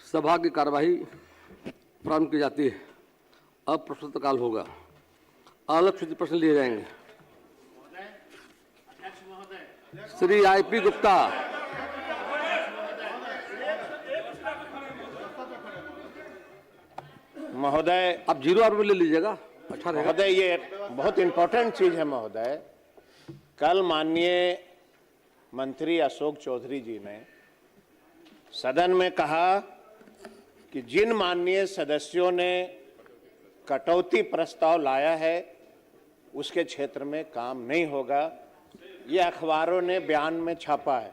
सभा की कार्यवाही प्रारंभ की जाती है। अब प्रश्नोत्तरकाल होगा। आलक्षित प्रश्न लिए जाएंगे। श्री आईपी गुप्ता। महोदय, आप 0 आवर में ले लीजिएगा, अच्छा रहेगा। महोदय, ये बहुत इंपॉर्टेंट चीज है महोदय। कल माननीय मंत्री अशोक चौधरी जी ने सदन में कहा कि जिन माननीय सदस्यों ने कटौती प्रस्ताव लाया है उसके क्षेत्र में काम नहीं होगा। ये अखबारों ने बयान में छापा है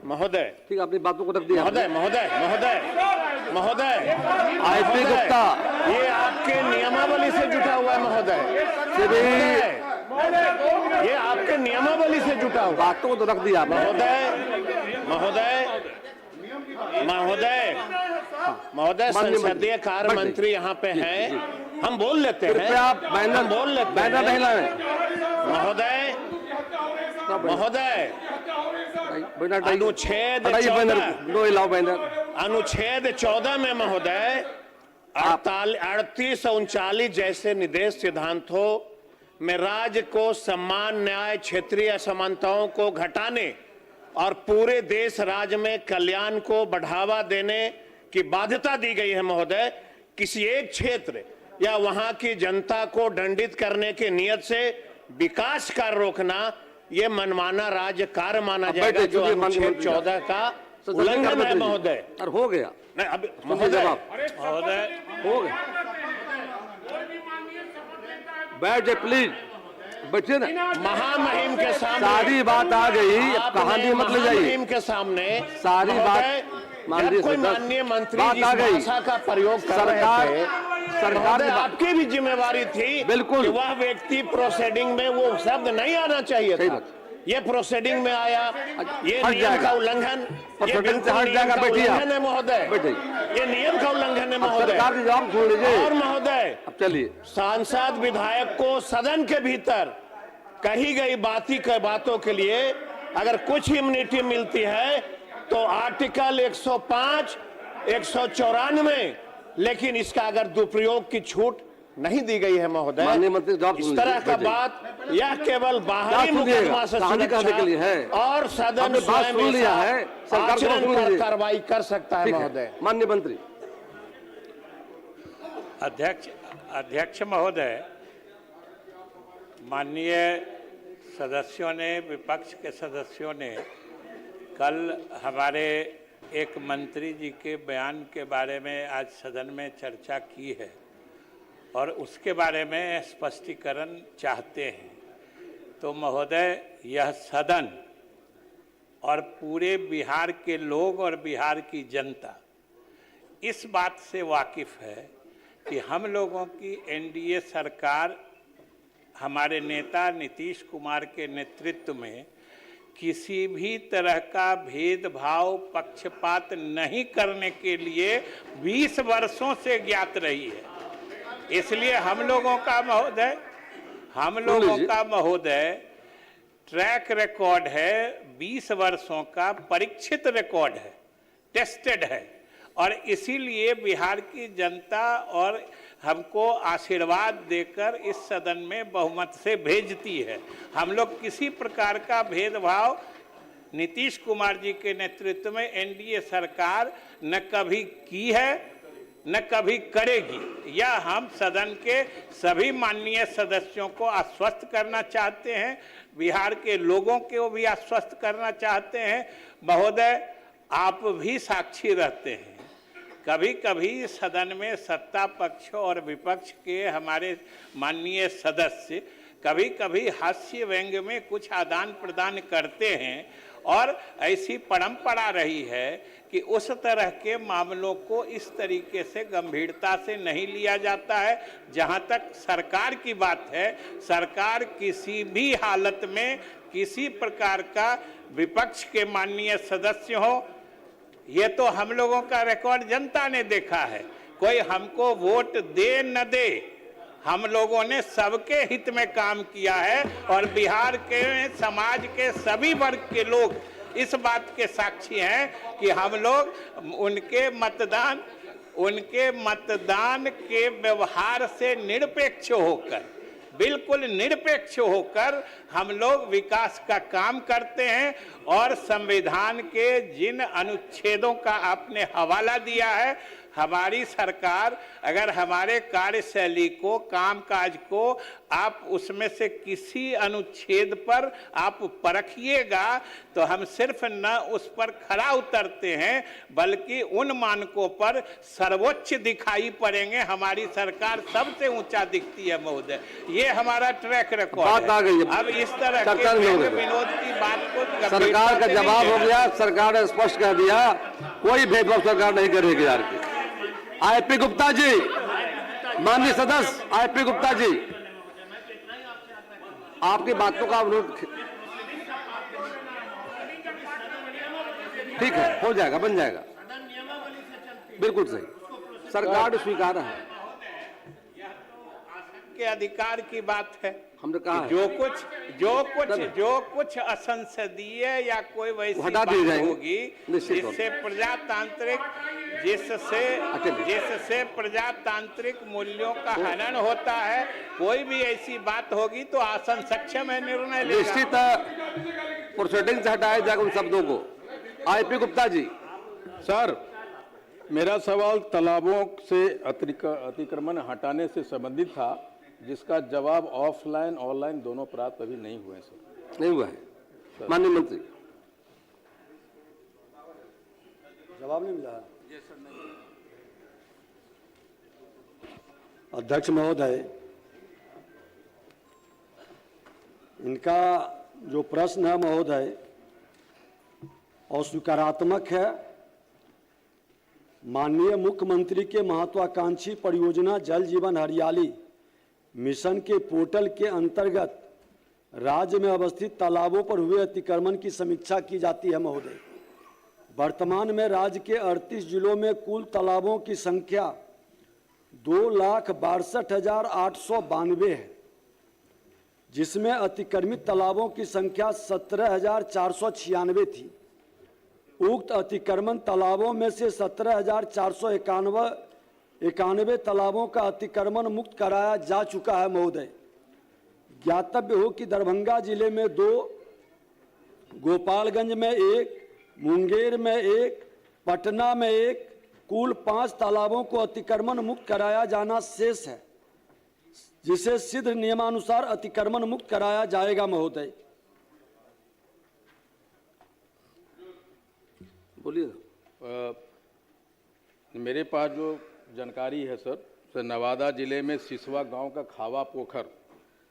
महोदय। ठीक है, अपनी बातों को रख दिया। महोदय महोदय महोदय महोदय आईपी गुप्ता, ये आपके नियमावली से जुटा हुआ है महोदय। ये आपके नियमावली से जुटा हुआ। बातों को तो रख दिया महोदय महोदय महोदय महोदय संसदीय कार्य मंत्री यहाँ पे हैं, हम बोल लेते हैं। आप बैनर बोल लेते हैं महोदय। महोदय, अनुच्छेद 14 में महोदय 38 और 39 जैसे निर्देश सिद्धांतों में राज्य को सम्मान, न्याय, क्षेत्रीय असमानताओं को घटाने और पूरे देश राज्य में कल्याण को बढ़ावा देने की बाध्यता दी गई है महोदय। किसी एक क्षेत्र या वहां की जनता को दंडित करने की नियत से विकास कार्य रोकना ये मनमाना राज्य कार्य माना जाएगा, जो अनुच्छेद 14 का उल्लंघन है महोदय। और हो गया नहीं, अब महोदय हो गया। बैठ जाए प्लीज, बैठिए ना। महामहिम के सामने सारी बात आ गई, कहानी मत ले जाइए। महामहिम के सामने सारी बात कोई माननीय मंत्री जिस भाषा का प्रयोग कर रहे थे, सरकार ने आपकी भी जिम्मेवारी थी बिल्कुल कि वह व्यक्ति प्रोसीडिंग में वो शब्द नहीं आना चाहिए था। ये प्रोसीडिंग में आया, ये नियम का उल्लंघन, ये बिल्कुल उल्लंघन है महोदय। ये नियम का उल्लंघन है महोदय। और महोदय, अब चलिए, सांसद विधायक को सदन के भीतर कही गई बातों के लिए अगर कुछ इम्यूनिटी मिलती है तो आर्टिकल 105, 194, लेकिन इसका अगर दुरुपयोग की छूट नहीं दी गई है महोदय। इस तरह का बात यह केवल बाहरी मुकदमा से सुरक्षा के लिए है और सदन स्वयं आचरण पर कार्रवाई कर सकता है महोदय। माननीय मंत्री। अध्यक्ष महोदय, माननीय सदस्यों ने, विपक्ष के सदस्यों ने कल हमारे एक मंत्री जी के बयान के बारे में आज सदन में चर्चा की है और उसके बारे में स्पष्टीकरण चाहते हैं। तो महोदय, यह सदन और पूरे बिहार के लोग और बिहार की जनता इस बात से वाकिफ़ है कि हम लोगों की एनडीए सरकार हमारे नेता नीतीश कुमार के नेतृत्व में किसी भी तरह का भेदभाव, पक्षपात नहीं करने के लिए 20 वर्षों से ज्ञात रही है। इसलिए हम लोगों का महोदय ट्रैक रिकॉर्ड है, 20 वर्षों का परीक्षित रिकॉर्ड है, टेस्टेड है। और इसीलिए बिहार की जनता और हमको आशीर्वाद देकर इस सदन में बहुमत से भेजती है। हम लोग किसी प्रकार का भेदभाव नीतीश कुमार जी के नेतृत्व में एनडीए सरकार न कभी की है न कभी करेगी। यह हम सदन के सभी माननीय सदस्यों को आश्वस्त करना चाहते हैं, बिहार के लोगों को भी आश्वस्त करना चाहते हैं। महोदय, आप भी साक्षी रहते हैं, कभी कभी सदन में सत्ता पक्ष और विपक्ष के हमारे माननीय सदस्य कभी कभी हास्य व्यंग्य में कुछ आदान प्रदान करते हैं और ऐसी परंपरा रही है कि उस तरह के मामलों को इस तरीके से गंभीरता से नहीं लिया जाता है। जहां तक सरकार की बात है, सरकार किसी भी हालत में किसी प्रकार का विपक्ष के माननीय सदस्य हो, ये तो हम लोगों का रिकॉर्ड जनता ने देखा है। कोई हमको वोट दे न दे, हम लोगों ने सबके हित में काम किया है और बिहार के समाज के सभी वर्ग के लोग इस बात के साक्षी हैं कि हम लोग उनके मतदान उनके मतदान के व्यवहार से निरपेक्ष होकर, बिल्कुल निरपेक्ष होकर हम लोग विकास का काम करते हैं। और संविधान के जिन अनुच्छेदों का आपने हवाला दिया है, हमारी सरकार अगर हमारे कार्यशैली को, कामकाज को आप उसमें से किसी अनुच्छेद पर आप परखिएगा तो हम सिर्फ न उस पर खरा उतरते हैं बल्कि उन मानकों पर सर्वोच्च दिखाई पड़ेंगे। हमारी सरकार सबसे ऊंचा दिखती है महोदय, ये हमारा ट्रैक रिकॉर्ड बात आ गई है। अब इस तरह के सरकार में हो गया। विनोद की बात को सरकार का जवाब हो गया, सरकार ने स्पष्ट कर दिया कोई भेदभाव सरकार नहीं करेगी यार की। आईपी गुप्ता जी, माननीय सदस्य आईपी गुप्ता जी, आपकी बातों का अनुरोध ठीक है, हो जाएगा, बन जाएगा, बिल्कुल सही, सरकार ने स्वीकारा है। के अधिकार की बात है, हमने कहा है। जो कुछ असंसदीय या कोई वैसी हटा बात दिए जाएंगे, होगी निश्चित तौर जिससे प्रजातांत्रिक जिससे प्रजातांत्रिक मूल्यों का हनन होता है, कोई भी ऐसी बात होगी तो आसन सक्षम है निर्णय लेगा। निश्चित प्रोसीडिंग से हटाया जाएगा उन शब्दों को। आईपी गुप्ता जी। सर, मेरा सवाल तालाबों से अतिक्रमण हटाने से संबंधित था, जिसका जवाब ऑफलाइन ऑनलाइन दोनों प्राप्त अभी नहीं हुए सर। नहीं हुआ है माननीय मंत्री, जवाब नहीं मिला है। अध्यक्ष महोदय, इनका जो प्रश्न है महोदय अस्वीकारात्मक है। माननीय मुख्यमंत्री के महत्वाकांक्षी परियोजना जल जीवन हरियाली मिशन के पोर्टल के अंतर्गत राज्य में अवस्थित तालाबों पर हुए अतिक्रमण की समीक्षा की जाती है महोदय। वर्तमान में राज्य के 38 जिलों में कुल तालाबों की संख्या 2,62,892 है, जिसमें अतिक्रमित तालाबों की संख्या 17,496 थी। उक्त अतिक्रमण तालाबों में से 17,491 तालाबों का अतिक्रमण मुक्त कराया जा चुका है महोदय। ज्ञातव्य हो कि दरभंगा जिले में 2, गोपालगंज में 1, मुंगेर में 1, पटना में 1, कुल 5 तालाबों को अतिक्रमण मुक्त कराया जाना शेष है, जिसे शीघ्र नियमानुसार अतिक्रमण मुक्त कराया जाएगा महोदय। बोलिए। मेरे पास जो जानकारी है सर, नवादा जिले में सिसवा गांव का खावा पोखर,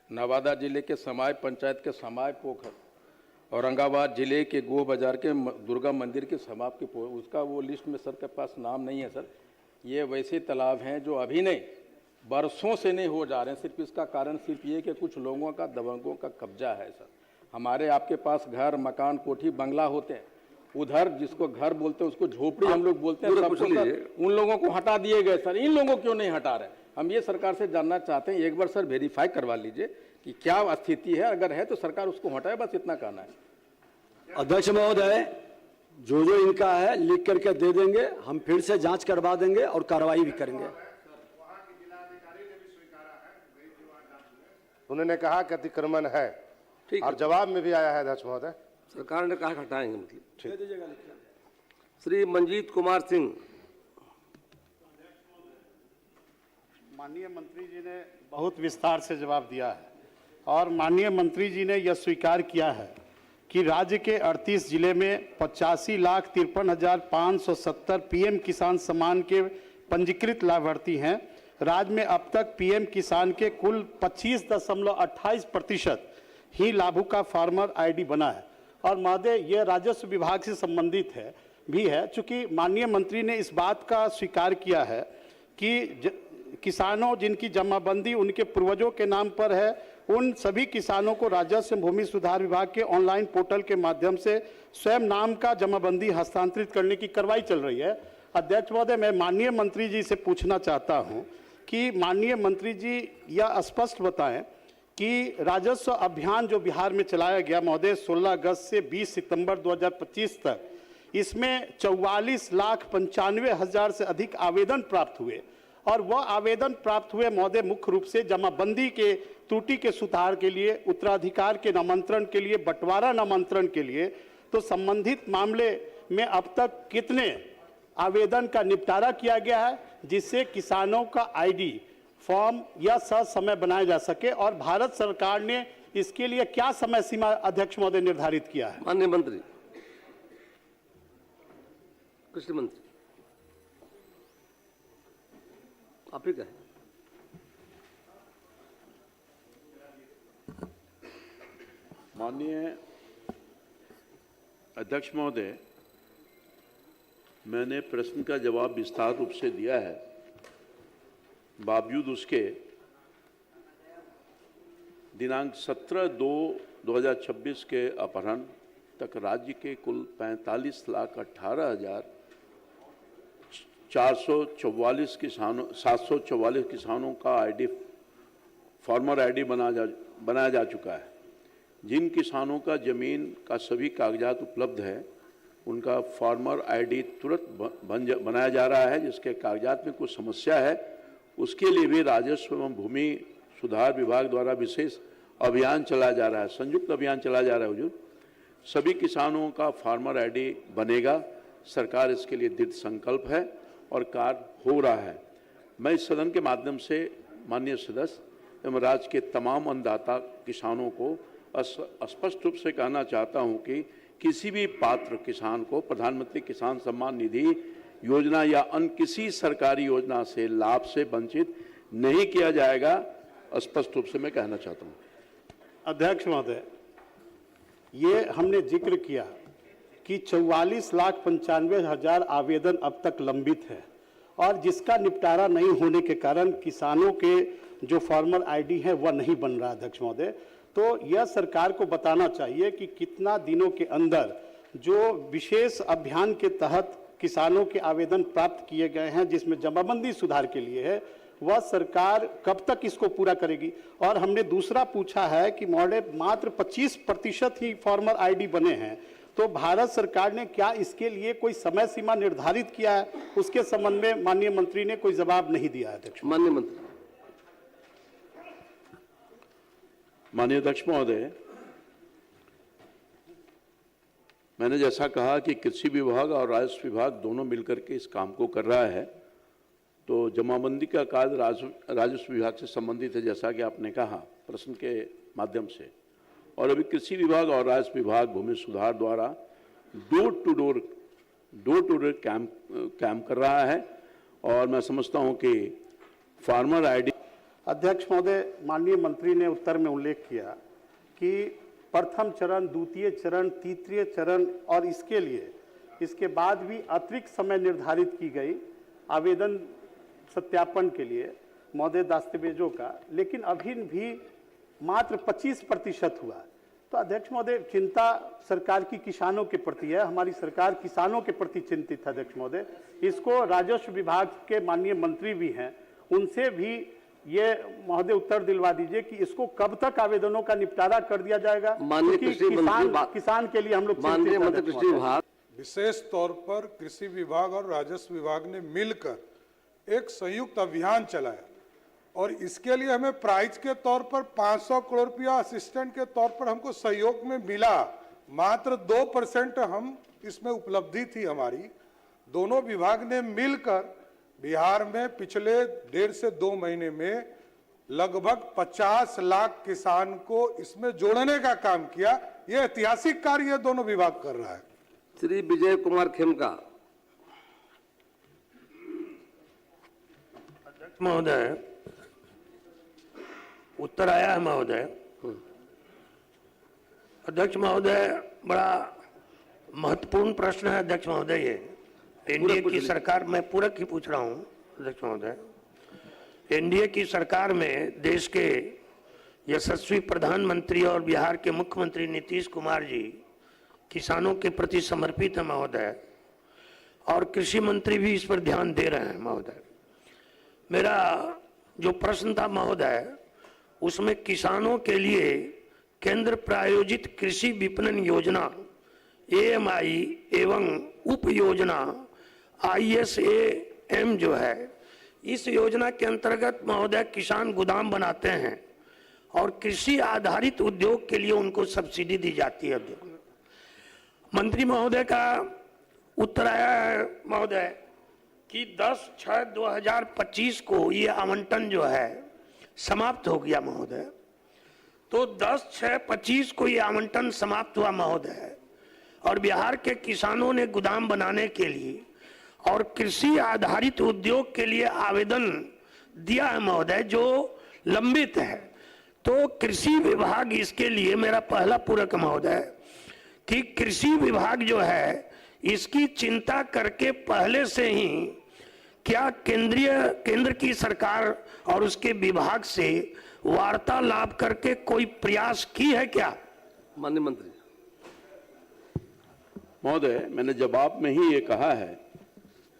नवादा जिले के समाय पंचायत के समाय पोखर, औरंगाबाद जिले के गोह बाजार के दुर्गा मंदिर के समाप्त के उसका वो लिस्ट में सर के पास नाम नहीं है सर। ये वैसे तालाब हैं जो अभी नहीं, बरसों से नहीं हो जा रहे हैं। सिर्फ इसका कारण सिर्फ ये कि कुछ लोगों का, दबंगों का कब्जा है सर। हमारे आपके पास घर, मकान, कोठी, बंगला होते हैं, उधर जिसको घर बोलते हैं उसको झोपड़ी हम लोग बोलते हैं, सबको सर उन लोगों को हटा दिए गए सर। इन लोगों को क्यों नहीं हटा रहे? हम ये सरकार से जानना चाहते हैं, एक बार सर वेरीफाई करवा लीजिए कि क्या स्थिति है, अगर है तो सरकार उसको हटाए, बस इतना कहना है। अध्यक्ष महोदय, जो इनका है लिख करके दे देंगे, हम फिर से जांच करवा देंगे और कार्रवाई भी करेंगे। उन्होंने कहा कि अतिक्रमण है, ठीक और जवाब में भी आया है अध्यक्ष महोदय, सरकार ने कहा हटाएंगे, मतलब श्री मंजीत कुमार सिंह। माननीय मंत्री जी ने बहुत विस्तार से जवाब दिया है और माननीय मंत्री जी ने यह स्वीकार किया है कि राज्य के 38 जिले में 85,53,570 पीएम किसान सम्मान के पंजीकृत लाभार्थी हैं। राज्य में अब तक पीएम किसान के कुल 25.28% ही लाभुक का फार्मर आईडी बना है। और महोदय, यह राजस्व विभाग से संबंधित है भी है, चूंकि माननीय मंत्री ने इस बात का स्वीकार किया है कि किसानों जिनकी जमाबंदी उनके पूर्वजों के नाम पर है, उन सभी किसानों को राजस्व भूमि सुधार विभाग के ऑनलाइन पोर्टल के माध्यम से स्वयं नाम का जमाबंदी हस्तांतरित करने की कार्रवाई चल रही है। अध्यक्ष महोदय, मैं माननीय मंत्री जी से पूछना चाहता हूं कि माननीय मंत्री जी यह स्पष्ट बताएं कि राजस्व अभियान जो बिहार में चलाया गया महोदय 16 अगस्त से 20 सितंबर 2025 तक, इसमें 44,95,000 से अधिक आवेदन प्राप्त हुए और वह आवेदन प्राप्त हुए महोदय मुख्य रूप से जमाबंदी के त्रुटि के सुधार के लिए, उत्तराधिकार के नामांतरण के लिए, बंटवारा नामांतरण के लिए। तो संबंधित मामले में अब तक कितने आवेदन का निपटारा किया गया है जिससे किसानों का आईडी फॉर्म या समय बनाया जा सके, और भारत सरकार ने इसके लिए क्या समय सीमा अध्यक्ष महोदय निर्धारित किया है? माननीय मंत्री, कृषि मंत्री, आप ही कहें। माननीय अध्यक्ष महोदय, मैंने प्रश्न का जवाब विस्तार रूप से दिया है। बावजूद उसके दिनांक 17/2/2026 के अपराह्न तक राज्य के कुल 744 किसानों का आईडी फार्मर आईडी बनाया जा चुका है। जिन किसानों का जमीन का सभी कागजात उपलब्ध है उनका फार्मर आईडी तुरंत बनाया जा रहा है। जिसके कागजात में कुछ समस्या है उसके लिए भी राजस्व एवं भूमि सुधार विभाग द्वारा विशेष अभियान चलाया जा रहा है, संयुक्त अभियान चलाया जा रहा है। हुजूर, सभी किसानों का फार्मर आईडी बनेगा। सरकार इसके लिए दृढ़ संकल्प है और कार्य हो रहा है। मैं इस सदन के माध्यम से माननीय सदस्य एवं राज्य के तमाम अन्नदाता किसानों को स्पष्ट रूप से कहना चाहता हूं कि किसी भी पात्र किसान को प्रधानमंत्री किसान सम्मान निधि योजना या अन्य किसी सरकारी योजना से लाभ से वंचित नहीं किया जाएगा, स्पष्ट रूप से मैं कहना चाहता हूं। अध्यक्ष महोदय, ये हमने जिक्र किया कि 44,95,000 आवेदन अब तक लंबित है और जिसका निपटारा नहीं होने के कारण किसानों के जो फार्मर आईडी है वह नहीं बन रहा। अध्यक्ष महोदय, तो यह सरकार को बताना चाहिए कि कितना दिनों के अंदर जो विशेष अभियान के तहत किसानों के आवेदन प्राप्त किए गए हैं जिसमें जमाबंदी सुधार के लिए है, वह सरकार कब तक इसको पूरा करेगी। और हमने दूसरा पूछा है कि महोदय मात्र 25% ही फार्मर आईडी बने हैं, तो भारत सरकार ने क्या इसके लिए कोई समय सीमा निर्धारित किया है? उसके संबंध में माननीय मंत्री ने कोई जवाब नहीं दिया है। अध्यक्ष, माननीय मंत्री। माननीय अध्यक्ष महोदय, मैंने जैसा कहा कि कृषि विभाग और राजस्व विभाग दोनों मिलकर के इस काम को कर रहा है। तो जमाबंदी का कार्य राजस्व विभाग से संबंधित है, जैसा कि आपने कहा प्रश्न के माध्यम से, और अभी कृषि विभाग और राजस्व विभाग भूमि सुधार द्वारा डोर टू डोर कैंप कर रहा है और मैं समझता हूं कि फार्मर आईडी। अध्यक्ष महोदय, माननीय मंत्री ने उत्तर में उल्लेख किया कि प्रथम चरण, द्वितीय चरण, तृतीय चरण और इसके बाद भी अतिरिक्त समय निर्धारित की गई आवेदन सत्यापन के लिए महोदय दस्तावेजों का, लेकिन अभी भी मात्र 25% हुआ। तो अध्यक्ष महोदय, चिंता सरकार की किसानों के प्रति है, हमारी सरकार किसानों के प्रति चिंतित है। अध्यक्ष महोदय, इसको राजस्व विभाग के माननीय मंत्री भी हैं, उनसे भी ये महोदय उत्तर दिलवा दीजिए कि इसको कब तक आवेदनों का निपटारा कर दिया जाएगा। माननीय किसान के लिए हम लोग माननीय मंत्री कृषि विभाग, विशेष तौर पर कृषि विभाग और राजस्व विभाग ने मिलकर एक संयुक्त अभियान चलाया और इसके लिए हमें प्राइज के तौर पर 500 करोड़ रुपया असिस्टेंट के तौर पर हमको सहयोग में मिला। मात्र 2% हम इसमें उपलब्धि थी हमारी। दोनों विभाग ने मिलकर बिहार में पिछले 1.5 से 2 महीने में लगभग 50 लाख किसान को इसमें जोड़ने का काम किया। यह ऐतिहासिक कार्य ये दोनों विभाग कर रहा है। श्री विजय कुमार खेमका। अध्यक्ष महोदय, उत्तर आया है महोदय। अध्यक्ष महोदय, बड़ा महत्वपूर्ण प्रश्न है अध्यक्ष महोदय। ये एनडीए की सरकार, मैं पूरक ही पूछ रहा हूं अध्यक्ष महोदय। एनडीए की सरकार में देश के यशस्वी प्रधानमंत्री और बिहार के मुख्यमंत्री नीतीश कुमार जी किसानों के प्रति समर्पित है महोदय, और कृषि मंत्री भी इस पर ध्यान दे रहे हैं महोदय। मेरा जो प्रश्न था महोदय, उसमें किसानों के लिए केंद्र प्रायोजित कृषि विपणन योजना AMI एवं उप योजना ISAM जो है, इस योजना के अंतर्गत महोदय किसान गोदाम बनाते हैं और कृषि आधारित उद्योग के लिए उनको सब्सिडी दी जाती है। मंत्री महोदय का उत्तर आया है महोदय कि 10/6/2025 को ये आवंटन जो है समाप्त हो गया महोदय। तो 10/6/25 को ये आवंटन समाप्त हुआ महोदय और बिहार के किसानों ने गोदाम बनाने के लिए और कृषि आधारित उद्योग के लिए आवेदन दिया है महोदय, जो लंबित है। तो कृषि विभाग इसके लिए, मेरा पहला पूरक महोदय, कि कृषि विभाग जो है इसकी चिंता करके पहले से ही क्या केंद्र की सरकार और उसके विभाग से वार्तालाप करके कोई प्रयास की है क्या? माननीय मंत्री महोदय, मैंने जवाब में ही ये कहा है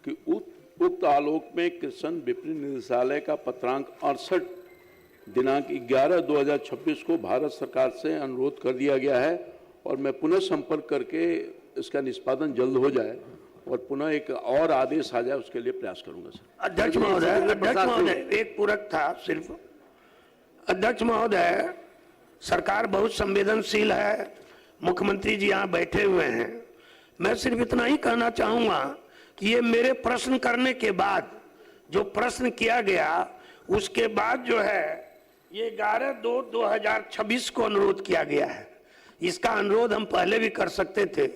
कि उक्त आलोक में कृषि विपणन निदेशालय का पत्रांक 68 दिनांक 11/2026 को भारत सरकार से अनुरोध कर दिया गया है और मैं पुनः संपर्क करके इसका निष्पादन जल्द हो जाए और पुनः एक और आदेश आ जाए, उसके लिए प्रयास करूंगा सर। अध्यक्ष महोदय, एक पूरक था सिर्फ। अध्यक्ष महोदय, सरकार बहुत संवेदनशील है, मुख्यमंत्री जी यहाँ बैठे हुए हैं। मैं सिर्फ इतना ही कहना चाहूंगा कि ये मेरे प्रश्न करने के बाद जो प्रश्न किया गया उसके बाद जो है ये 11/2/2026 को अनुरोध किया गया है। इसका अनुरोध हम पहले भी कर सकते थे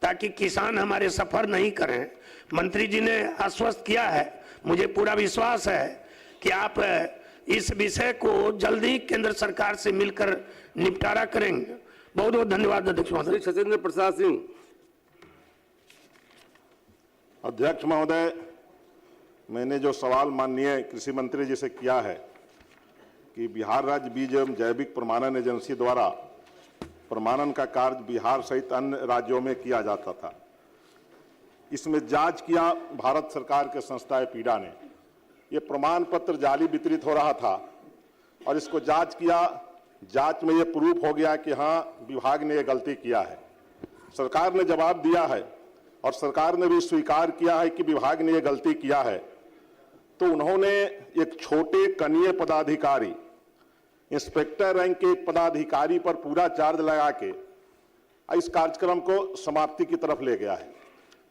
ताकि किसान हमारे सफर नहीं करें। मंत्री जी ने आश्वस्त किया है, मुझे पूरा विश्वास है कि आप इस विषय को जल्द ही केंद्र सरकार से मिलकर निपटारा करेंगे। बहुत बहुत धन्यवाद अध्यक्ष महोदय। सत्येंद्र प्रसाद सिंह। अध्यक्ष महोदय, मैंने जो सवाल माननीय कृषि मंत्री जी से किया है कि बिहार राज्य बीज एवं जैविक प्रमाणन एजेंसी द्वारा प्रमाणन का कार्य बिहार सहित अन्य राज्यों में किया जाता था, इसमें जांच किया भारत सरकार के संस्था एपीडा ने। ये प्रमाण पत्र जाली वितरित हो रहा था और इसको जांच किया, जांच में ये प्रूफ हो गया कि हाँ विभाग ने ये गलती किया है। सरकार ने जवाब दिया है और सरकार ने भी स्वीकार किया है कि विभाग ने ये गलती किया है। तो उन्होंने एक छोटे कनीय पदाधिकारी, इंस्पेक्टर रैंक के एक पदाधिकारी पर पूरा चार्ज लगा के इस कार्यक्रम को समाप्ति की तरफ ले गया है।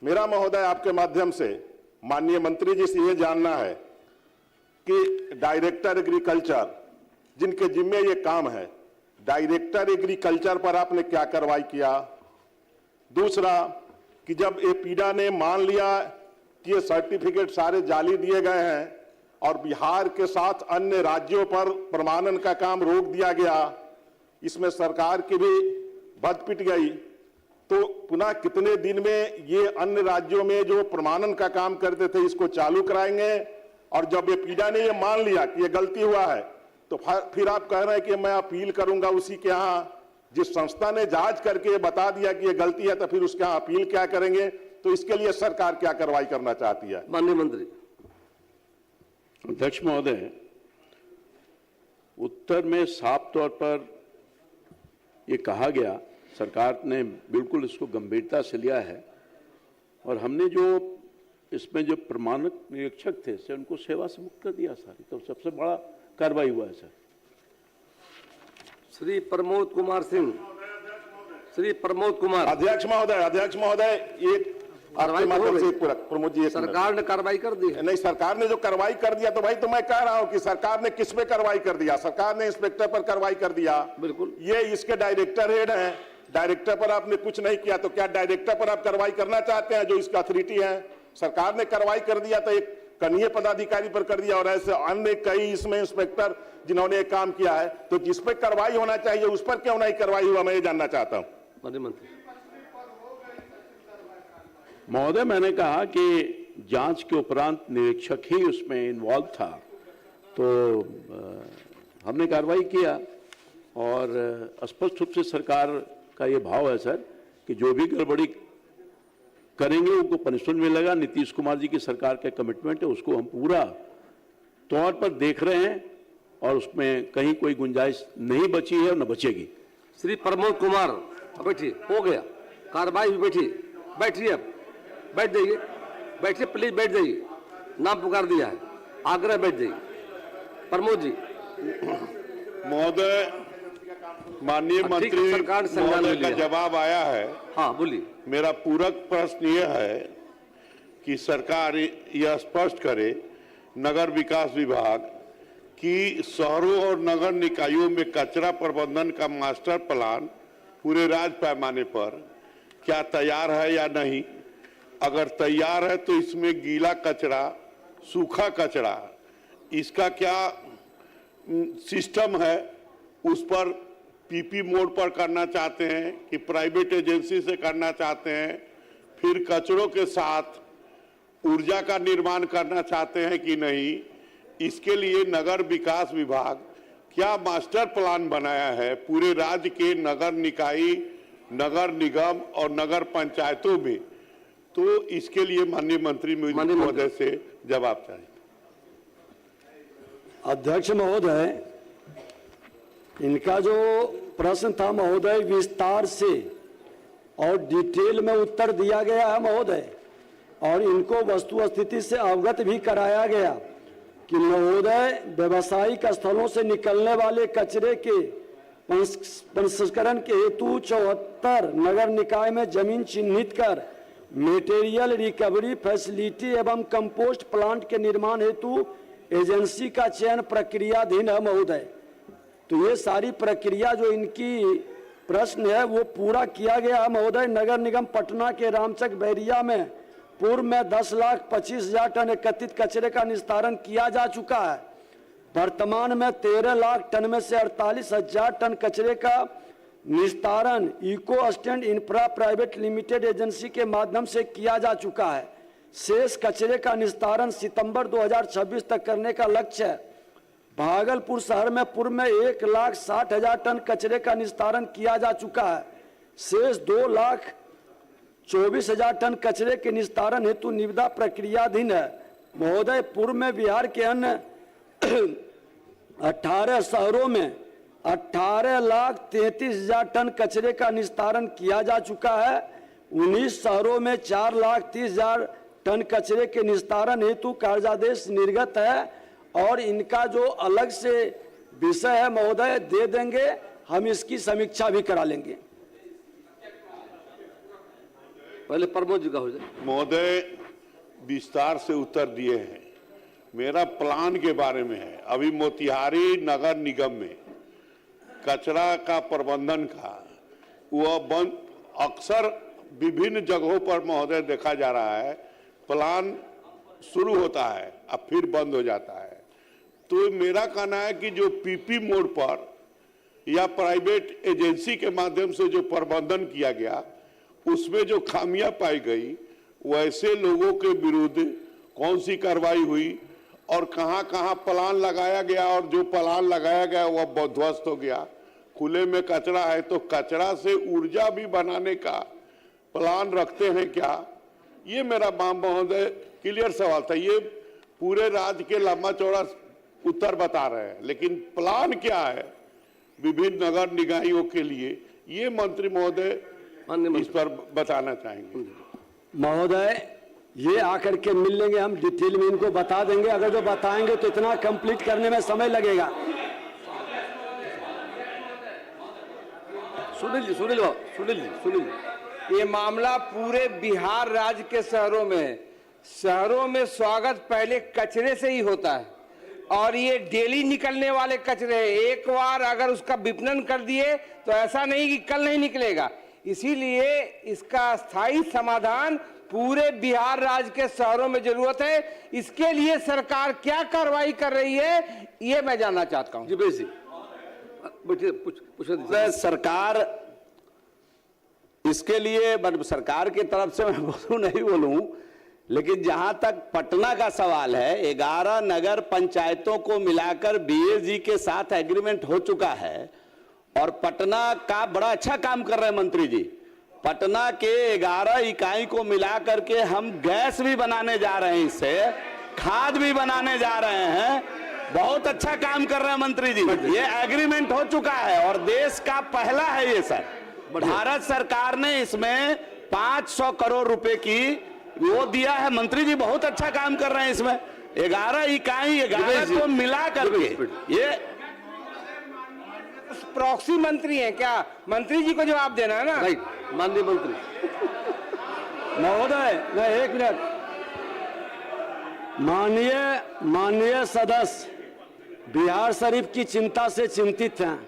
मेरा महोदय आपके माध्यम से माननीय मंत्री जी से ये जानना है कि डायरेक्टर एग्रीकल्चर जिनके जिम्मे ये काम है, डायरेक्टर एग्रीकल्चर पर आपने क्या कार्रवाई किया? दूसरा कि जब एपीडा ने मान लिया कि ये सर्टिफिकेट सारे जाली दिए गए हैं और बिहार के साथ अन्य राज्यों पर प्रमाणन का काम रोक दिया गया, इसमें सरकार की भी बद पिट गई, तो पुनः कितने दिन में ये अन्य राज्यों में जो प्रमाणन का काम करते थे इसको चालू कराएंगे? और जब ये पीड़ा ने ये मान लिया कि ये गलती हुआ है तो फिर आप कह रहे हैं कि मैं अपील करूंगा उसी के यहाँ, जिस संस्था ने जांच करके बता दिया कि ये गलती है, तो फिर उसके यहाँ अपील क्या करेंगे? तो इसके लिए सरकार क्या कार्रवाई करना चाहती है? माननीय मंत्री। अध्यक्ष महोदय, उत्तर में साफ तौर पर ये कहा गया, सरकार ने बिल्कुल इसको गंभीरता से लिया है और हमने जो इसमें जो प्रमाणक निरीक्षक थे से उनको सेवा से मुक्त कर दिया सारी, तो सबसे बड़ा कार्रवाई हुआ है सर। श्री प्रमोद कुमार सिंह। श्री प्रमोद कुमार। अध्यक्ष महोदय एक प्रमोद जी, सरकार ने कार्रवाई कर दी है। नहीं, सरकार ने जो कार्रवाई कर दिया तो भाई तो मैं कह रहा हूं कि सरकार ने किस पे कार्रवाई कर दिया? सरकार ने इंस्पेक्टर पर कार्रवाई कर दिया। बिल्कुल। ये इसके डायरेक्टर हेड हैं, डायरेक्टर पर आपने कुछ नहीं किया, तो क्या डायरेक्टर पर आप कार्रवाई करना चाहते हैं जो इसका अथॉरिटी है? सरकार ने कार्रवाई कर दिया तो एक कनीय पदाधिकारी पर कर दिया और ऐसे अन्य कई इसमें इंस्पेक्टर जिन्होंने एक काम किया है, तो जिस पर कार्रवाई होना चाहिए उस पर क्यों नहीं कार्रवाई हुआ, मैं ये जानना चाहता हूं। माननीय मंत्री महोदय, मैंने कहा कि जांच के उपरांत निरीक्षक ही उसमें इन्वॉल्व था, तो हमने कार्रवाई किया और स्पष्ट रूप से सरकार का ये भाव है सर कि जो भी गड़बड़ी करेंगे उनको पनिशमेंट मिलेगा। नीतीश कुमार जी की सरकार का कमिटमेंट है, उसको हम पूरा तौर पर देख रहे हैं और उसमें कहीं कोई गुंजाइश नहीं बची है और न बचेगी। श्री प्रमोद कुमार, बैठिए, हो गया। कार्रवाई हुई, बैठिए, अब बैठ जाइए, बैठिए प्लीज, बैठ जाइए, नाम पुकार दिया है, आग्रह बैठ जाइए। प्रमोद जी। महोदय, माननीय मंत्री सरकार संज्ञान महोदय में का लिया। जवाब आया है। हाँ बोलिए। मेरा पूरक प्रश्न यह है कि सरकार यह स्पष्ट करे, नगर विकास विभाग, कि शहरों और नगर निकायों में कचरा प्रबंधन का मास्टर प्लान पूरे राज्य पैमाने पर क्या तैयार है या नहीं। अगर तैयार है तो इसमें गीला कचरा, सूखा कचरा, इसका क्या सिस्टम है, उस पर पीपी मोड पर करना चाहते हैं कि प्राइवेट एजेंसी से करना चाहते हैं, फिर कचरों के साथ ऊर्जा का निर्माण करना चाहते हैं कि नहीं। इसके लिए नगर विकास विभाग क्या मास्टर प्लान बनाया है पूरे राज्य के नगर निकाय, नगर निगम और नगर पंचायतों में। तो इसके लिए माननीय मंत्री महोदय से जवाब चाहिए। अध्यक्ष महोदय, इनका जो प्रश्न था महोदय, विस्तार से और डिटेल में उत्तर दिया गया है महोदय, और इनको वस्तु स्थिति से अवगत भी कराया गया कि महोदय, व्यवसायिक स्थलों से निकलने वाले कचरे के प्रसंस्करण के हेतु 74 नगर निकाय में जमीन चिन्हित कर मटेरियल रिकवरी फैसिलिटी एवं कंपोस्ट प्लांट के निर्माण हेतु एजेंसी का चयन प्रक्रियाधीन है महोदय। तो ये सारी प्रक्रिया जो इनकी प्रश्न है वो पूरा किया गया है महोदय। नगर निगम पटना के रामचक बैरिया में पूर्व में 10,25,000 टन एकत्रित कचरे का निस्तारण किया जा चुका है। वर्तमान में 13 लाख टन में से 48,000 टन कचरे का निस्तारण eco stand infra private limited agency के माध्यम से किया जा चुका है। शेष कचरे का निस्तारण सितंबर 2026 तक करने का लक्ष्य है। भागलपुर शहर में पूर्व में 1,60,000 टन कचरे का निस्तारण किया जा चुका है। शेष 2,24,000 टन कचरे के निस्तारण हेतु निविदा प्रक्रियाधीन है महोदय। पूर्व में बिहार के अन्य 18 शहरों में 18,33,000 टन कचरे का निस्तारण किया जा चुका है। 19 शहरों में 4,30,000 टन कचरे के निस्तारण हेतु कार्यादेश निर्गत है, और इनका जो अलग से विषय है महोदय दे देंगे, हम इसकी समीक्षा भी करा लेंगे। पहले प्रमोद जी का हो जाए। महोदय, विस्तार से उत्तर दिए हैं। मेरा प्लान के बारे में है। अभी मोतिहारी नगर निगम में कचरा का प्रबंधन का वह अक्सर विभिन्न जगहों पर महोदय देखा जा रहा है, प्लान शुरू होता है अब फिर बंद हो जाता है। तो मेरा कहना है कि जो पीपी मोड पर या प्राइवेट एजेंसी के माध्यम से जो प्रबंधन किया गया, उसमें जो खामियां पाई गई, वैसे लोगों के विरुद्ध कौन सी कार्रवाई हुई और कहां कहां प्लान लगाया गया, और जो प्लान लगाया गया वह ध्वस्त हो गया। खुले में कचरा है तो कचरा से ऊर्जा भी बनाने का प्लान रखते हैं क्या? ये मेरा महोदय क्लियर सवाल था। ये पूरे राज्य के लंबा चौड़ा उत्तर बता रहे हैं, लेकिन प्लान क्या है विभिन्न नगर निकायों के लिए, ये मंत्री महोदय इस पर बताना चाहेंगे। महोदय, ये आकर के मिल लेंगे, हम डिटेल में इनको बता देंगे। अगर जो बताएंगे तो इतना कंप्लीट करने में समय लगेगा। सुनील, ये मामला पूरे बिहार राज्य के शहरों में है। शहरों में स्वागत पहले कचरे से ही होता है, और ये डेली निकलने वाले कचरे हैं। एक बार अगर उसका विपणन कर दिए तो ऐसा नहीं कि कल नहीं निकलेगा। इसीलिए इसका स्थायी समाधान पूरे बिहार राज्य के शहरों में जरूरत है। इसके लिए सरकार क्या कार्रवाई कर रही है, ये मैं जानना चाहता हूँ। सरकार इसके लिए, सरकार की तरफ से मैं नहीं बोलूं, लेकिन जहां तक पटना का सवाल है, 11 नगर पंचायतों को मिलाकर बीएसजी के साथ एग्रीमेंट हो चुका है, और पटना का बड़ा अच्छा काम कर रहे हैं मंत्री जी। पटना के 11 इकाई को मिला करके हम गैस भी बनाने जा रहे हैं, इससे खाद भी बनाने जा रहे हैं। बहुत अच्छा काम कर रहे हैं मंत्री जी। ये एग्रीमेंट हो चुका है और देश का पहला है ये सर। भारत सरकार ने इसमें 500 करोड़ रुपए की वो दिया है। मंत्री जी बहुत अच्छा काम कर रहे हैं इसमें। 11 इकाई 11 को मिला करके ये प्रॉक्सी मंत्री हैं क्या? मंत्री जी को जवाब देना है ना। राइट, माननीय मंत्री महोदय, मैं 1 मिनट। माननीय सदस्य बिहार शरीफ की चिंता से चिंतित हैं।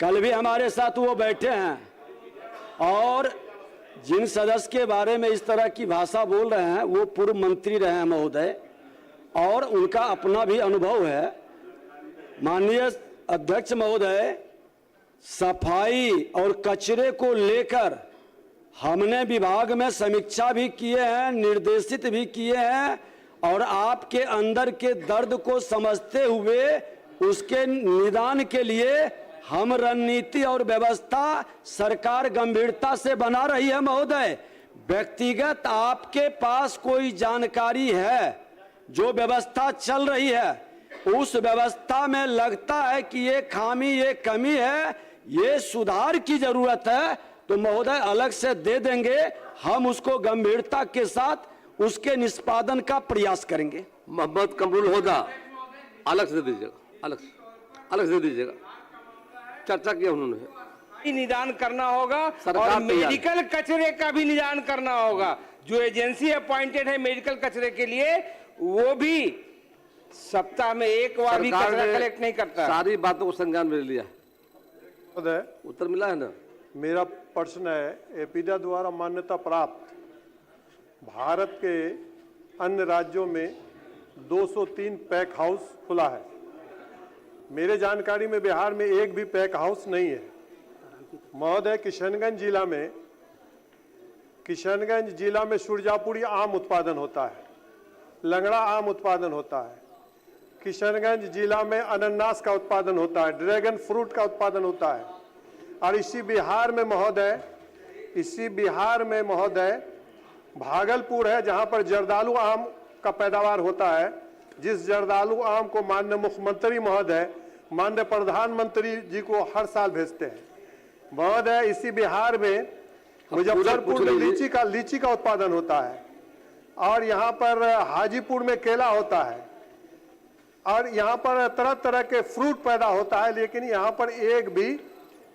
कल भी हमारे साथ वो बैठे हैं और जिन सदस्य के बारे में इस तरह की भाषा बोल रहे हैं वो पूर्व मंत्री रहे हैं महोदय, और उनका अपना भी अनुभव है। माननीय अध्यक्ष महोदय, सफाई और कचरे को लेकर हमने विभाग में समीक्षा भी किए हैं, निर्देशित भी किए हैं, और आपके अंदर के दर्द को समझते हुए उसके निदान के लिए हम रणनीति और व्यवस्था सरकार गंभीरता से बना रही है महोदय। व्यक्तिगत आपके पास कोई जानकारी है जो व्यवस्था चल रही है, उस व्यवस्था में लगता है कि ये खामी, ये कमी है, ये सुधार की जरूरत है, तो महोदय अलग से दे देंगे। हम उसको गंभीरता के साथ उसके निष्पादन का प्रयास करेंगे। मोहम्मद कमरुल होदा अलग से दे दीजिएगा, अलग से दे दीजिएगा। चर्चा किया उन्होंने। निदान करना होगा सरकार और मेडिकल कचरे का भी निदान करना होगा। जो एजेंसी अपॉइंटेड है मेडिकल कचरे के लिए, वो भी सप्ताह में 1 बार भी कचरा कलेक्ट नहीं करता। सारी बातों को संज्ञान में लिया, उत्तर मिला है ना। मेरा प्रश्न है, एपीडा द्वारा मान्यता प्राप्त भारत के अन्य राज्यों में 203 पैक हाउस खुला है। मेरे जानकारी में बिहार में एक भी पैक हाउस नहीं है। महोदय, किशनगंज जिला में सुरजापुरी आम उत्पादन होता है, लंगड़ा आम उत्पादन होता है। किशनगंज जिला में अनानास का उत्पादन होता है, ड्रैगन फ्रूट का उत्पादन होता है। और इसी बिहार में महोदय भागलपुर है जहां पर जर्दालू आम का पैदावार होता है, जिस जर्दालू आम को माननीय मुख्यमंत्री महोदय, माननीय प्रधानमंत्री जी को हर साल भेजते हैं। महोदय, इसी बिहार में मुजफ्फरपुर में लीची का उत्पादन होता है, और यहाँ पर हाजीपुर में केला होता है, और यहाँ पर तरह तरह के फ्रूट पैदा होता है, लेकिन यहाँ पर एक भी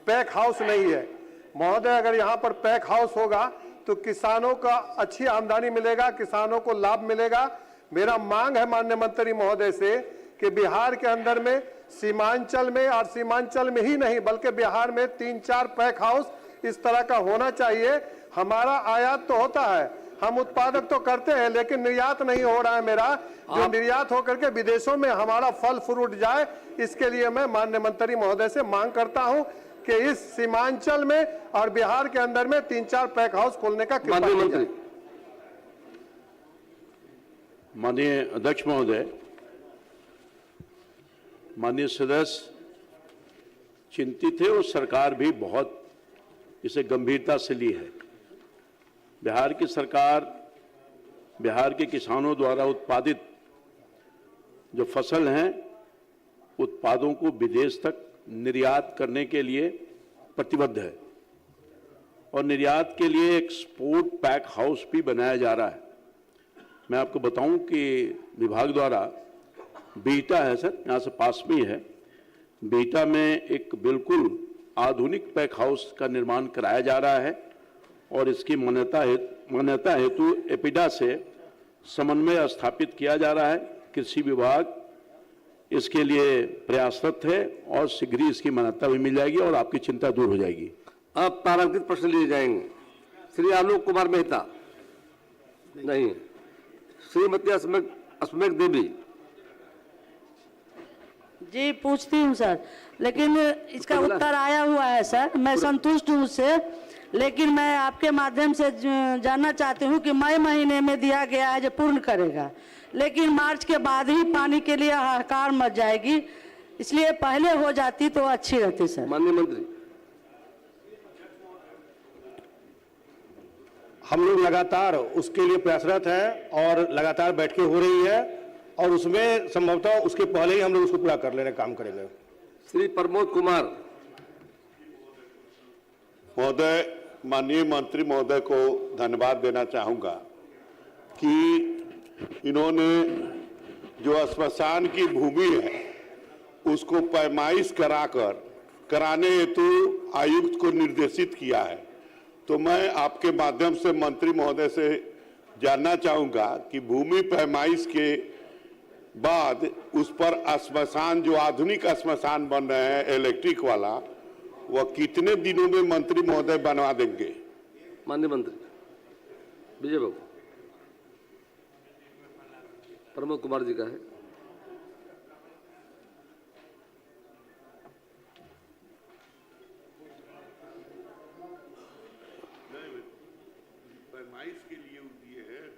पैक हाउस नहीं है। महोदय, अगर यहाँ पर पैक हाउस होगा तो किसानों का अच्छी आमदनी मिलेगा, किसानों को लाभ मिलेगा। मेरा मांग है माननीय मंत्री महोदय से कि बिहार के अंदर में सीमांचल में, और सीमांचल में ही नहीं बल्कि बिहार में 3-4 पैक हाउस इस तरह का होना चाहिए। हमारा आयात तो होता है, हम उत्पादक तो करते हैं, लेकिन निर्यात नहीं हो रहा है मेरा, जो निर्यात होकर के विदेशों में हमारा फल फ्रूट जाए। इसके लिए मैं माननीय मंत्री महोदय से मांग करता हूं कि इस सीमांचल में और बिहार के अंदर में 3-4 पैक हाउस खोलने का कृपा कीजिए। माननीय अध्यक्ष महोदय, माननीय सदस्य चिंतित है और सरकार भी बहुत इसे गंभीरता से ली है। बिहार की सरकार बिहार के किसानों द्वारा उत्पादित जो फसल हैं, उत्पादों को विदेश तक निर्यात करने के लिए प्रतिबद्ध है, और निर्यात के लिए एक्सपोर्ट पैक हाउस भी बनाया जा रहा है। मैं आपको बताऊं कि विभाग द्वारा बीटा है सर, यहाँ से पास में ही है, बीटा में एक बिल्कुल आधुनिक पैक हाउस का निर्माण कराया जा रहा है, और इसकी मान्यता हेतु एपीडा से समन्वय स्थापित किया जा रहा है। कृषि विभाग इसके लिए प्रयासरत है और शीघ्र ही इसकी मान्यता भी मिल जाएगी और आपकी चिंता दूर हो जाएगी। अब तारांकित प्रश्न लिए जाएंगे। श्री आलोक कुमार मेहता नहीं, श्रीमती अस्मेक देवी जी पूछती हूँ सर, लेकिन इसका उत्तर आया हुआ है सर, मैं संतुष्ट हूँ उससे, लेकिन मैं आपके माध्यम से जानना चाहती हूँ कि मई महीने में दिया गया है जो पूर्ण करेगा, लेकिन मार्च के बाद ही पानी के लिए हाहाकार मच जाएगी, इसलिए पहले हो जाती तो अच्छी रहती सर। माननीय मंत्री, हम लोग लगातार उसके लिए प्रयासरत हैं और लगातार बैठकें हो रही है, और उसमें संभवतः उसके पहले ही हम लोग उसको पूरा कर लेने काम करेंगे। श्री प्रमोद कुमार महोदय, माननीय मंत्री महोदय को धन्यवाद देना चाहूँगा कि इन्होंने जो श्मशान की भूमि है उसको पैमाइश कराने हेतु आयुक्त को निर्देशित किया है। तो मैं आपके माध्यम से मंत्री महोदय से जानना चाहूँगा कि भूमि पैमाइश के बाद उस पर श्मशान, जो आधुनिक श्मशान बन रहे हैं इलेक्ट्रिक वाला, वह कितने दिनों में मंत्री महोदय बनवा देंगे? माननीय मंत्री विजय बाबू, प्रमोद कुमार जी का है। पैमाइश के लिए दिए हैं।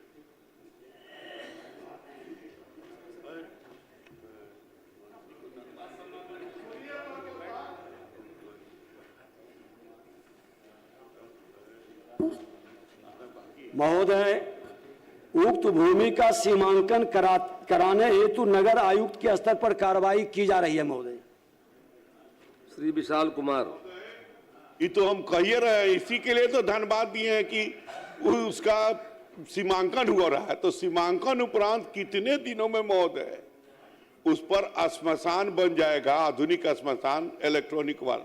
महोदय, उक्त भूमि का सीमांकन कराने हेतु नगर आयुक्त के स्तर पर कार्रवाई की जा रही है महोदय। श्री विशाल कुमार, ये तो हम कह ही रहे हैं, इसी के लिए तो धन्यवाद दिए हैं कि उसका सीमांकन हो रहा है। तो सीमांकन उपरांत कितने दिनों में महोदय उस पर श्मशान बन जाएगा, आधुनिक श्मशान इलेक्ट्रॉनिक वाला?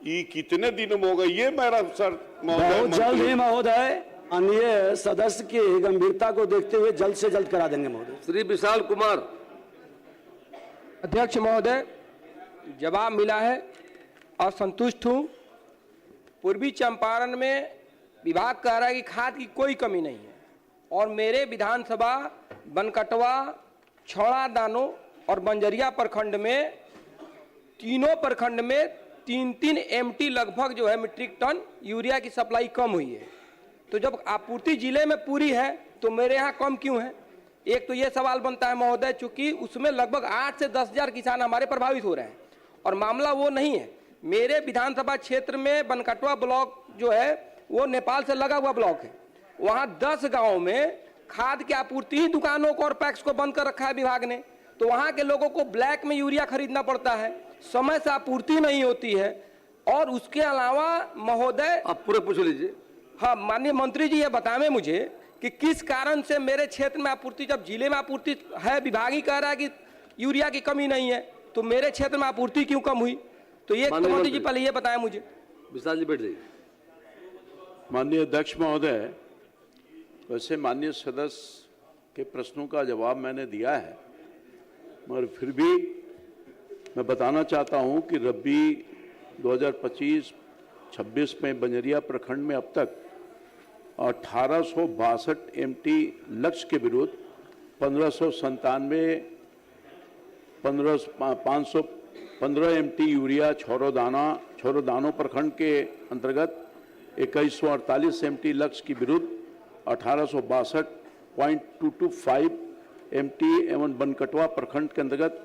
ये कितने दिनों में होगा? ये मेरा सर महोदय, बहुत जल्द ही महोदय, अन्य सदस्य की गंभीरता को देखते हुए जल्द से जल्द करा देंगे महोदय। श्री विशाल कुमार। अध्यक्ष महोदय, जवाब मिला है और संतुष्ट हूँ। पूर्वी चंपारण में विभाग कह रहा है कि खाद की कोई कमी नहीं है, और मेरे विधानसभा बनकटवा, छौड़ा दानो और बंजरिया प्रखंड में, तीनों प्रखंड में 3-3 MT लगभग जो है मीट्रिक टन यूरिया की सप्लाई कम हुई है। तो जब आपूर्ति जिले में पूरी है तो मेरे यहाँ कम क्यों है? एक तो ये सवाल बनता है महोदय, चूंकि उसमें लगभग 8 से 10 हजार किसान हमारे प्रभावित हो रहे हैं, और मामला वो नहीं है। मेरे विधानसभा क्षेत्र में बनकटवा ब्लॉक जो है वो नेपाल से लगा हुआ ब्लॉक है। वहाँ 10 गाँव में खाद की आपूर्ति ही दुकानों को और पैक्स को बंद कर रखा है विभाग ने। तो वहाँ के लोगों को ब्लैक में यूरिया खरीदना पड़ता है, समय से आपूर्ति नहीं होती है। और उसके अलावा महोदय, आप पूरे पूछ लीजिए। हाँ माननीय मंत्री जी, ये बताएं मुझे कि किस कारण से मेरे क्षेत्र में आपूर्ति, जब जिले में आपूर्ति है, विभाग ही कह रहा है कि यूरिया की कमी नहीं है, तो मेरे क्षेत्र में आपूर्ति क्यों कम हुई? तो ये मंत्री जी पहले ये बताएं मुझे। विशाल जी बैठ जाइए। माननीय अध्यक्ष महोदय, वैसे माननीय सदस्य के प्रश्नों का जवाब मैंने दिया है, मगर फिर भी मैं बताना चाहता हूं कि रबी 2025-26 में बंजरिया प्रखंड में अब तक 1862 MT लक्ष्य के विरुद्ध 515 MT यूरिया छोरोदानो प्रखंड के अंतर्गत 2148 MT लक्ष्य के विरुद्ध 1862.225 MT एवं बनकटवा प्रखंड के अंतर्गत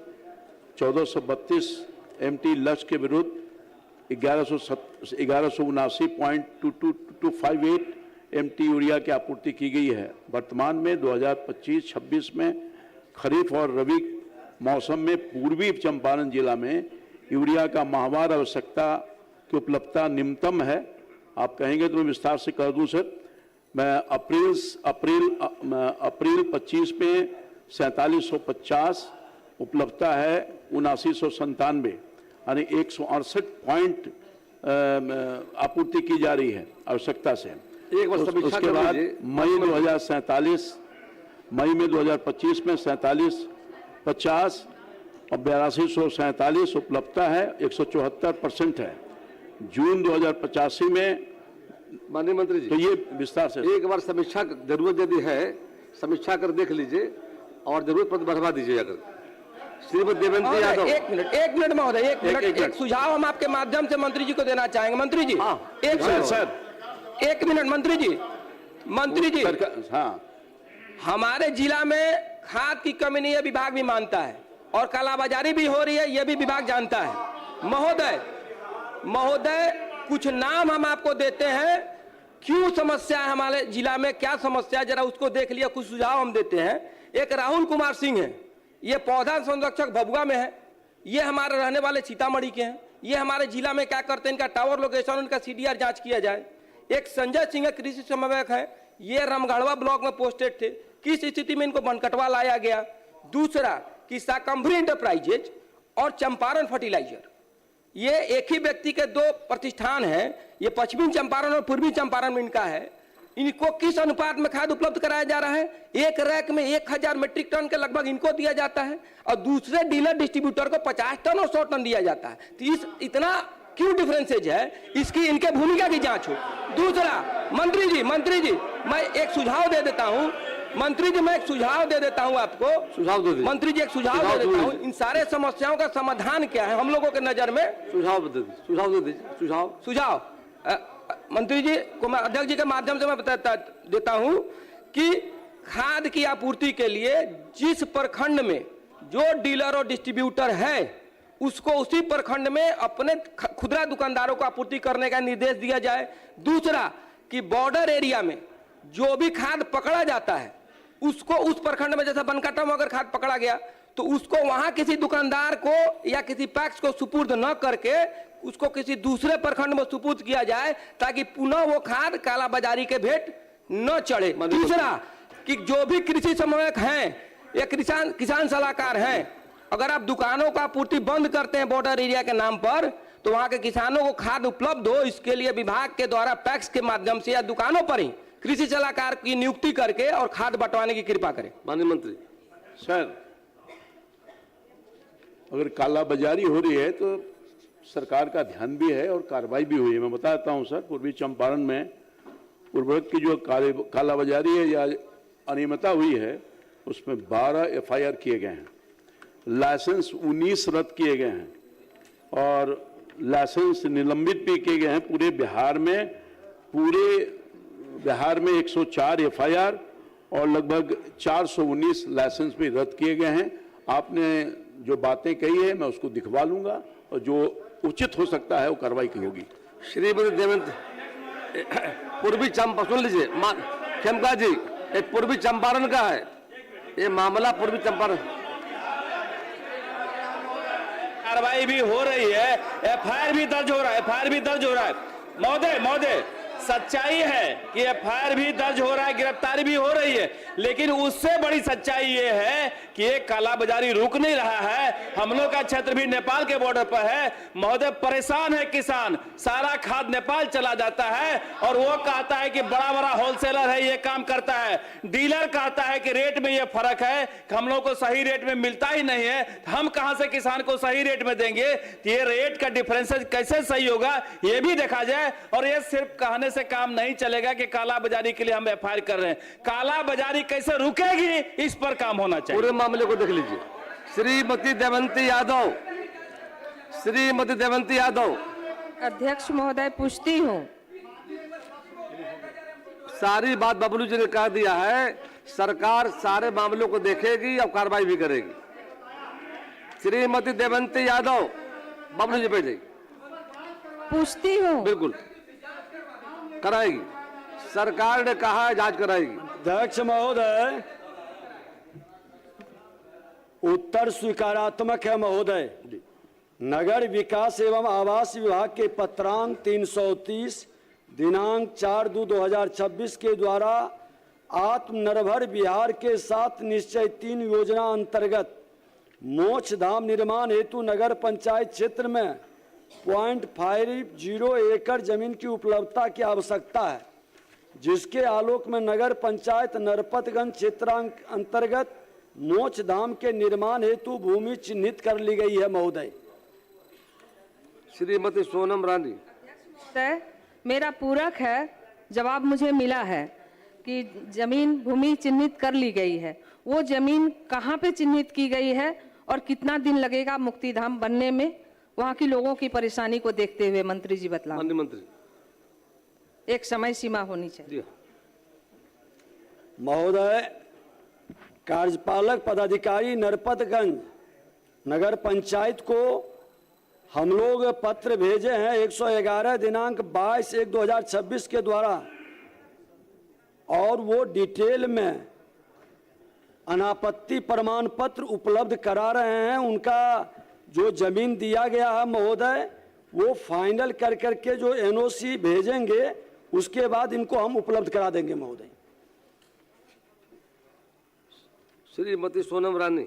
1432 MT लक्ष्य के विरुद्ध 1179.228 MT यूरिया की आपूर्ति की गई है। वर्तमान में 2025-26 में खरीफ और रबी मौसम में पूर्वी चंपारण जिला में यूरिया का माहवार आवश्यकता की उपलब्धता निम्नतम है। आप कहेंगे तो मैं विस्तार से कर दूं सर। मैं अप्रैल 25 में 4750 उपलब्धता है 7997, यानी 168 पॉइंट आपूर्ति की जा रही है आवश्यकता से। एक बार समीक्षा उसके बाद मई में 2025 में 4750 और 8247 उपलब्धता है, 174% है। जून 2085 में माननीय मंत्री जी, तो ये विस्तार से एक बार समीक्षा जरूरत यदि है, समीक्षा कर देख लीजिए और जरूरत पर बढ़वा दीजिए। अगर श्रीमती देवेंद्र यादव, एक मिनट महोदय, एक सुझाव हम आपके माध्यम से मंत्री जी को देना चाहेंगे। मंत्री जी, एक मिनट मंत्री जी, हाँ, हमारे जिला में खाद की कमी नहीं है, विभाग भी मानता है, और कालाबाजारी भी हो रही है, यह भी विभाग जानता है। महोदय कुछ नाम हम आपको देते हैं, क्यों समस्या है हमारे जिला में, क्या समस्या है जरा उसको देख लिया, कुछ सुझाव हम देते हैं। एक राहुल कुमार सिंह है, ये पौधा संरक्षक भभुआ में है, ये हमारे रहने वाले सीतामढ़ी के हैं। ये हमारे जिला में क्या करते हैं, इनका टावर लोकेशन, इनका CDR जांच किया जाए। एक संजय सिंह कृषि समन्वयक है, ये रामगढ़वा ब्लॉक में पोस्टेड थे, किस स्थिति में इनको बनकटवा लाया गया। दूसरा कि शाकंभरी इंटरप्राइजेज और चंपारण फर्टिलाइजर, ये एक ही व्यक्ति के दो प्रतिष्ठान हैं, ये पश्चिमी चंपारण और पूर्वी चंपारण में इनका है। इनको किस अनुपात में खाद उपलब्ध कराया जा रहा है? एक रैक में 1000 मीट्रिक टन के लगभग इनको दिया जाता है और दूसरे डीलर डिस्ट्रीब्यूटर को 50 टन और 100 टन दिया जाता है। तो इतना क्यों डिफरेंसेज है? इसकी इनके भूमिका की जांच हो। दूसरा, मंत्री जी मैं एक सुझाव दे देता हूं, मंत्री जी मैं एक सुझाव दे देता हूं आपको, सुझाव दे दीजिए। मंत्री जी एक सुझाव दे देता हूं, इन सारे समस्याओं का समाधान क्या है हम लोगों के नजर में? सुझाव दे दीजिए। सुझाव मंत्री जी को मैं अध्यक्ष जी के माध्यम से मैं बता देता हूं कि खाद की आपूर्ति के लिए जिस प्रखंड में जो डीलर और डिस्ट्रीब्यूटर है उसको उसी प्रखंड में अपने खुदरा दुकानदारों को आपूर्ति करने का निर्देश दिया जाए। दूसरा कि बॉर्डर एरिया में जो भी खाद पकड़ा जाता है उसको उस प्रखंड में, जैसा बनकाटा में अगर खाद पकड़ा गया तो उसको वहां किसी दुकानदार को या किसी पैक्स को सुपुर्द न करके उसको किसी दूसरे प्रखंड में सुपुर्द किया जाए ताकि पुनः वो खाद कालाबाजारी के भेंट न चढ़े। तीसरा कि जो भी कृषि समन्वयक हैं या किसान सलाहकार हैं, अगर आप दुकानों का आपूर्ति बंद करते हैं बॉर्डर एरिया के नाम पर तो वहां के किसानों को खाद उपलब्ध हो, इसके लिए विभाग के द्वारा पैक्स के माध्यम से या दुकानों पर ही कृषि सलाहकार की नियुक्ति करके और खाद बंटवाने की कृपा करें। माननीय मंत्री। सर, अगर कालाबाजारी हो रही है तो सरकार का ध्यान भी है और कार्रवाई भी हुई है। मैं बताता हूं सर, पूर्वी चंपारण में उर्वरक की जो कालाबाजारी है या अनियमितता हुई है उसमें 12 FIR किए गए हैं, लाइसेंस 19 रद्द किए गए हैं और लाइसेंस निलंबित भी किए गए हैं। पूरे बिहार में 104 FIR और लगभग 419 लाइसेंस भी रद्द किए गए हैं। आपने जो बातें कही है मैं उसको दिखवा लूंगा और जो उचित हो सकता है वो कार्रवाई की होगी। श्रीमती देवेंद्र, पूर्वी चंपारण, सुन लीजिए खेमका जी, एक पूर्वी चंपारण का है ये मामला, पूर्वी चंपारण कार्रवाई भी हो रही है, FIR भी दर्ज हो रहा है, महोदय सच्चाई है कि FIR भी दर्ज हो रहा है, गिरफ्तारी भी हो रही है, लेकिन उससे बड़ी सच्चाई ये है कि ये कालाबाजारी रुक नहीं रहा है। हम लोग का क्षेत्र भी नेपाल के बॉर्डर पर है महोदय, परेशान है किसान, सारा खाद नेपाल चला जाता है और वो कहता है कि बड़ा बड़ा होलसेलर है ये काम करता है, डीलर कहता है कि रेट में ये फर्क है, हम लोग को सही रेट में मिलता ही नहीं है, हम कहां से किसान को सही रेट में देंगे? ये रेट का डिफरेंसेस कैसे सही होगा ये भी देखा जाए। और ये सिर्फ कहने से काम नहीं चलेगा कि कालाबाजारी के लिए हम FIR कर रहे हैं, कालाबाजारी कैसे रुकेगी इस पर काम होना चाहिए। पूरे मामले को देख लीजिए। श्रीमती देवंती यादव। अध्यक्ष महोदय पूछती हूँ। सारी बात बबलू जी ने कह दिया है, सरकार सारे मामलों को देखेगी और कार्रवाई भी करेगी। श्रीमती देवंती यादव, बबलू जी बैठे। पूछती हूँ। बिल्कुल कराएगी, सरकार ने कहा है जांच कराएगी। अध्यक्ष महोदय, उत्तर स्वीकारात्मक है महोदय। नगर विकास एवं आवास विभाग के पत्रांक 330 दिनांक 4/2/2026 के द्वारा आत्मनिर्भर बिहार के साथ निश्चय 3 योजना अंतर्गत मोक्ष धाम निर्माण हेतु नगर पंचायत क्षेत्र में 0.50 एकड़ जमीन की उपलब्धता की आवश्यकता है, जिसके आलोक में नगर पंचायत नरपतगंज क्षेत्रांक अंतर्गत मोक्ष धाम के निर्माण हेतु भूमि चिन्हित कर ली गई है महोदय। श्रीमती सोनम रानी। मेरा पूरक है, जवाब मुझे मिला है कि जमीन भूमि चिन्हित कर ली गई है। वो जमीन कहाँ पे चिन्हित की गई है और कितना दिन लगेगा मुक्तिधाम बनने में, वहाँ की लोगों की परेशानी को देखते हुए मंत्री जी बतलाओ। मंत्री, एक समय सीमा होनी चाहिए। महोदय, कार्यपालक पदाधिकारी नरपतगंज नगर पंचायत को हम लोग पत्र भेजे हैं 111 दिनांक 22/1/2026 के द्वारा, और वो डिटेल में अनापत्ति प्रमाण पत्र उपलब्ध करा रहे हैं। उनका जो जमीन दिया गया है महोदय वो फाइनल कर करके जो एनओसी भेजेंगे उसके बाद इनको हम उपलब्ध करा देंगे महोदय। श्रीमती सोनम रानी।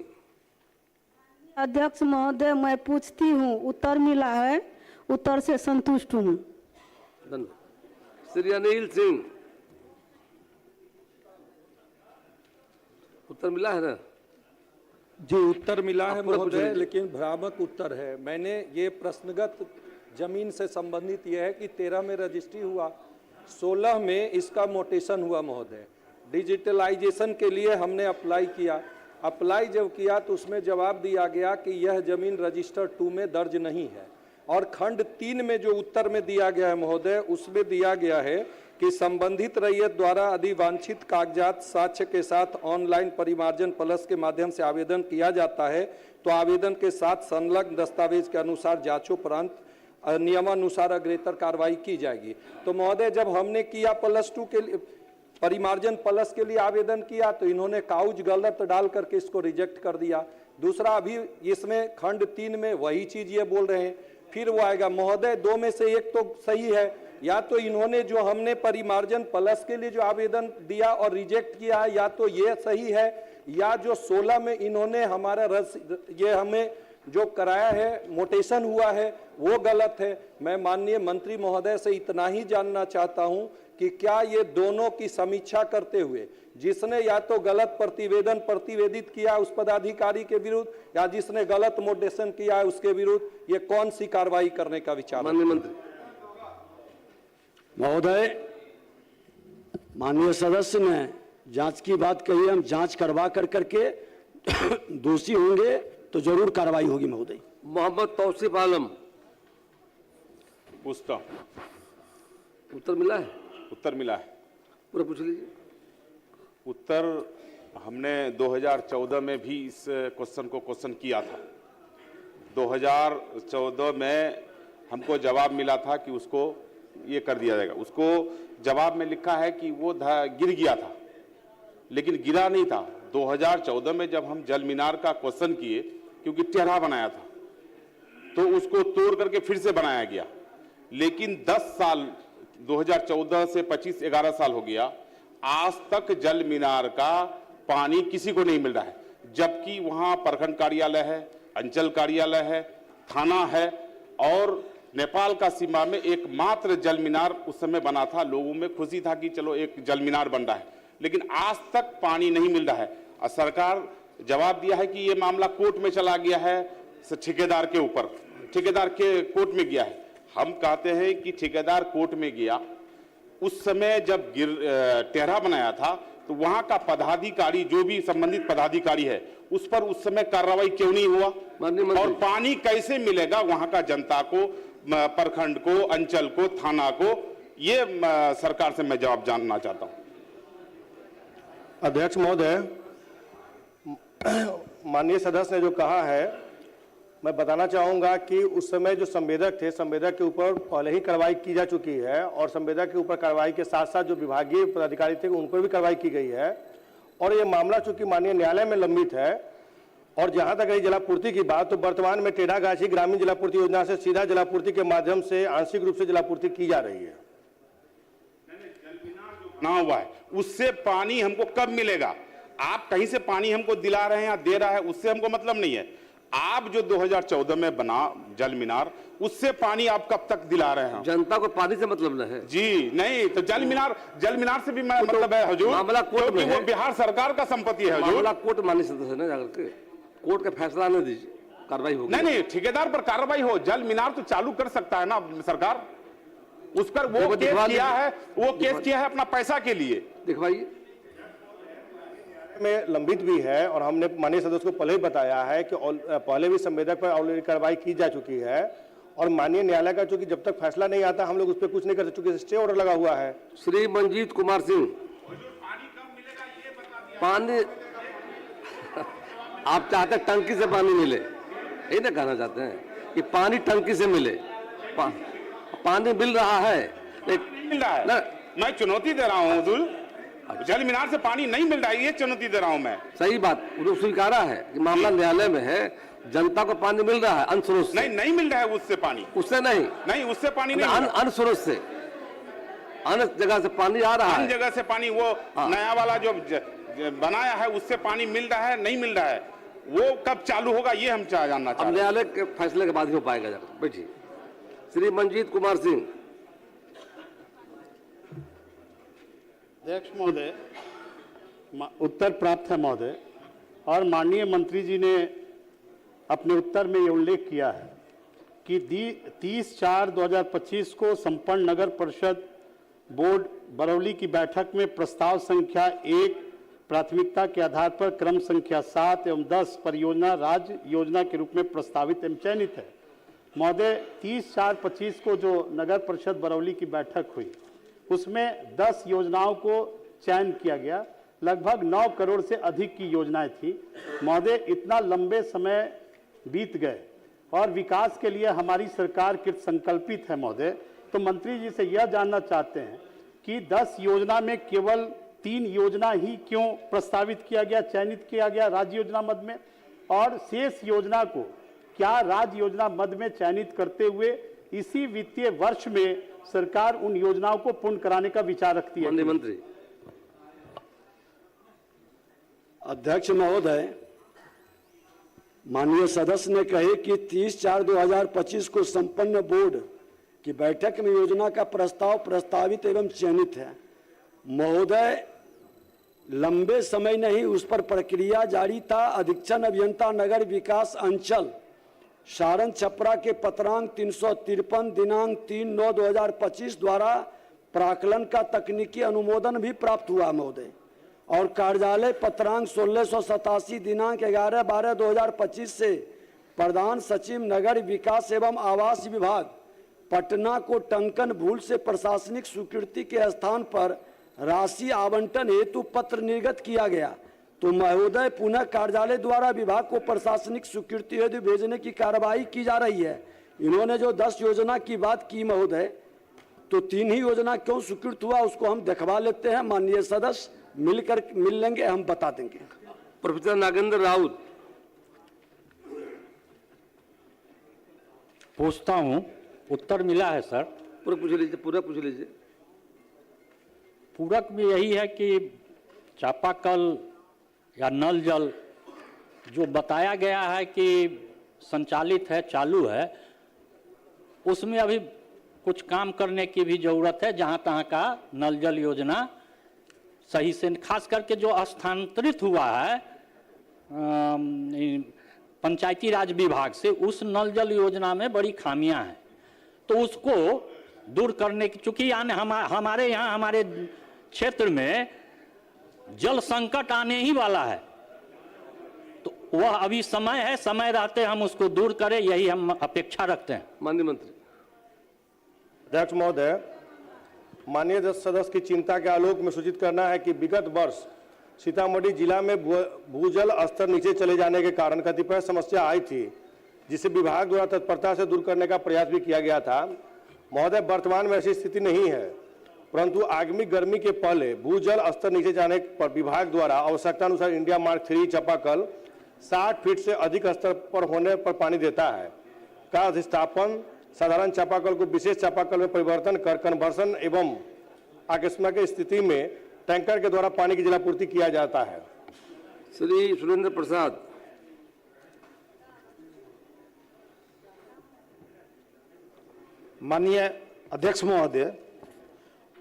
अध्यक्ष महोदय, मैं पूछती हूँ, उत्तर मिला है, उत्तर से संतुष्ट हूँ। धन्यवाद। श्री अनिल सिंह, उत्तर मिला है ना? जी, उत्तर मिला है महोदय, लेकिन भ्रामक उत्तर है। मैंने ये प्रश्नगत जमीन से संबंधित यह है कि 13 में रजिस्ट्री हुआ, 16 में इसका मोटेशन हुआ महोदय। डिजिटलाइजेशन के लिए हमने अप्लाई किया, अप्लाई जब किया तो उसमें जवाब दिया गया कि यह जमीन रजिस्टर 2 में दर्ज नहीं है। और खंड 3 में जो उत्तर में दिया गया है महोदय, उसमें दिया गया है कि संबंधित रैयत द्वारा अधिवांछित कागजात साक्ष्य के साथ ऑनलाइन परिमार्जन प्लस के माध्यम से आवेदन किया जाता है तो आवेदन के साथ संलग्न दस्तावेज के अनुसार जांचोपरांत नियमानुसार अग्रेतर कार्रवाई की जाएगी। तो महोदय, जब हमने किया +2 के लिए परिमार्जन प्लस के लिए आवेदन किया तो इन्होंने काउज गलत डाल करके इसको रिजेक्ट कर दिया। दूसरा, अभी इसमें खंड 3 में वही चीज ये बोल रहे हैं, फिर वो आएगा महोदय। 2 में से एक तो सही है, या तो इन्होंने जो हमने परिमार्जन प्लस के लिए जो आवेदन दिया और रिजेक्ट किया है, या तो ये सही है, या जो 16 में इन्होंने हमारा ये हमें जो कराया है, मोटेशन हुआ है, वो गलत है। मैं माननीय मंत्री महोदय से इतना ही जानना चाहता हूं कि क्या ये दोनों की समीक्षा करते हुए जिसने या तो गलत प्रतिवेदन प्रतिवेदित किया उस पदाधिकारी के विरुद्ध या जिसने गलत मोटेशन किया है उसके विरुद्ध, ये कौन सी कार्रवाई करने का विचार? माननीय मंत्री महोदय, माननीय सदस्य ने जांच की बात कही, हम जांच करवा कर करके दोषी होंगे तो जरूर कार्रवाई होगी महोदय। मोहम्मद तौसीफ आलम। पूछता, उत्तर मिला है? उत्तर मिला है, पूरा पूछ लीजिए। उत्तर हमने 2014 में भी इस क्वेश्चन को किया था। 2014 में हमको जवाब मिला था कि उसको ये कर दिया जाएगा। उसको जवाब में लिखा है कि वो गिर गया था, लेकिन गिरा नहीं था। 2014 में जब हम जल मीनार का क्वेश्चन किए, क्योंकि टेढ़ा बनाया था, तो उसको तोड़ करके फिर से बनाया गया। लेकिन 10 साल 2014 से 11 साल हो गया, आज तक जल मीनार का पानी किसी को नहीं मिल रहा है, जबकि वहां प्रखंड कार्यालय है, अंचल कार्यालय है, थाना है और नेपाल का सीमा में एकमात्र जल मीनार उस समय बना था। लोगों में खुशी था कि चलो एक जल मीनार बन रहा है, लेकिन आज तक पानी नहीं मिल रहा है। और सरकार जवाब दिया है कि ये मामला कोर्ट में चला गया है, ठेकेदार के ऊपर, ठेकेदार के कोर्ट में गया है। हम कहते हैं कि ठेकेदार कोर्ट में गया, उस समय जब टेढ़ा बनाया था तो वहां का पदाधिकारी, जो भी संबंधित पदाधिकारी है, उस पर उस समय कार्रवाई क्यों नहीं हुआ? और पानी कैसे मिलेगा वहां का जनता को, प्रखंड को, अंचल को, थाना को? ये सरकार से मैं जवाब जानना चाहता हूं। अध्यक्ष महोदय, माननीय सदस्य ने जो कहा है, मैं बताना चाहूंगा कि उस समय जो संवेदक थे, संवेदक के ऊपर पहले ही कार्रवाई की जा चुकी है और संवेदक के ऊपर कार्रवाई के साथ साथ जो विभागीय पदाधिकारी थे उन पर भी कार्रवाई की गई है। और ये मामला चूंकि माननीय न्यायालय में लंबित है, और जहां तक रही जलापूर्ति की बात, तो वर्तमान में टेढ़ागाछी ग्रामीण जलापूर्ति योजना से सीधा जलापूर्ति के माध्यम से आंशिक रूप से जलापूर्ति की जा रही है। ना हुआ है, उससे पानी हमको कब मिलेगा? आप कहीं से पानी हमको दिला रहे हैं या दे रहा है, उससे हमको मतलब नहीं है। आप जो 2014 में बना जल मीनार, उससे पानी आप कब तक दिला रहे हैं? जनता को पानी से मतलब नहीं है जी, नहीं तो जल मीनार से भी मतलब है हुजूर, मामला कोर्ट में है, वो बिहार सरकार का संपत्ति है हुजूर। मामला कोर्ट माननीय सदस्य ने जाकर के कोर्ट का फैसला न दीजिए, कार्रवाई होगी। नहीं, ठेकेदार पर कार्रवाई हो, जल मीनार तो चालू कर सकता है ना सरकार। उस पर वो केस किया है, वो केस किया है अपना पैसा के लिए। दिखवाइए। में लंबित भी है और हमने माननीय सदस्य को पहले ही बताया है कि पहले भी संवेदक पर ऑलरेडी कार्रवाई की जा चुकी है और माननीय न्यायालय का चूंकि जब तक फैसला नहीं आता हम लोग उस पर कुछ नहीं कर सकते, चूंकि स्टे ऑर्डर लगा हुआ है। श्री मंजीत कुमार सिंह। पानी आप चाहते हैं टंकी से पानी मिले, यही ना कहना चाहते हैं कि पानी टंकी से मिले? पानी मिल रहा है, मिल रहा है। मैं चुनौती दे रहा हूँ हुजूर, जल मीनार से पानी नहीं मिल रहा है, ये चुनौती दे रहा हूं मैं। सही बात, वो स्वीकारा है कि मामला न्यायालय में है, जनता को पानी मिल रहा है अन्य स्रोत से? नहीं मिल रहा है उससे पानी, उससे नहीं, उससे पानी नहीं, अन्य स्रोत से, अन्य जगह से पानी आ रहा है, अन्य जगह से पानी, वो नया वाला जो बनाया है उससे पानी मिल रहा है, नहीं मिल रहा है, वो कब चालू होगा ये हम जानना चाहते हैं। न्यायालय के फैसले के बाद ही हो पाएगा। जरा बैठिए। श्री मंजीत कुमार सिंह। अध्यक्ष महोदय, उत्तर प्राप्त है महोदय, और माननीय मंत्री जी ने अपने उत्तर में ये उल्लेख किया है कि 30/4/2025 को संपन्न नगर परिषद बोर्ड बरौली की बैठक में प्रस्ताव संख्या 1 प्राथमिकता के आधार पर क्रम संख्या 7 एवं 10 परियोजना राज्य योजना के रूप में प्रस्तावित एवं चयनित है। महोदय, 30/4/25 को जो नगर परिषद बरौली की बैठक हुई उसमें 10 योजनाओं को चयन किया गया, लगभग 9 करोड़ से अधिक की योजनाएं थी। महोदय, इतना लंबे समय बीत गए और विकास के लिए हमारी सरकार कृत संकल्पित है महोदय, तो मंत्री जी से यह जानना चाहते हैं कि 10 योजना में केवल 3 योजना ही क्यों प्रस्तावित किया गया, चयनित किया गया राज्य योजना मद में, और शेष योजना को क्या राज्य योजना मद में चयनित करते हुए इसी वित्तीय वर्ष में सरकार उन योजनाओं को पूर्ण कराने का विचार रखती है? मंत्री। अध्यक्ष महोदय, माननीय सदस्य ने कहे कि 30/4/2025 को संपन्न बोर्ड की बैठक में योजना का प्रस्ताव प्रस्तावित एवं चयनित है। महोदय, लंबे समय नहीं उस पर प्रक्रिया जारी था। अधीक्षण अभियंता नगर विकास अंचल सारण छपरा के पत्रांक 353 दिनांक 3/9/2025 द्वारा प्राकलन का तकनीकी अनुमोदन भी प्राप्त हुआ महोदय, और कार्यालय पत्रांक 1687 दिनांक 11/12/2025 से प्रधान सचिव नगर विकास एवं आवास विभाग पटना को टंकन भूल से प्रशासनिक स्वीकृति के स्थान पर राशि आवंटन हेतु पत्र निर्गत किया गया। तो महोदय, पुनः कार्यालय द्वारा विभाग को प्रशासनिक स्वीकृति हेतु भेजने की कार्रवाई की जा रही है। इन्होंने जो 10 योजना की बात की महोदय, तो 3 ही योजना क्यों स्वीकृत हुआ उसको हम दिखवा लेते हैं। माननीय सदस्य मिल लेंगे, हम बता देंगे। प्रोफेसर नागेंद्र राउत। पूछता हूँ, उत्तर मिला है सर? पूरा पूछ लीजिए, पूरा पूछ लीजिए। पूरक में यही है कि चापाकल या नल जल जो बताया गया है कि संचालित है, चालू है, उसमें अभी कुछ काम करने की भी ज़रूरत है। जहाँ तहाँ का नल जल योजना सही से, खास करके जो स्थानांतरित हुआ है पंचायती राज विभाग से, उस नल जल योजना में बड़ी खामियां हैं, तो उसको दूर करने की, चूंकि हमारे यहाँ हमारे क्षेत्र में जल संकट आने ही वाला है, तो वह अभी समय है, समय रहते हम उसको दूर करें, यही हम अपेक्षा रखते हैं। माननीय मंत्री। अध्यक्ष महोदय, माननीय सदस्य की चिंता के आलोक में सूचित करना है कि विगत वर्ष सीतामढ़ी जिला में भूजल स्तर नीचे चले जाने के कारण कतिपय समस्या आई थी, जिसे विभाग द्वारा तत्परता से दूर करने का प्रयास भी किया गया था। महोदय, वर्तमान में ऐसी स्थिति नहीं है, परंतु आगामी गर्मी के पहले भूजल स्तर नीचे जाने पर विभाग द्वारा आवश्यकतानुसार इंडिया मार्क 3 चापाकल 60 फीट से अधिक स्तर पर होने पर पानी देता है का अधिष्ठापन साधारण चापाकल को विशेष चापाकल में परिवर्तन कर कन्वर्सन एवं आकस्मिक स्थिति में टैंकर के द्वारा पानी की जलापूर्ति किया जाता है। श्री सुरेंद्र प्रसाद। माननीय अध्यक्ष महोदय,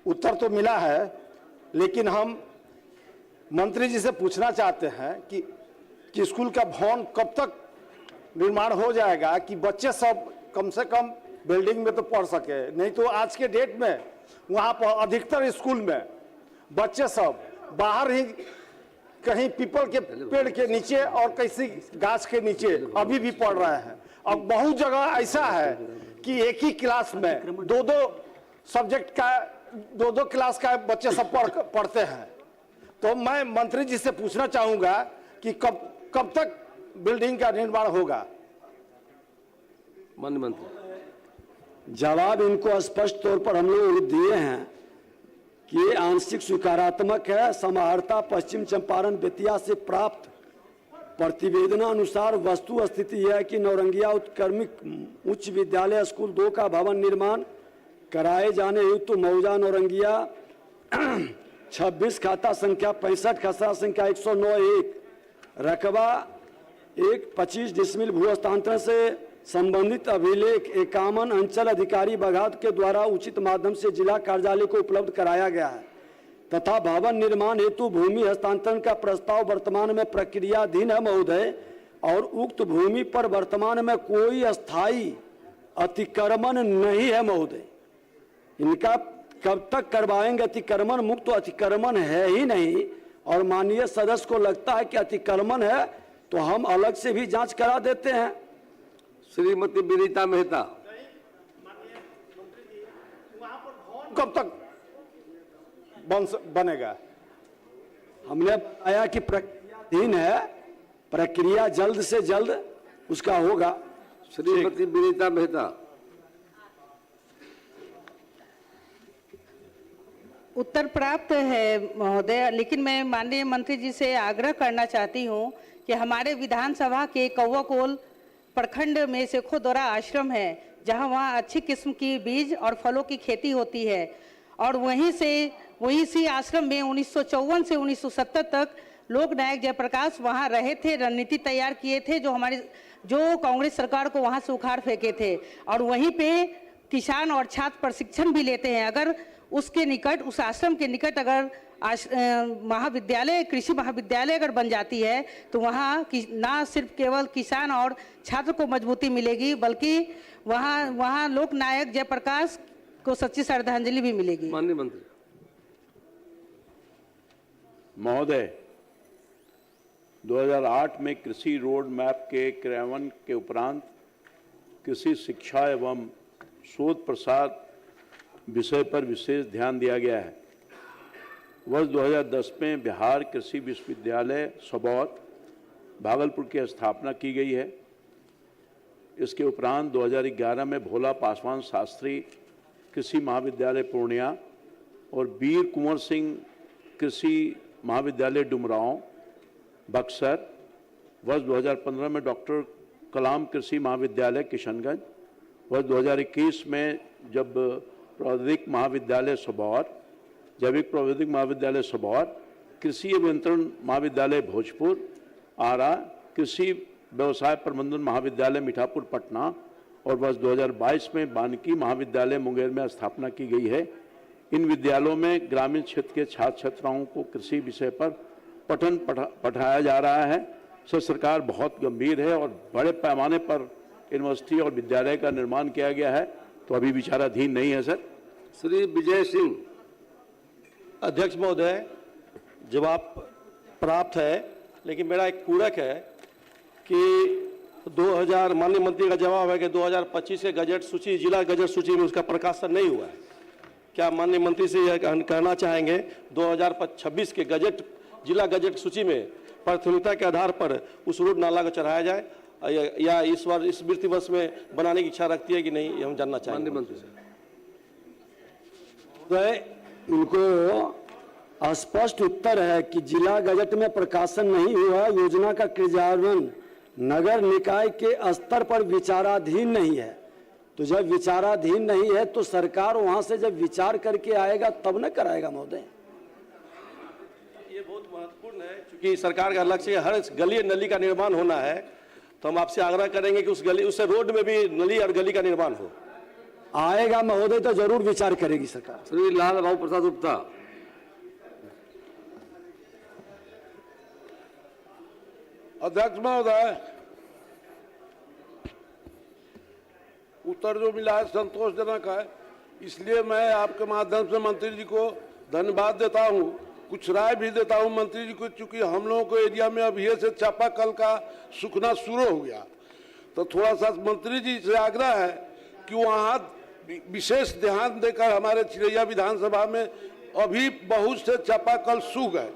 उत्तर तो मिला है, लेकिन हम मंत्री जी से पूछना चाहते हैं कि स्कूल का भवन कब तक निर्माण हो जाएगा कि बच्चे सब कम से कम बिल्डिंग में तो पढ़ सके। नहीं तो आज के डेट में वहाँ पर अधिकतर स्कूल में बच्चे सब बाहर ही कहीं पीपल के पेड़ के नीचे और किसी गाछ के नीचे अभी भी पढ़ रहे हैं। अब बहुत जगह ऐसा है कि एक ही क्लास में दो सब्जेक्ट का दो क्लास का बच्चे सब पढ़ते हैं। तो मैं मंत्री जी से पूछना चाहूँगा कि कब तक बिल्डिंग का निर्माण होगा? माननीय मंत्री। जवाब इनको स्पष्ट तौर पर हम लोग दिए हैं कि आंशिक स्वीकारात्मक है। समाहर्ता पश्चिम चंपारण बेतिया से प्राप्त प्रतिवेदना अनुसार वस्तु स्थिति यह है कि नौरंगिया उत्क्रमिक उच्च विद्यालय स्कूल 2 का भवन निर्माण कराए जाने हेतु मौजा नौरंगिया 26 खाता संख्या 65 खसरा संख्या 109-1 रकबा 1-25 डिसमिल भू हस्तांतरण से संबंधित अभिलेख 51 अंचल अधिकारी बघात के द्वारा उचित माध्यम से जिला कार्यालय को उपलब्ध कराया गया है तथा भवन निर्माण हेतु भूमि हस्तांतरण का प्रस्ताव वर्तमान में प्रक्रियाधीन है महोदय, और उक्त भूमि पर वर्तमान में कोई अस्थायी अतिक्रमण नहीं है महोदय। इनका कब तक करवाएंगे अतिक्रमण मुक्त? तो अतिक्रमण है ही नहीं, और माननीय सदस्य को लगता है कि अतिक्रमण है तो हम अलग से भी जांच करा देते हैं। श्रीमती विनीता मेहता। कब तक बनेगा? हमने बताया कि प्रक्रियाधीन है, प्रक्रिया जल्द से जल्द उसका होगा। श्रीमती विनीता मेहता। उत्तर प्राप्त है महोदय, लेकिन मैं माननीय मंत्री जी से आग्रह करना चाहती हूं कि हमारे विधानसभा के कौवाकोल प्रखंड में से खोदोरा आश्रम है, जहां वहां अच्छी किस्म की बीज और फलों की खेती होती है, और वहीं से आश्रम में 1954 से 1970 तक लोक नायक जयप्रकाश वहां रहे थे, रणनीति तैयार किए थे, जो कांग्रेस सरकार को वहां से उखाड़ फेंके थे, और वहीं पे किसान और छात्र प्रशिक्षण भी लेते हैं। अगर उसके निकट, उस आश्रम के निकट अगर महाविद्यालय, कृषि महाविद्यालय अगर बन जाती है तो वहाँ ना सिर्फ केवल किसान और छात्र को मजबूती मिलेगी, बल्कि वहाँ लोक नायक जयप्रकाश को सच्ची श्रद्धांजलि भी मिलेगी। माननीय मंत्री महोदय, 2008 में कृषि रोड मैप के क्रियान्वयन के उपरांत कृषि शिक्षा एवं शोध प्रसार विषय पर विशेष ध्यान दिया गया है। वर्ष 2010 में बिहार कृषि विश्वविद्यालय सबौर भागलपुर की स्थापना की गई है। इसके उपरांत 2011 में भोला पासवान शास्त्री कृषि महाविद्यालय पूर्णिया और वीर कुंवर सिंह कृषि महाविद्यालय डुमरांव बक्सर, वर्ष 2015 में डॉक्टर कलाम कृषि महाविद्यालय किशनगंज, वर्ष 2021 में जब प्रौद्योगिक महाविद्यालय सबौर, जैविक प्रौद्योगिक महाविद्यालय सबौर, कृषि अभियंत्रण महाविद्यालय भोजपुर आरा, कृषि व्यवसाय प्रबंधन महाविद्यालय मीठापुर पटना, और वर्ष 2022 में वानिकी महाविद्यालय मुंगेर में स्थापना की गई है। इन विद्यालयों में ग्रामीण क्षेत्र के छात्र छात्राओं को कृषि विषय पर पठन पढ़ाया जा रहा है। सर, सरकार बहुत गंभीर है और बड़े पैमाने पर यूनिवर्सिटी और विद्यालय का निर्माण किया गया है, तो अभी विचाराधीन नहीं है। सर, श्री विजय सिंह। अध्यक्ष महोदय, जवाब प्राप्त है, लेकिन मेरा एक पूरक है कि 2000 माननीय मंत्री का जवाब है कि 2025 के गजट सूची, जिला गजट सूची में उसका प्रकाशन नहीं हुआ है। क्या माननीय मंत्री से यह कहना चाहेंगे 2026 के गजट, जिला गजट सूची में प्राथमिकता के आधार पर उस रोड नाला को चढ़ाया जाए, या इस बार इस वित्तीय वर्ष में बनाने की इच्छा रखती है कि नहीं, ये हम जानना चाहेंगे मंत्री से। उनको स्पष्ट उत्तर है कि जिला गजट में प्रकाशन नहीं हुआ, योजना का क्रियान्वयन नगर निकाय के स्तर पर विचाराधीन नहीं है। तो जब विचाराधीन नहीं है तो सरकार वहां से जब विचार करके आएगा तब न कराएगा महोदय। ये बहुत महत्वपूर्ण है, क्योंकि सरकार का लक्ष्य हर गली नली का निर्माण होना है, तो हम आपसे आग्रह करेंगे कि उस गली, उससे रोड में भी नली और गली का निर्माण हो। आएगा महोदय तो जरूर विचार करेगी सरकार। श्री लाल बाबू प्रसाद गुप्ता। अध्यक्ष महोदय, उत्तर जो मिला है संतोषजनक है, इसलिए मैं आपके माध्यम से मंत्री जी को धन्यवाद देता हूं, कुछ राय भी देता हूं मंत्री जी को, चूंकि हम लोगों को एरिया में अभी से चापाकल का सूखना शुरू हो गया, तो थोड़ा सा मंत्री जी से आग्रह है कि वहाँ विशेष ध्यान देकर, हमारे चिरैया विधानसभा में अभी बहुत से चापाकल सूख गए,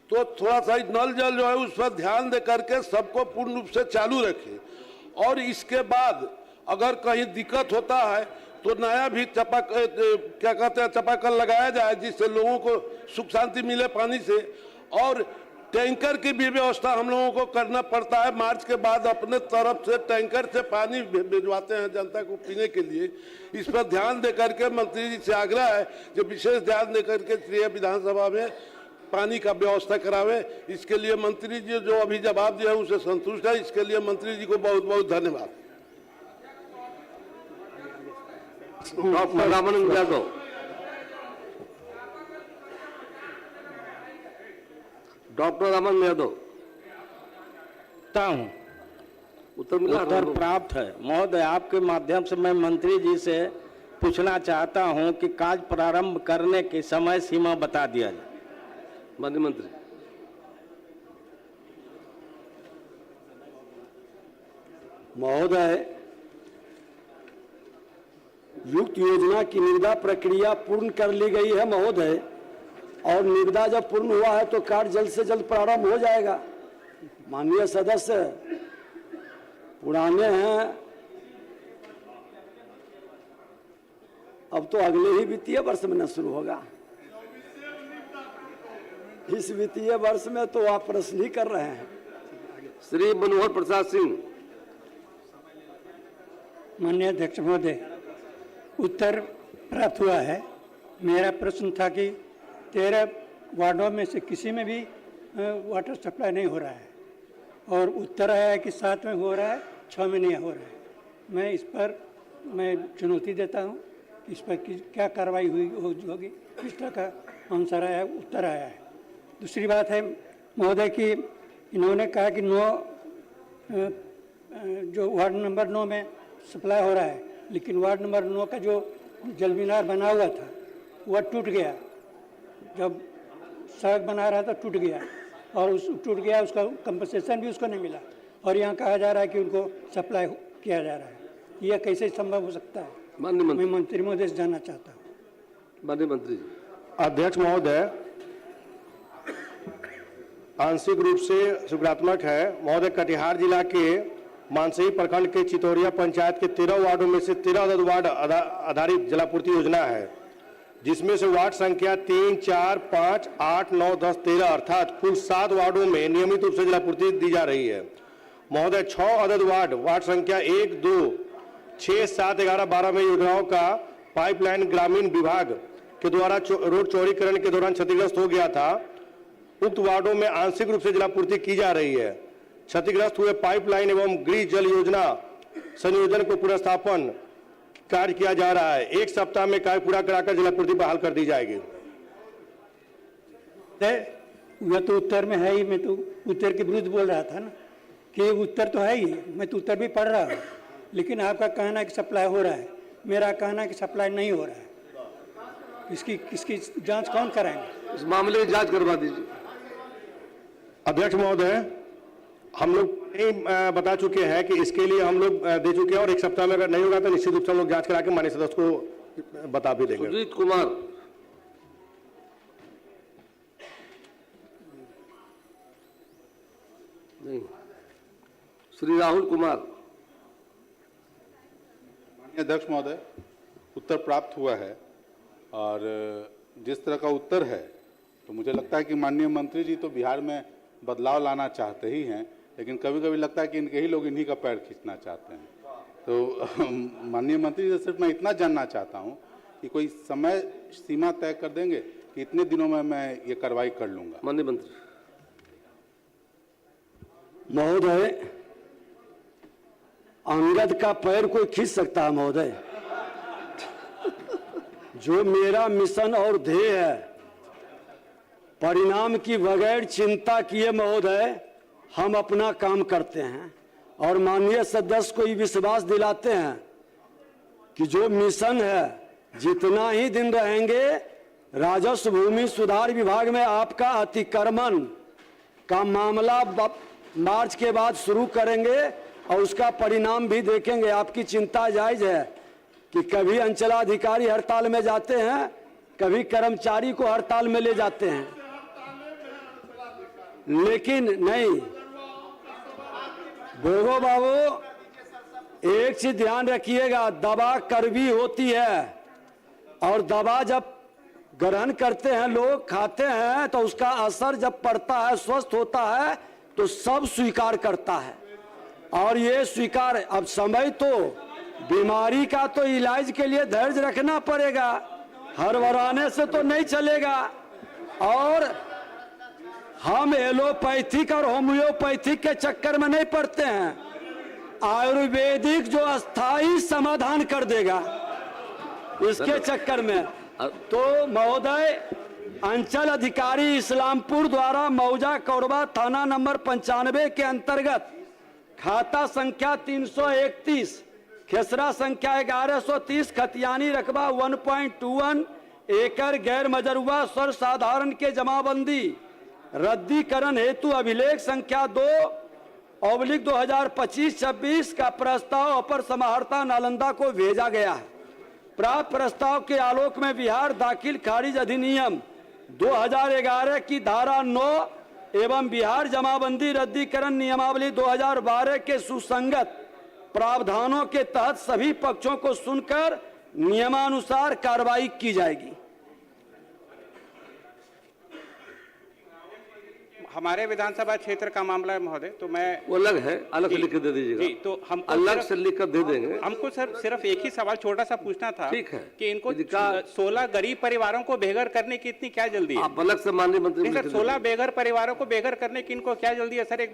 तो थोड़ा सा नल जल जो है उस पर ध्यान दे करके सबको पूर्ण रूप से चालू रखें, और इसके बाद अगर कहीं दिक्कत होता है तो नया भी चापाकल लगाया जाए, जिससे लोगों को सुख शांति मिले पानी से, और टैंकर की भी व्यवस्था हम लोगों को करना पड़ता है। मार्च के बाद अपने तरफ से टैंकर से पानी भिजवाते हैं जनता को पीने के लिए। इस पर ध्यान दे करके मंत्री जी से आग्रह है कि विशेष ध्यान दे करके श्री विधानसभा में पानी का व्यवस्था करावे। इसके लिए मंत्री जी जो अभी जवाब दिया उसे संतुष्ट है। इसके लिए मंत्री जी को बहुत बहुत धन्यवाद। रामानंद यादव। डॉक्टर रामानंद यादव। उत्तर प्राप्त है महोदय। आपके माध्यम से मैं मंत्री जी से पूछना चाहता हूं कि कार्य प्रारंभ करने की समय सीमा बता दिया जाए। माननीय मंत्री। महोदय, युक्त योजना की निविदा प्रक्रिया पूर्ण कर ली गई है महोदय, और निविदा जब पूर्ण हुआ है तो कार्य जल्द से जल्द प्रारंभ हो जाएगा। माननीय सदस्य पुराने हैं, अब तो अगले ही वित्तीय वर्ष में न शुरू होगा। इस वित्तीय वर्ष में तो आप प्रश्न ही कर रहे हैं। श्री मनोहर प्रसाद सिंह। माननीय अध्यक्ष महोदय, उत्तर प्राप्त हुआ है। मेरा प्रश्न था कि 13 वार्डों में से किसी में भी वाटर सप्लाई नहीं हो रहा है, और उत्तर आया है कि 7 में हो रहा है, 6 में नहीं हो रहा है। मैं इस पर चुनौती देता हूँ, इस पर क्या कार्रवाई होगी। किस तरह का आंसर आया, उत्तर आया है। दूसरी बात है महोदय कि इन्होंने कहा कि 9 जो वार्ड नंबर 9 में सप्लाई हो रहा है, लेकिन वार्ड नंबर 9 का जो जल मीनार बना हुआ था वह टूट गया। जब सड़क बना रहा था टूट गया, और टूट गया, उसका कंपनसेशन भी उसको नहीं मिला, और यहाँ कहा जा रहा है कि उनको सप्लाई किया जा रहा है। यह कैसे संभव हो सकता है? मैं मंत्री महोदय से जानना चाहता हूँ। माननीय मंत्री। अध्यक्ष महोदय, आंशिक रूप से सुविधात्मक है महोदय। कटिहार जिला के मानसही प्रखंड के चितौरिया पंचायत के 13 वार्डों में से 13 अदद वार्ड आधारित जलापूर्ति योजना है, जिसमें से वार्ड संख्या 3, 4, 5, 8, 9, 10, 13 अर्थात कुल 7 वार्डों में नियमित रूप से जलापूर्ति दी जा रही है महोदय। 6 अदद वार्ड संख्या 1, 2, 6, 7, 11, 12 में योजनाओं का पाइपलाइन ग्रामीण विभाग के द्वारा रोड चौड़ीकरण के दौरान क्षतिग्रस्त हो गया था। उक्त वार्डों में आंशिक रूप से जलापूर्ति की जा रही है। क्षतिग्रस्त हुए पाइपलाइन एवं गृह जल योजना संयोजन को पुनर्स्थापन कार्य किया जा रहा है। 1 सप्ताह में कार्य पूरा कराकर जलापूर्ति बहाल कर दी जाएगी। वह तो उत्तर में है ही। मैं तो उत्तर के विरुद्ध बोल रहा था ना, कि उत्तर तो है ही, मैं तो उत्तर भी पढ़ रहा हूँ, लेकिन आपका कहना है कि सप्लाई हो रहा है, मेरा कहना है कि सप्लाई नहीं हो रहा है। इसकी जांच कौन कराएंगे? इस मामले की जांच करवा दीजिए। अध्यक्ष महोदय, हम लोग बता चुके हैं कि इसके लिए हम लोग दे चुके हैं, और 1 सप्ताह में अगर नहीं होगा तो निश्चित रूप से हम लोग जांच करा के माननीय सदस्य को बता भी देंगे। सुजीत कुमार। नहीं। श्री राहुल कुमार। माननीय अध्यक्ष महोदय, उत्तर प्राप्त हुआ है, और जिस तरह का उत्तर है तो मुझे लगता है कि माननीय मंत्री जी तो बिहार में बदलाव लाना चाहते ही हैं, लेकिन कभी कभी लगता है कि इनके ही लोग इन्हीं का पैर खींचना चाहते हैं। तो माननीय मंत्री जी से सिर्फ मैं इतना जानना चाहता हूं कि कोई समय सीमा तय कर देंगे कि इतने दिनों में मैं ये कार्रवाई कर लूंगा। माननीय मंत्री महोदय, अंगद का पैर कोई खींच सकता है महोदय। जो मेरा मिशन और ध्येय है, परिणाम की बगैर चिंता किए महोदय हम अपना काम करते हैं, और माननीय सदस्य को ये विश्वास दिलाते हैं कि जो मिशन है जितना ही दिन रहेंगे, राजस्व भूमि सुधार विभाग में आपका अतिक्रमण का मामला मार्च के बाद शुरू करेंगे, और उसका परिणाम भी देखेंगे। आपकी चिंता जायज है कि कभी अंचलाधिकारी हड़ताल में जाते हैं, कभी कर्मचारी को हड़ताल में ले जाते हैं, लेकिन नहीं। भोगो बाबू, एक चीज ध्यान रखिएगा, दवा कड़वी होती है, और दवा जब ग्रहण करते हैं लोग, खाते हैं, तो उसका असर जब पड़ता है, स्वस्थ होता है, तो सब स्वीकार करता है। और ये स्वीकार, अब समय तो बीमारी का तो इलाज के लिए धैर्य रखना पड़ेगा, हड़बड़ाने से तो नहीं चलेगा। और हम एलोपैथिक और होम्योपैथिक के चक्कर में नहीं पड़ते हैं, आयुर्वेदिक जो अस्थाई समाधान कर देगा इसके चक्कर में। तो महोदय, अंचल अधिकारी इस्लामपुर द्वारा मौजा कोरबा थाना नंबर 95 के अंतर्गत खाता संख्या 331, खेसरा संख्या 1130, खतियानी रकबा 1.21 एकड़ गैर मजरूआ स्वर साधारण के जमाबंदी रद्दीकरण हेतु अभिलेख संख्या 2/2025-26 का प्रस्ताव अपर समाहर्ता नालंदा को भेजा गया है। प्राप्त प्रस्ताव के आलोक में बिहार दाखिल खारिज अधिनियम 2011 की धारा 9 एवं बिहार जमाबंदी रद्दीकरण नियमावली 2012 के सुसंगत प्रावधानों के तहत सभी पक्षों को सुनकर नियमानुसार कार्रवाई की जाएगी। हमारे विधानसभा क्षेत्र का मामला है महोदय, तो मैं वो अलग है, अलग लिख के दे दीजिएगा। जी, तो हम अलग से लिख कर दे देंगे। हमको सर सिर्फ एक ही सवाल छोटा सा पूछना था। ठीक है कि इनको 16 गरीब परिवारों को बेघर करने की इतनी क्या जल्दी है? आप अलग से माननीय मंत्री सर 16 बेघर परिवारों को बेघर करने की इनको क्या जल्दी है सर? एक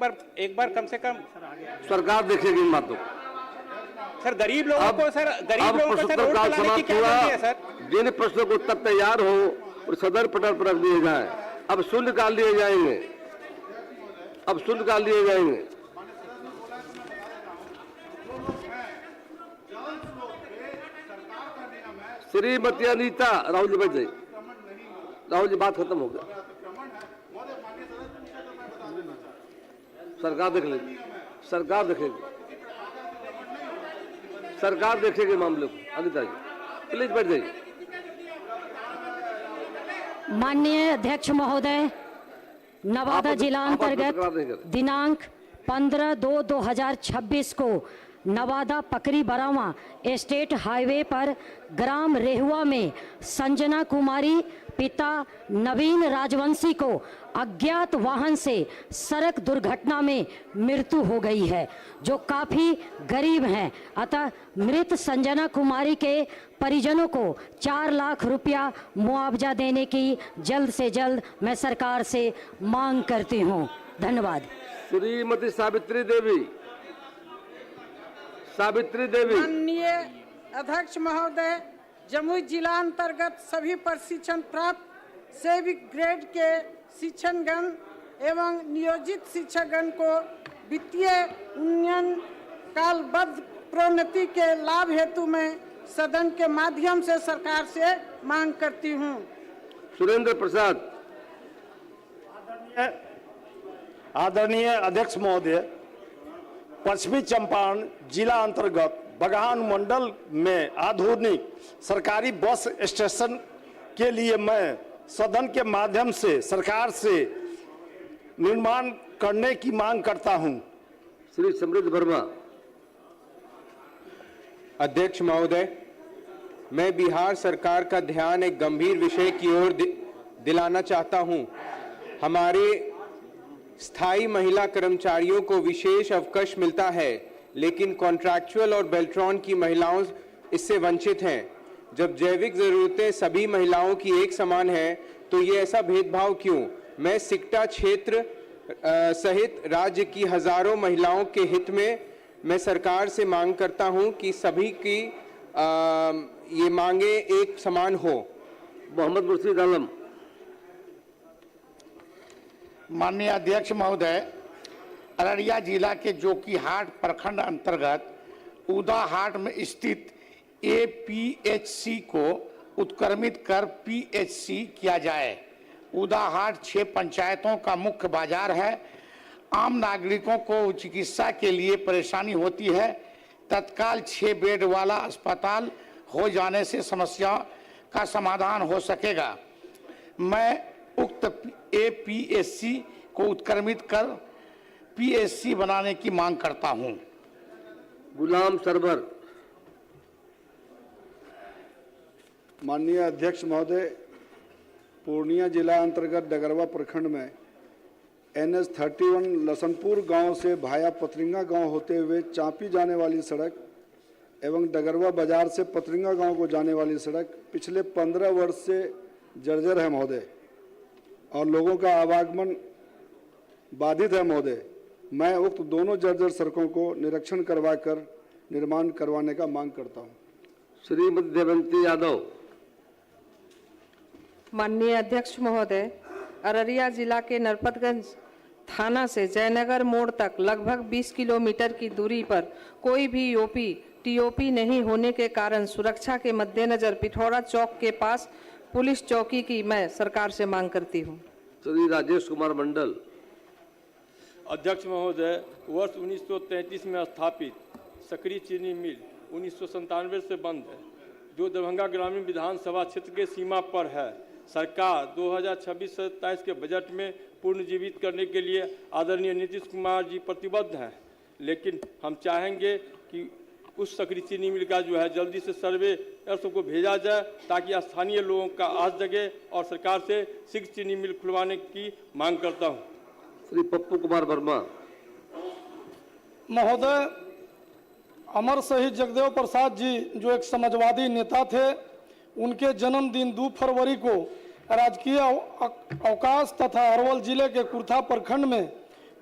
बार कम से कम सरकार देखेगी इन बातों। सर गरीब लोगों को सर रोड चलाने की क्या जल्दी है सर? जिन प्रश्नों को उत्तर तैयार हो और सदर पटल पर रख दिए जाए। अब शून्यकाल लिए जाएंगे, अब शून्यकाल लिए जाएंगे। श्रीमती अनीता, राहुल जी बैठ जाइए। राहुल जी बात खत्म हो गया, सरकार देख लेगी, सरकार देखेगी, सरकार देखेगी मामले को। अनीता जी प्लीज बैठ जाइए। माननीय अध्यक्ष महोदय, नवादा जिला अंतर्गत दिनांक 15/2/2026 को नवादा पकरी बरावा स्टेट हाईवे पर ग्राम रेहुआ में संजना कुमारी पिता नवीन राजवंशी को अज्ञात वाहन से सड़क दुर्घटना में मृत्यु हो गई है, जो काफ़ी गरीब हैं। अतः मृत संजना कुमारी के परिजनों को 4 लाख रुपया मुआवजा देने की जल्द से जल्द मैं सरकार से मांग करती हूं। धन्यवाद। श्रीमती सावित्री देवी। सावित्री देवी। माननीय अध्यक्ष महोदय, जमुई जिला अंतर्गत सभी प्रशिक्षण प्राप्त सेविक ग्रेड के शिक्षकगण एवं नियोजित शिक्षकगण को वित्तीय उन्नयन कालबद्ध प्रोन्नति के लाभ हेतु मैं सदन के माध्यम से सरकार से मांग करती हूं। सुरेंद्र प्रसाद। आदरणीय अध्यक्ष महोदय, पश्चिमी चंपारण जिला अंतर्गत बगहान मंडल में आधुनिक सरकारी बस स्टेशन के लिए मैं सदन के माध्यम से सरकार से निर्माण करने की मांग करता हूं। श्री समृद्ध वर्मा। अध्यक्ष महोदय, मैं बिहार सरकार का ध्यान एक गंभीर विषय की ओर दिलाना चाहता हूं। हमारे स्थायी महिला कर्मचारियों को विशेष अवकाश मिलता है, लेकिन कॉन्ट्रैक्चुअल और बेल्ट्रॉन की महिलाओं इससे वंचित हैं। जब जैविक जरूरतें सभी महिलाओं की एक समान है, तो ये ऐसा भेदभाव क्यों? मैं सिकटा क्षेत्र सहित राज्य की हजारों महिलाओं के हित में मैं सरकार से मांग करता हूं कि सभी की ये मांगे एक समान हो। मोहम्मद मुर्शीद आलम। माननीय अध्यक्ष महोदय, अररिया जिला के जोकीहाट प्रखंड अंतर्गत उदाहाट में स्थित APHC को उत्क्रमित कर PHC किया जाए। उदाहाट 6 पंचायतों का मुख्य बाजार है। आम नागरिकों को चिकित्सा के लिए परेशानी होती है। तत्काल 6 बेड वाला अस्पताल हो जाने से समस्या का समाधान हो सकेगा। मैं उक्त APHC को उत्क्रमित कर PHC बनाने की मांग करता हूं। गुलाम सरवर। माननीय अध्यक्ष महोदय, पूर्णिया जिला अंतर्गत डगरवा प्रखंड में NH 31 लसनपुर गांव से भाया पतरिंगा गांव होते हुए चांपी जाने वाली सड़क एवं डगरवा बाजार से पतरिंगा गांव को जाने वाली सड़क पिछले 15 वर्ष से जर्जर है महोदय, और लोगों का आवागमन बाधित है महोदय। मैं उक्त दोनों जर्जर सड़कों को निरीक्षण करवाकर निर्माण करवाने का मांग करता हूं। श्रीमती देवंती यादव। माननीय अध्यक्ष महोदय, अररिया जिला के नरपतगंज थाना से जयनगर मोड़ तक लगभग 20 किलोमीटर की दूरी पर कोई भी टीओपी नहीं होने के कारण सुरक्षा के मद्देनजर पिथौरा चौक के पास पुलिस चौकी की मैं सरकार से मांग करती हूं। श्री राजेश कुमार मंडल। अध्यक्ष महोदय, वर्ष 1933 में स्थापित सकरी चीनी मिल 1997 से बंद है, जो दरभंगा ग्रामीण विधानसभा क्षेत्र के सीमा पर है। सरकार 2026-27 के बजट में पुनर्जीवित करने के लिए आदरणीय नीतीश कुमार जी प्रतिबद्ध हैं, लेकिन हम चाहेंगे कि उस सकरी चीनी मिल का जो है जल्दी से सर्वे सबको भेजा जाए ताकि स्थानीय लोगों का आस जगे, और सरकार से शीघ्र चीनी मिल खुलवाने की मांग करता हूं। श्री पप्पू कुमार वर्मा। महोदय, अमर शहीद जगदेव प्रसाद जी जो एक समाजवादी नेता थे, उनके जन्मदिन 2 फरवरी को राजकीय अवकाश तथा अरवल जिले के कुर्था प्रखंड में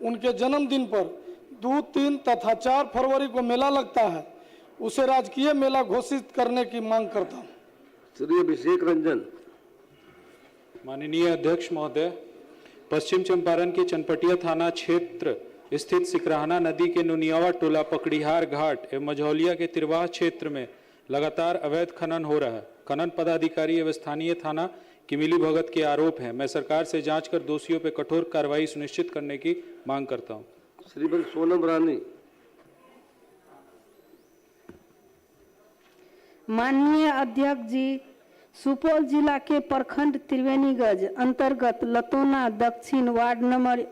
उनके जन्मदिन पर 2, 3 तथा 4 फरवरी को मेला लगता है, उसे राजकीय मेला घोषित करने की मांग करता हूँ। श्री अभिषेक रंजन। माननीय अध्यक्ष महोदय, पश्चिम चंपारण के चनपटिया थाना क्षेत्र स्थित सिकराहना नदी के नुनियावा टोला, पकड़ीहार घाट एवं मझौलिया के तिरवाह क्षेत्र में लगातार अवैध खनन हो रहा है। खनन पदाधिकारी एवं स्थानीय थाना की मिलीभगत के आरोप हैं। मैं सरकार से जांच कर दोषियों पर कठोर कार्रवाई सुनिश्चित करने की मांग करता हूं। श्रीमती सोनम रानी। माननीय अध्यक्ष जी, सुपौल जिला के प्रखंड त्रिवेणीगंज अंतर्गत लतौना दक्षिण वार्ड नंबर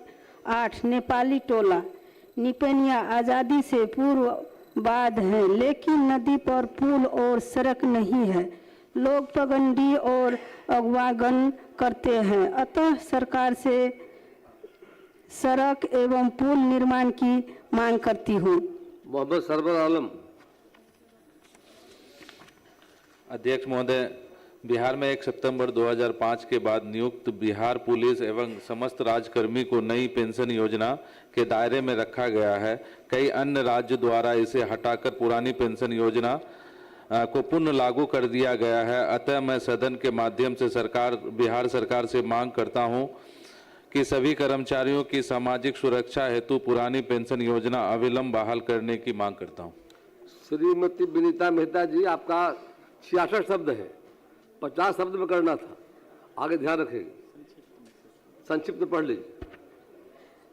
8 नेपाली टोला निपनिया आज़ादी से पूर्व बाध है, लेकिन नदी पर पुल और सड़क नहीं है। लोग पगडंडी और अगवागन करते हैं, अतः सरकार से सड़क एवं पुल निर्माण की मांग करती हूँ। मोहम्मद सरवर आलम। अध्यक्ष महोदय, बिहार में 1 सितंबर 2005 के बाद नियुक्त बिहार पुलिस एवं समस्त राज्यकर्मी को नई पेंशन योजना के दायरे में रखा गया है। कई अन्य राज्यों द्वारा इसे हटाकर पुरानी पेंशन योजना को पुनः लागू कर दिया गया है। अतः मैं सदन के माध्यम से बिहार सरकार से मांग करता हूं कि सभी कर्मचारियों की सामाजिक सुरक्षा हेतु पुरानी पेंशन योजना अविलंब बहाल करने की मांग करता हूं। श्रीमती विनीता मेहता जी, आपका 66 शब्द है, 50 शब्द में करना था, आगे ध्यान रखेंगे, संक्षिप्त पढ़ लीजिए।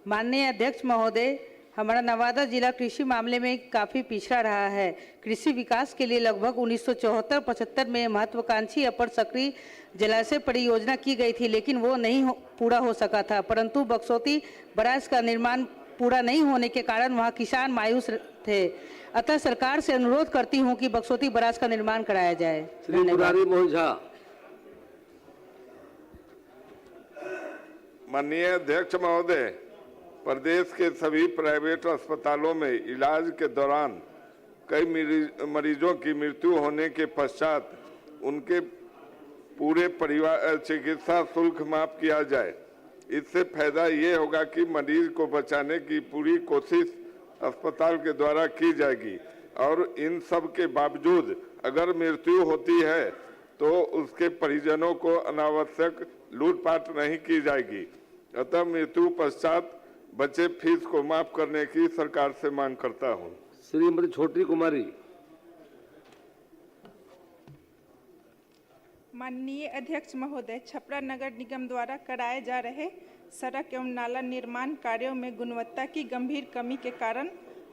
माननीय अध्यक्ष महोदय, हमारा नवादा जिला कृषि मामले में काफ़ी पिछड़ा रहा है। कृषि विकास के लिए लगभग 1974-75 में महत्वाकांक्षी अपर सकरी जलाशय परियोजना की गई थी, लेकिन वो नहीं पूरा हो सका था। परंतु बक्सोती बराज का निर्माण पूरा नहीं होने के कारण वहाँ किसान मायूस थे। अतः सरकार से अनुरोध करती हूँ कि बक्सोती बराज का निर्माण कराया जाए। श्री मुरारी मोहन झा। माननीय अध्यक्ष महोदय, प्रदेश के सभी प्राइवेट अस्पतालों में इलाज के दौरान कई मरीजों की मृत्यु होने के पश्चात उनके पूरे परिवार चिकित्सा शुल्क माफ किया जाए। इससे फायदा ये होगा कि मरीज को बचाने की पूरी कोशिश अस्पताल के द्वारा की जाएगी, और इन सब के बावजूद अगर मृत्यु होती है तो उसके परिजनों को अनावश्यक लूटपाट नहीं की जाएगी। अतः मृत्यु पश्चात बचे फीस को माफ करने की सरकार से मांग करता हूं। श्रीमती छोटी कुमारी। माननीय अध्यक्ष महोदय, छपरा नगर निगम द्वारा कराए जा रहे सड़क एवं नाला निर्माण कार्यों में गुणवत्ता की गंभीर कमी के कारण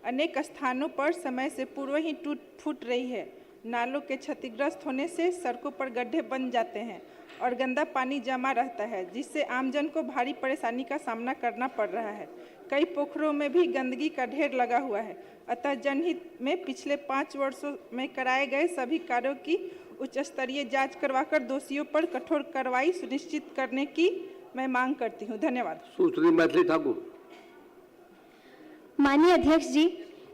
अनेक स्थानों पर समय से पूर्व ही टूट फूट रही है। नालों के क्षतिग्रस्त होने से सड़कों पर गड्ढे बन जाते हैं और गंदा पानी जमा रहता है, जिससे आमजन को भारी परेशानी का सामना करना पड़ रहा है। कई पोखरों में भी गंदगी का ढेर लगा हुआ है। अतः जनहित में पिछले 5 वर्षों में कराए गए सभी कार्यों की उच्च स्तरीय जांच करवाकर दोषियों पर कठोर कार्रवाई सुनिश्चित करने की मैं मांग करती हूं। धन्यवाद। सुश्री मैथिली ठाकुर। माननीय अध्यक्ष जी,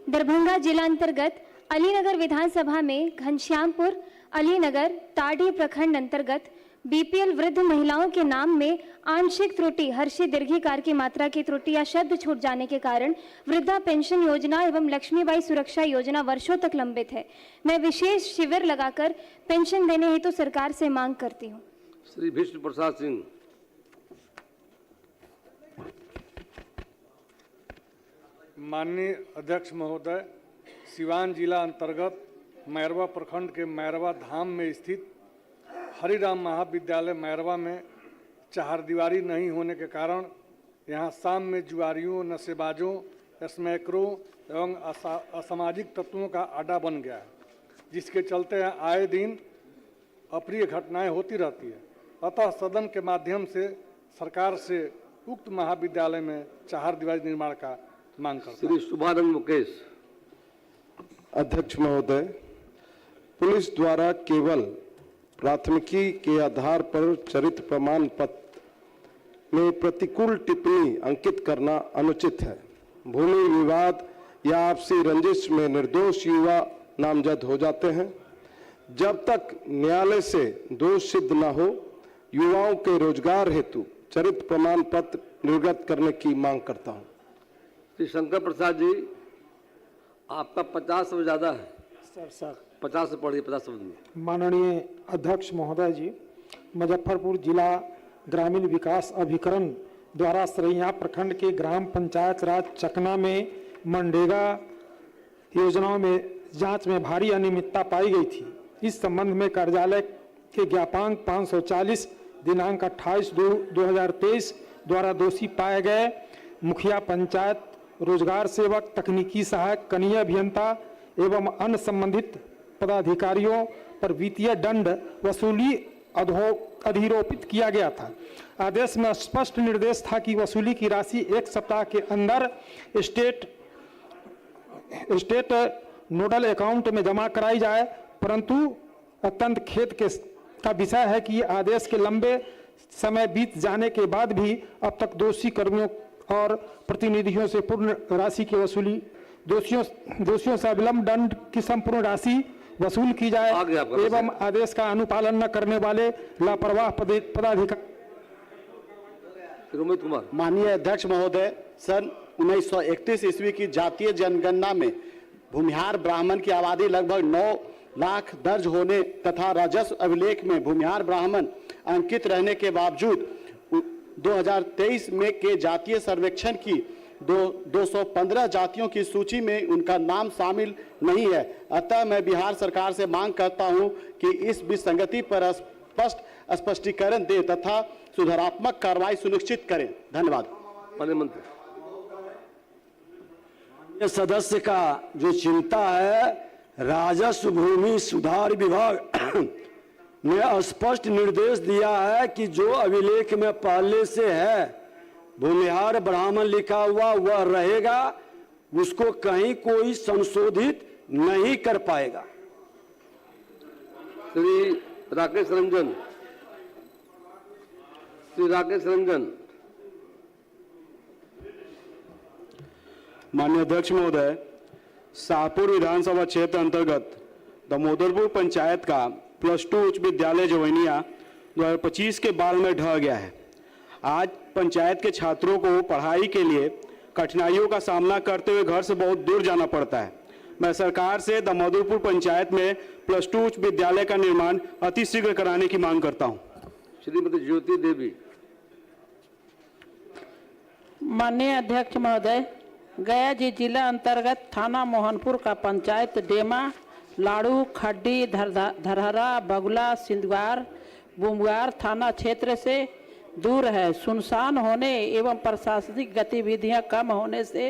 दरभंगा जिला अंतर्गत अलीनगर विधानसभा में घनश्यामपुर अलीनगर टाडी प्रखंड अंतर्गत बीपीएल वृद्ध महिलाओं के नाम में आंशिक त्रुटि हर्षी दीर्घिकार की मात्रा की त्रुटि या शब्द छूट जाने के कारण वृद्धा पेंशन योजना एवं लक्ष्मीबाई सुरक्षा योजना वर्षों तक लंबित है। मैं विशेष शिविर लगाकर पेंशन देने हेतु सरकार से मांग करती हूँ। श्री विष्णु प्रसाद सिंह। माननीय अध्यक्ष महोदय, सिवान जिला अंतर्गत मैरवा प्रखंड के मैरवा धाम में स्थित हरिराम महाविद्यालय मैरवा में चारदीवारी नहीं होने के कारण यहाँ शाम में जुआरियों, नशेबाजों, स्मैकरों एवं असामाजिक तत्वों का अड्डा बन गया है, जिसके चलते यहाँ आए दिन अप्रिय घटनाएं होती रहती है। अतः सदन के माध्यम से सरकार से उक्त महाविद्यालय में चारदीवारी निर्माण का मांग करता हूं। श्री शुभानंद मुकेश। अध्यक्ष महोदय, पुलिस द्वारा केवल प्राथमिकी के आधार पर चरित्र प्रमाण पत्र में प्रतिकूल टिप्पणी अंकित करना अनुचित है। भूमि विवाद या आपसी रंजिश में निर्दोष युवा नामजद हो जाते हैं। जब तक न्यायालय से दोष सिद्ध न हो, युवाओं के रोजगार हेतु चरित्र प्रमाण पत्र निर्गत करने की मांग करता हूं। श्री शंकर प्रसाद जी, आपका 50 से ज्यादा है। सर 50 से पढ़िए, 50 शब्द में। माननीय अध्यक्ष महोदय जी, मुजफ्फरपुर जिला ग्रामीण विकास अभिकरण द्वारा सरैया प्रखंड के ग्राम पंचायत राज चकना में मनरेगा योजनाओं में जांच में भारी अनियमितता पाई गई थी। इस संबंध में कार्यालय के ज्ञापांक 540 दिनांक 28/2/2023 द्वारा दोषी पाए गए मुखिया पंचायत, रोजगार सेवक, तकनीकी सहायक, कनीय अभियंता एवं अन्य संबंधित पदाधिकारियों पर वित्तीय दंड वसूली अधिरोपित किया गया था। आदेश में स्पष्ट निर्देश था कि वसूली की राशि 1 सप्ताह के अंदर स्टेट नोडल अकाउंट में जमा कराई जाए, परंतु अत्यंत खेद का विषय है कि आदेश के लंबे समय बीत जाने के बाद भी अब तक दोषी कर्मियों और प्रतिनिधियों से पूर्ण राशि की वसूली दोषियों से अविलंब दंड की संपूर्ण राशि वसूल की जाए एवं आदेश का अनुपालन न करने वाले लापरवाह पदाधिकारी। माननीय अध्यक्ष महोदय, सन 1931 ईस्वी की जातीय जनगणना में भूमिहार ब्राह्मण की आबादी लगभग 9 लाख दर्ज होने तथा राजस्व अभिलेख में भूमिहार ब्राह्मण अंकित रहने के बावजूद 2023 में के जातीय सर्वेक्षण की 215 जातियों की सूची में उनका नाम शामिल नहीं है। अतः मैं बिहार सरकार से मांग करता हूं कि इस विसंगति पर स्पष्टीकरण दे तथा सुधारात्मक कार्रवाई सुनिश्चित करें। धन्यवाद। सदस्य का जो चिंता है, राजस्व भूमि सुधार विभाग ने स्पष्ट निर्देश दिया है कि जो अभिलेख में पहले से है भूमिहार ब्राह्मण लिखा हुआ वह रहेगा, उसको कहीं कोई संशोधित नहीं कर पाएगा। श्री राकेश रंजन। श्री राकेश रंजन। माननीय अध्यक्ष महोदय, शाहपुर विधानसभा क्षेत्र अंतर्गत दामोदरपुर पंचायत का +2 उच्च विद्यालय जवैनिया 2025 के बाद में ढह गया है। आज पंचायत के छात्रों को पढ़ाई के लिए कठिनाइयों का सामना करते हुए घर से बहुत दूर जाना पड़ता है। मैं सरकार से दामोदरपुर पंचायत में +2 उच्च विद्यालय का निर्माण अतिशीघ्र कराने की मांग करता हूं। श्रीमती ज्योति देवी। माननीय अध्यक्ष महोदय, गया जिला अंतर्गत थाना मोहनपुर का पंचायत डेमा, लाड़ू, खड्डी, धरहरा, बगुला, सिंधवार, बुमवार थाना क्षेत्र से दूर है। सुनसान होने एवं प्रशासनिक गतिविधियां कम होने से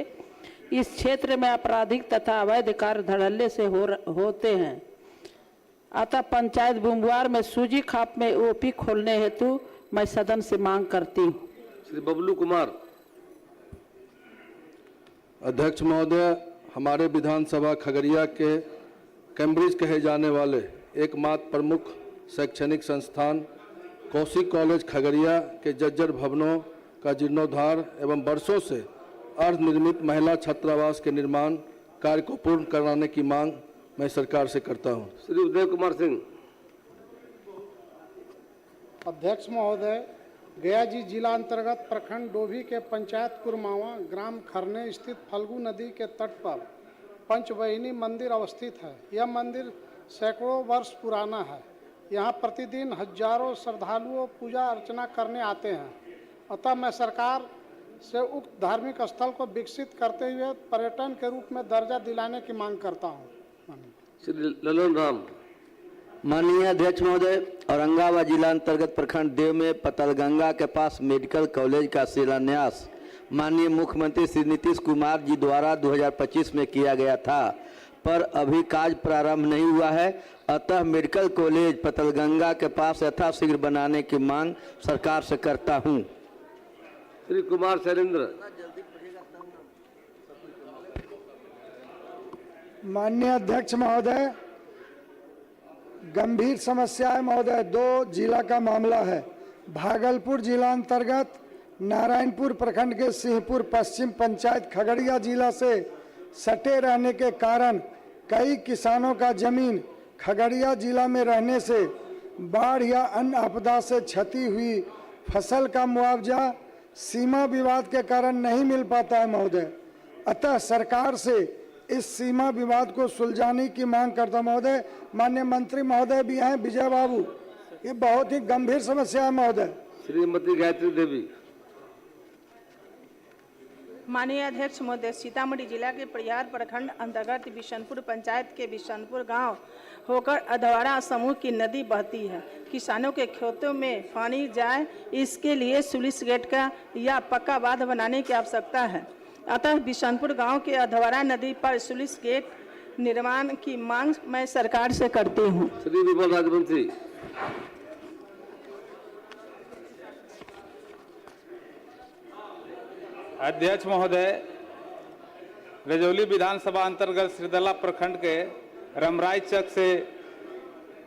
इस क्षेत्र में आपराधिक तथा अवैध कार्य धड़ल्ले से होते हैं। अतः पंचायत बुमवार में सूजी खाप में ओपी खोलने हेतु मैं सदन से मांग करती हूँ। श्री बबलू कुमार। अध्यक्ष महोदय, हमारे विधानसभा खगड़िया के कैम्ब्रिज कहे जाने वाले एकमात्र प्रमुख शैक्षणिक संस्थान कौशिक कॉलेज खगड़िया के जर्जर भवनों का जीर्णोद्धार एवं वर्षों से अर्धनिर्मित महिला छात्रावास के निर्माण कार्य को पूर्ण कराने की मांग मैं सरकार से करता हूं। श्री उदय कुमार सिंह। अध्यक्ष महोदय, गया जी जिला अंतर्गत प्रखंड डोभी के पंचायत कुरमावा ग्राम खरने स्थित फल्गु नदी के तट पर पंचवहिनी मंदिर अवस्थित है। यह मंदिर सैकड़ों वर्ष पुराना है। यहाँ प्रतिदिन हजारों श्रद्धालुओं पूजा अर्चना करने आते हैं। अतः मैं सरकार से उक्त धार्मिक स्थल को विकसित करते हुए पर्यटन के रूप में दर्जा दिलाने की मांग करता हूँ। श्री ललन राम। माननीय अध्यक्ष महोदय, औरंगाबाद जिला अंतर्गत प्रखंड देव में पतलगंगा के पास मेडिकल कॉलेज का शिलान्यास माननीय मुख्यमंत्री श्री नीतीश कुमार जी द्वारा 2025 में किया गया था, पर अभी कार्य प्रारंभ नहीं हुआ है। अतः मेडिकल कॉलेज पतलगंगा के पास यथाशीघ्र बनाने की मांग सरकार से करता हूं। श्री कुमार शैलेंद्र। माननीय अध्यक्ष महोदय, गंभीर समस्या है महोदय। 2 जिला का मामला है। भागलपुर जिला अंतर्गत नारायणपुर प्रखंड के सिंहपुर पश्चिम पंचायत खगड़िया जिला से सटे रहने के कारण कई किसानों का जमीन खगड़िया जिला में रहने से बाढ़ या अन्य आपदा से क्षति हुई फसल का मुआवजा सीमा विवाद के कारण नहीं मिल पाता है महोदय। अतः सरकार से इस सीमा विवाद को सुलझाने की मांग करता हूं महोदय। माननीय मंत्री महोदय भी हैं, विजय बाबू। ये बहुत ही गंभीर समस्या है महोदय। श्रीमती गायत्री देवी। माननीय अध्यक्ष महोदय, सीतामढ़ी जिला के परिहार प्रखंड अंतर्गत बिशनपुर पंचायत के बिशनपुर गांव होकर अधवारा समूह की नदी बहती है। किसानों के खेतों में पानी जाए, इसके लिए स्लुइस गेट का या पक्का बांध बनाने की आवश्यकता है। अतः बिशनपुर गांव के अधवारा नदी पर स्लुइस गेट निर्माण की मांग मैं सरकार से करती हूँ। श्री विमल राजवंशी। अध्यक्ष महोदय, रजौली विधानसभा अंतर्गत श्रीदला प्रखंड के रमराई चक से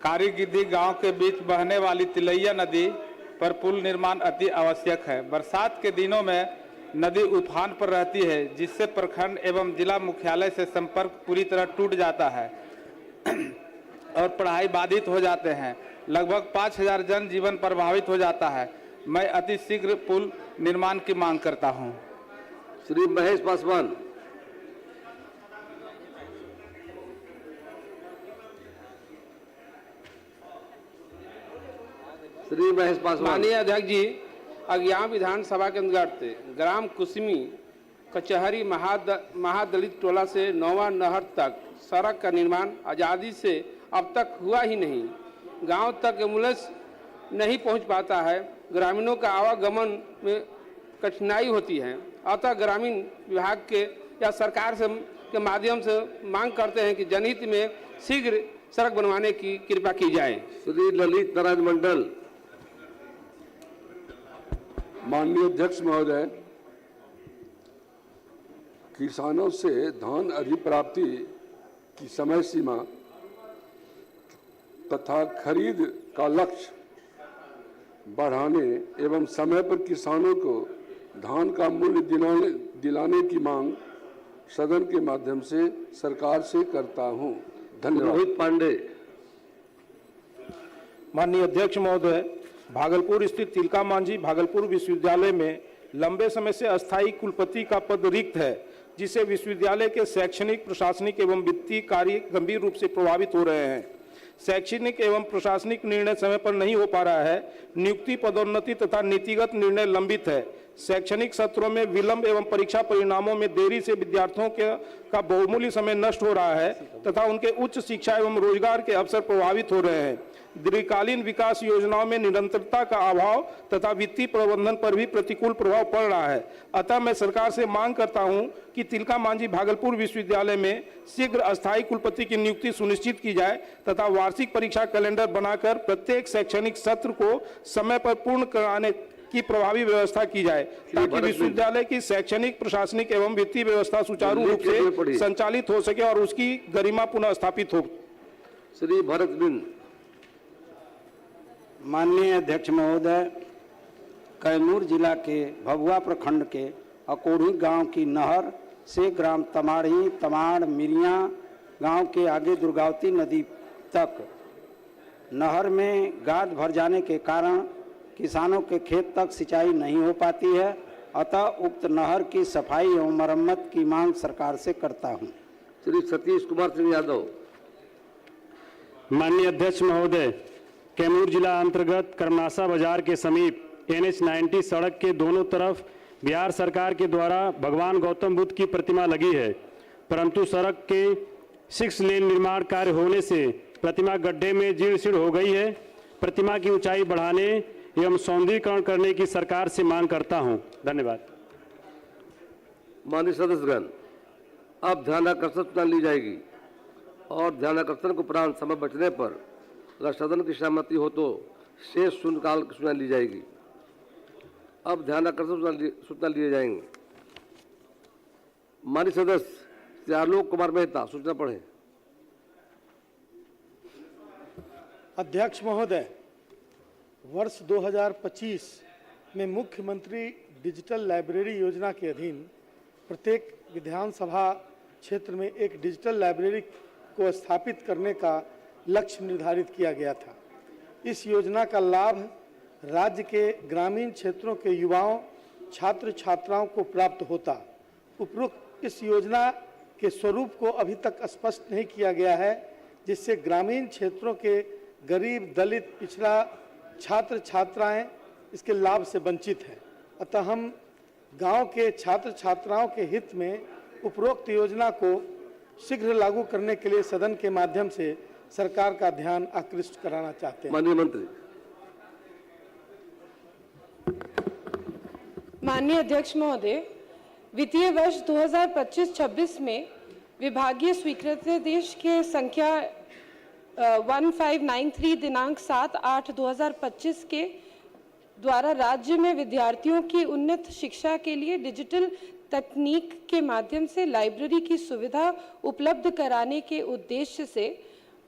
कारीगिद्दी गांव के बीच बहने वाली तिलैया नदी पर पुल निर्माण अति आवश्यक है। बरसात के दिनों में नदी उफान पर रहती है, जिससे प्रखंड एवं जिला मुख्यालय से संपर्क पूरी तरह टूट जाता है और पढ़ाई बाधित हो जाते हैं। लगभग 5000 जन जीवन प्रभावित हो जाता है। मैं अति शीघ्र पुल निर्माण की मांग करता हूं। श्री महेश पासवान। श्री महेश पासवान। माननीय अध्यक्ष जी, अज्ञान विधानसभा के अंतर्गत ग्राम कुसमी कचहरी महादलित टोला से नौवा नहर तक सड़क का निर्माण आज़ादी से अब तक हुआ ही नहीं। गांव तक एम्बुलेंस नहीं पहुंच पाता है। ग्रामीणों का आवागमन में कठिनाई होती है। अतः ग्रामीण विभाग के या सरकार से के माध्यम से मांग करते हैं कि जनहित में शीघ्र सड़क बनवाने की कृपा की जाए। श्री ललित नारायण मंडल। माननीय अध्यक्ष महोदय, किसानों से धान अधिप्राप्ति की समय सीमा तथा खरीद का लक्ष्य बढ़ाने एवं समय पर किसानों को धान का मूल्य दिलाने की मांग सदन के माध्यम से सरकार से करता हूं। धन्यवाद। रोहित पांडे। माननीय अध्यक्ष महोदय, भागलपुर स्थित तिलका मांझी भागलपुर विश्वविद्यालय में लंबे समय से अस्थायी कुलपति का पद रिक्त है, जिससे विश्वविद्यालय के शैक्षणिक, प्रशासनिक एवं वित्तीय कार्य गंभीर रूप से प्रभावित हो रहे हैं। शैक्षणिक एवं प्रशासनिक निर्णय समय पर नहीं हो पा रहा है। नियुक्ति, पदोन्नति तथा नीतिगत निर्णय लंबित है। शैक्षणिक सत्रों में विलंब एवं परीक्षा परिणामों में देरी से विद्यार्थियों का बहुमूल्य समय नष्ट हो रहा है तथा उनके उच्च शिक्षा एवं रोजगार के अवसर प्रभावित हो रहे हैं। दीर्घकालीन विकास योजनाओं में निरंतरता का अभाव तथा वित्तीय प्रबंधन पर भी प्रतिकूल प्रभाव पड़ रहा है। अतः मैं सरकार से मांग करता हूं कि तिलका मांझी भागलपुर विश्वविद्यालय में शीघ्र अस्थायी कुलपति की नियुक्ति सुनिश्चित की जाए तथा वार्षिक परीक्षा कैलेंडर बनाकर प्रत्येक शैक्षणिक सत्र को समय पर पूर्ण कराने की प्रभावी व्यवस्था की जाए ताकि विश्वविद्यालय की शैक्षणिक, प्रशासनिक एवं वित्तीय व्यवस्था सुचारू रूप से संचालित हो सके और उसकी गरिमा पुनः स्थापित हो। श्री भरत बिंद। माननीय अध्यक्ष महोदय, कैमूर जिला के भभुआ प्रखंड के अकोढ़ी गांव की नहर से ग्राम तमाड़ी, तमाड़, मिरियां गांव के आगे दुर्गावती नदी तक नहर में गाद भर जाने के कारण किसानों के खेत तक सिंचाई नहीं हो पाती है। अतः उक्त नहर की सफाई एवं मरम्मत की मांग सरकार से करता हूं। श्री सतीश कुमार सिंह यादव। माननीय अध्यक्ष महोदय, कैमूर जिला अंतर्गत करमनासा बाजार के समीप NH 90 सड़क के दोनों तरफ बिहार सरकार के द्वारा भगवान गौतम बुद्ध की प्रतिमा लगी है, परंतु सड़क के 6 लेन निर्माण कार्य होने से प्रतिमा गड्ढे में जीर्ण शीर्ण हो गई है। प्रतिमा की ऊंचाई बढ़ाने एवं सौंदर्यीकरण करने की सरकार से मांग करता हूं। धन्यवाद। माननीय सदस्यगण, अब ध्यानाकर्षण सूचना ली जाएगी और ध्यानाकर्षण के उपरांत समय बचने पर अगर सदन की सहमति हो तो शेष शून्यकाल की सूचना ली जाएगी। अब ध्यानाकर्षण सूचना लिए जाएंगे। माननीय सदस्य श्री आलोक कुमार मेहता सूचना पढ़ें। अध्यक्ष महोदय, वर्ष 2025 में मुख्यमंत्री डिजिटल लाइब्रेरी योजना के अधीन प्रत्येक विधानसभा क्षेत्र में एक डिजिटल लाइब्रेरी को स्थापित करने का लक्ष्य निर्धारित किया गया था। इस योजना का लाभ राज्य के ग्रामीण क्षेत्रों के युवाओं, छात्र छात्राओं को प्राप्त होता। उपरोक्त इस योजना के स्वरूप को अभी तक स्पष्ट नहीं किया गया है, जिससे ग्रामीण क्षेत्रों के गरीब, दलित, पिछड़ा छात्र छात्राएं इसके लाभ से वंचित हैं। अतः हम गांव के छात्र छात्राओं के हित में उपरोक्त योजना को शीघ्र लागू करने के लिए सदन के माध्यम से सरकार का ध्यान आकृष्ट कराना चाहते हैं। माननीय मंत्री। माननीय अध्यक्ष महोदय, वित्तीय वर्ष 2025-26 में विभागीय स्वीकृति देश के संख्या 1593 दिनांक 7/8/2025 के द्वारा राज्य में विद्यार्थियों की उन्नत शिक्षा के लिए डिजिटल तकनीक के माध्यम से लाइब्रेरी की सुविधा उपलब्ध कराने के उद्देश्य से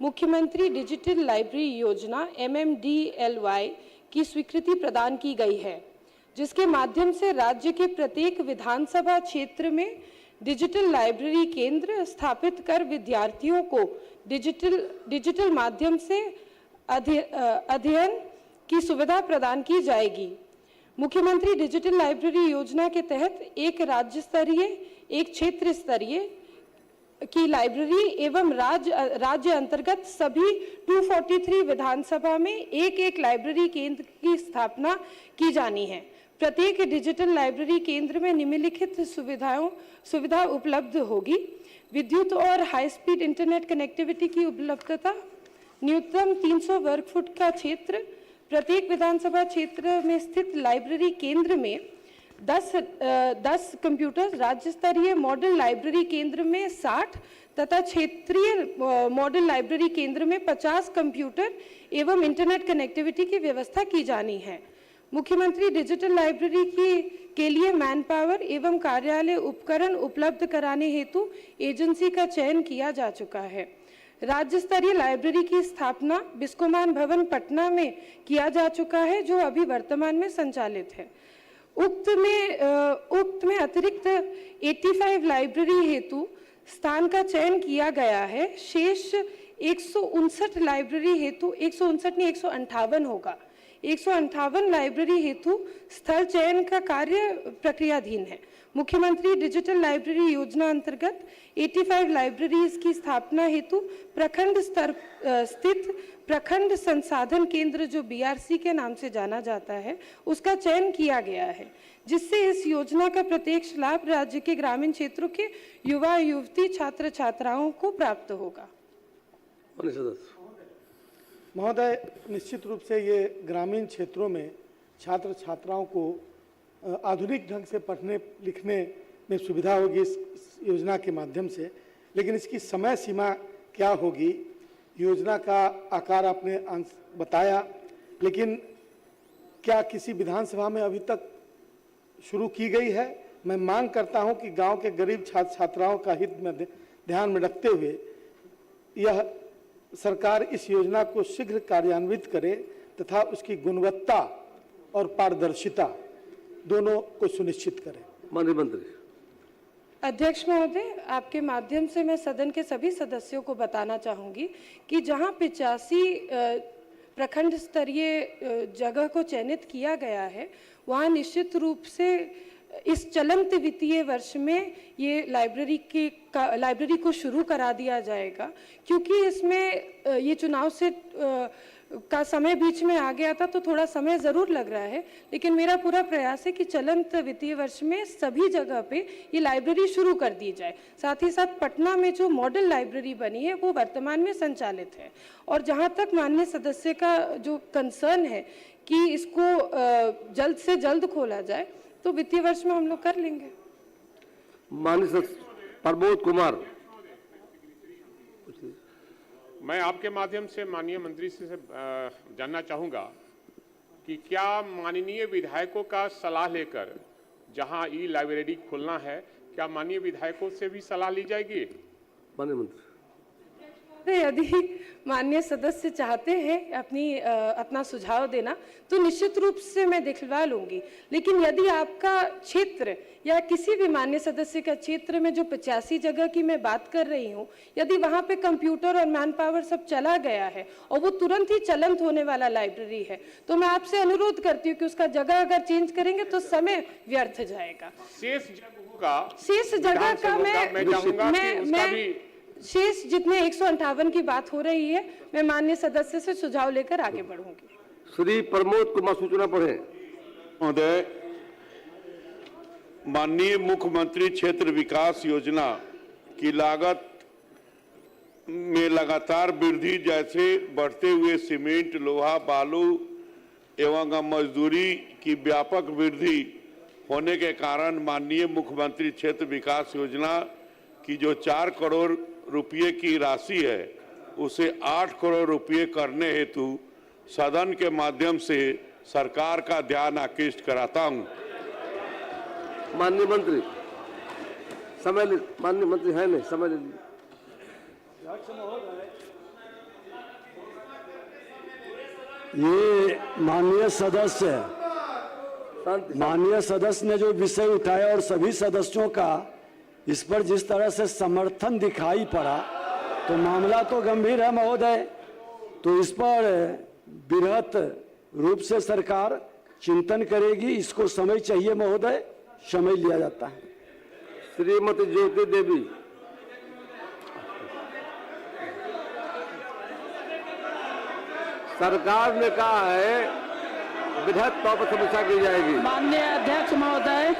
मुख्यमंत्री डिजिटल लाइब्रेरी योजना MMDLY की स्वीकृति प्रदान की गई है, जिसके माध्यम से राज्य के प्रत्येक विधानसभा क्षेत्र में डिजिटल लाइब्रेरी केंद्र स्थापित कर विद्यार्थियों को डिजिटल माध्यम से अध्ययन की सुविधा प्रदान की जाएगी। मुख्यमंत्री डिजिटल लाइब्रेरी योजना के तहत एक राज्य स्तरीय, एक क्षेत्र स्तरीय की लाइब्रेरी एवं राज्य अंतर्गत सभी 243 विधानसभा में एक लाइब्रेरी केंद्र की स्थापना की जानी है। प्रत्येक डिजिटल लाइब्रेरी केंद्र में निम्नलिखित सुविधा उपलब्ध होगी: विद्युत और हाई स्पीड इंटरनेट कनेक्टिविटी की उपलब्धता, न्यूनतम 300 वर्ग फुट का क्षेत्र, प्रत्येक विधानसभा क्षेत्र में स्थित लाइब्रेरी केंद्र में 10 कंप्यूटर, राज्य स्तरीय मॉडल लाइब्रेरी केंद्र में 60 तथा क्षेत्रीय मॉडल लाइब्रेरी केंद्र में 50 कंप्यूटर एवं इंटरनेट कनेक्टिविटी की व्यवस्था की जानी है। मुख्यमंत्री डिजिटल लाइब्रेरी के लिए मैन पावर एवं कार्यालय उपकरण उपलब्ध कराने हेतु एजेंसी का चयन किया जा चुका है। राज्य स्तरीय लाइब्रेरी की स्थापना बिस्कोमान भवन पटना में किया जा चुका है, जो अभी वर्तमान में संचालित है। उक्त में अतिरिक्त 85 लाइब्रेरी हेतु स्थान का चयन किया गया है। शेष 159 लाइब्रेरी हेतु 159 होगा। 158 लाइब्रेरी हेतु स्थल चयन का कार्य प्रक्रियाधीन है। मुख्यमंत्री डिजिटल लाइब्रेरी योजना अंतर्गत 85 लाइब्रेरीज की स्थापना हेतु प्रखंड स्तर स्थित प्रखंड संसाधन केंद्र, जो BRC के नाम से जाना जाता है, उसका चयन किया गया है, जिससे इस योजना का प्रत्यक्ष लाभ राज्य के ग्रामीण क्षेत्रों के युवा युवती छात्र छात्राओं को प्राप्त होगा। महोदय, निश्चित रूप से ये ग्रामीण क्षेत्रों में छात्र छात्राओं को आधुनिक ढंग से पढ़ने लिखने में सुविधा होगी इस योजना के माध्यम से, लेकिन इसकी समय सीमा क्या होगी? योजना का आकार आपने बताया, लेकिन क्या किसी विधानसभा में अभी तक शुरू की गई है? मैं मांग करता हूं कि गांव के गरीब छात्र छात्राओं का हित में ध्यान में रखते हुए यह सरकार इस योजना को शीघ्र कार्यान्वित करे तथा उसकी गुणवत्ता और पारदर्शिता दोनों को सुनिश्चित करे। माननीय मंत्री। अध्यक्ष महोदय, आपके माध्यम से मैं सदन के सभी सदस्यों को बताना चाहूँगी कि जहाँ 85 प्रखंड स्तरीय जगह को चयनित किया गया है, वहाँ निश्चित रूप से इस चलंत वित्तीय वर्ष में ये लाइब्रेरी को शुरू करा दिया जाएगा, क्योंकि इसमें ये चुनाव से का समय बीच में आ गया था तो थोड़ा समय ज़रूर लग रहा है, लेकिन मेरा पूरा प्रयास है कि चलंत वित्तीय वर्ष में सभी जगह पे ये लाइब्रेरी शुरू कर दी जाए। साथ ही साथ पटना में जो मॉडल लाइब्रेरी बनी है वो वर्तमान में संचालित है। और जहाँ तक माननीय सदस्य का जो कंसर्न है कि इसको जल्द से जल्द खोला जाए, तो वित्तीय वर्ष में हम लोग कर लेंगे। माननीय प्रमोद कुमार। मैं आपके माध्यम से माननीय मंत्री से जानना चाहूँगा कि क्या माननीय विधायकों का सलाह लेकर जहां ई लाइब्रेरी खोलना है, क्या माननीय विधायकों से भी सलाह ली जाएगी? माननीय मंत्री। यदि माननीय सदस्य चाहते हैं अपना सुझाव देना तो निश्चित रूप से मैं दिखवा लूंगी, लेकिन यदि आपका क्षेत्र या किसी भी माननीय सदस्य का क्षेत्र में जो 85 जगह की मैं बात कर रही हूँ, यदि वहाँ पे कंप्यूटर और मैन पावर सब चला गया है और वो तुरंत ही चलंत होने वाला लाइब्रेरी है, तो मैं आपसे अनुरोध करती हूँ कि उसका जगह अगर चेंज करेंगे तो समय व्यर्थ जाएगा। शेष जगह का मैं शेष जितने 158 की बात हो रही है, मैं माननीय सदस्य से सुझाव लेकर आगे बढ़ूंगी। श्री प्रमोद कुमार सूचना पढ़े। महोदय, माननीय मुख्यमंत्री क्षेत्र विकास योजना की लागत में लगातार वृद्धि, जैसे बढ़ते हुए सीमेंट, लोहा, बालू एवं मजदूरी की व्यापक वृद्धि होने के कारण माननीय मुख्यमंत्री क्षेत्र विकास योजना की जो 4 करोड़ रुपये की राशि है उसे 8 करोड़ रुपये करने हेतु सदन के माध्यम से सरकार का ध्यान आकृष्ट कराता हूं। माननीय मंत्री माननीय मंत्री है नहीं, समय ले लीजिए। ये माननीय सदस्य ने जो विषय उठाया और सभी सदस्यों का इस पर जिस तरह से समर्थन दिखाई पड़ा, तो मामला तो गंभीर है महोदय। तो इस पर बृहत रूप से सरकार चिंतन करेगी। इसको समय चाहिए महोदय, समय लिया जाता है। श्रीमती ज्योति देवी। सरकार ने कहा है बृहत तौर पर समीक्षा की जाएगी। माननीय अध्यक्ष महोदय,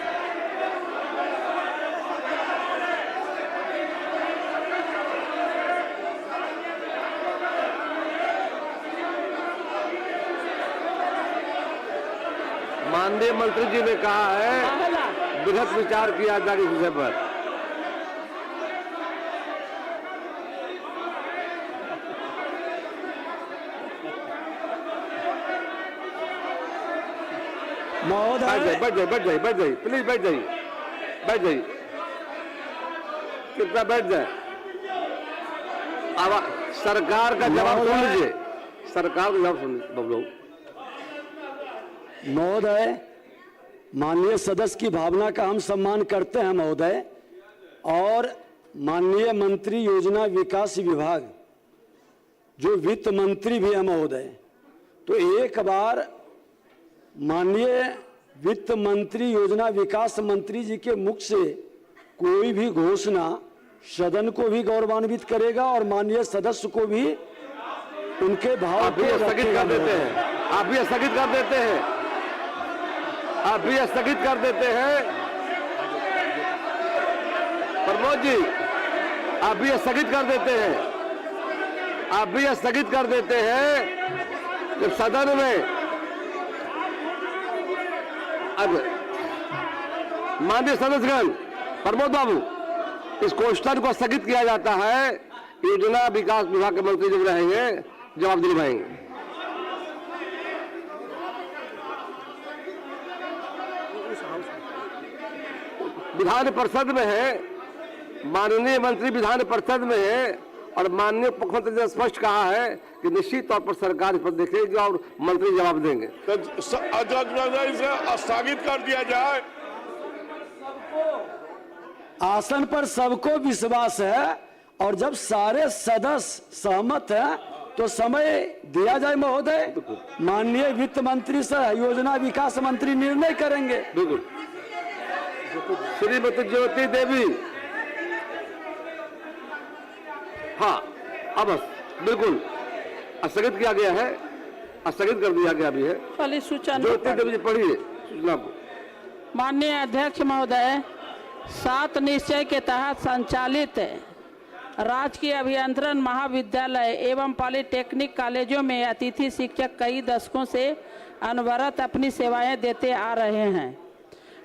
माननीय मंत्री जी ने कहा है बृहत विचार किया जाएगा इस विषय पर। महोदय बैठ जाइए प्लीज बैठ जाइए कृपया बैठ जाए। अब सरकार का जवाब सुन लीजिए, सरकार का जवाब सुन बबलू। महोदय, माननीय सदस्य की भावना का हम सम्मान करते हैं महोदय, और माननीय मंत्री योजना विकास विभाग जो वित्त मंत्री भी है महोदय, तो एक बार माननीय वित्त मंत्री योजना विकास मंत्री जी के मुख से कोई भी घोषणा सदन को भी गौरवान्वित करेगा और माननीय सदस्य को भी उनके भाव को स्थगित कर देते हैं। आप भी स्थगित कर देते हैं, आप भी स्थगित कर देते हैं। प्रमोद जी, आप भी स्थगित कर देते हैं, आप भी स्थगित कर देते हैं। जब सदन में अब माननीय सदस्यगण, प्रमोद बाबू, इस क्वेश्चन को स्थगित किया जाता है। योजना विकास विभाग के मंत्री जब रहेंगे जवाब दिलवाएंगे। विधान परिषद में है, माननीय मंत्री विधान परिषद में है और माननीय मुख्यमंत्री ने स्पष्ट कहा है कि निश्चित तौर पर सरकार इस पर देखेगी और मंत्री जवाब देंगे। तो स्थगित कर दिया जाए। आसन पर सबको विश्वास है और जब सारे सदस्य सहमत हैं तो समय दिया जाए महोदय। माननीय वित्त मंत्री से योजना विकास मंत्री निर्णय करेंगे। बिल्कुल। श्रीमती ज्योति देवी, हाँ अब बिल्कुल स्थगित किया गया है, स्थगित कर दिया गया भी है। ज्योति देवी जी पढ़िए सूचना को। माननीय अध्यक्ष महोदय, 7 निश्चय के तहत संचालित राजकीय अभियंत्रण महाविद्यालय एवं पॉलिटेक्निक कॉलेजों में अतिथि शिक्षक कई दशकों से अनवरत अपनी सेवाएं देते आ रहे हैं।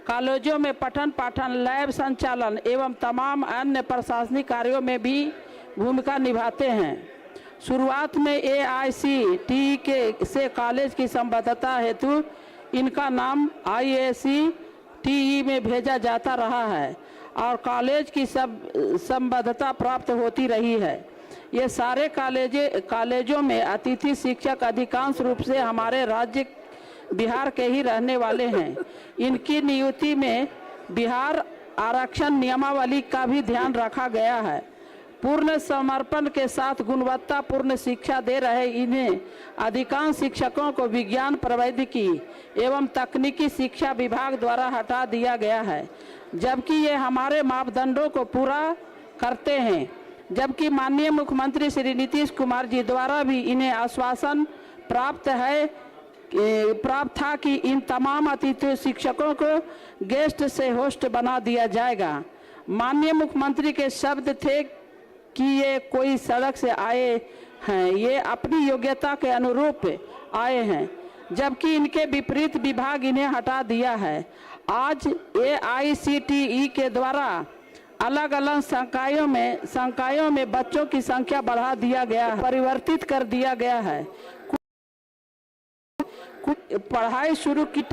कॉलेजों में पठन पाठन, लैब संचालन एवं तमाम अन्य प्रशासनिक कार्यों में भी भूमिका निभाते हैं। शुरुआत में AICTE के से कॉलेज की संबद्धता हेतु इनका नाम IACTE में भेजा जाता रहा है और कॉलेज की संबद्धता प्राप्त होती रही है। ये सारे कॉलेजों में अतिथि शिक्षक अधिकांश रूप से हमारे राज्य बिहार के ही रहने वाले हैं। इनकी नियुक्ति में बिहार आरक्षण नियमावली का भी ध्यान रखा गया है। पूर्ण समर्पण के साथ गुणवत्तापूर्ण शिक्षा दे रहे इन्हें अधिकांश शिक्षकों को विज्ञान प्रौद्योगिकी एवं तकनीकी शिक्षा विभाग द्वारा हटा दिया गया है, जबकि ये हमारे मापदंडों को पूरा करते हैं। जबकि माननीय मुख्यमंत्री श्री नीतीश कुमार जी द्वारा भी इन्हें आश्वासन प्राप्त था कि इन तमाम अतिथि शिक्षकों को गेस्ट से होस्ट बना दिया जाएगा। माननीय मुख्यमंत्री के शब्द थे कि ये कोई सड़क से आए हैं, ये अपनी योग्यता के अनुरूप आए हैं, जबकि इनके विपरीत विभाग इन्हें हटा दिया है। आज AICTE के द्वारा अलग अलग संकायों में बच्चों की संख्या बढ़ा दिया गया है, परिवर्तित कर दिया गया है। पढ़ाई शुरू की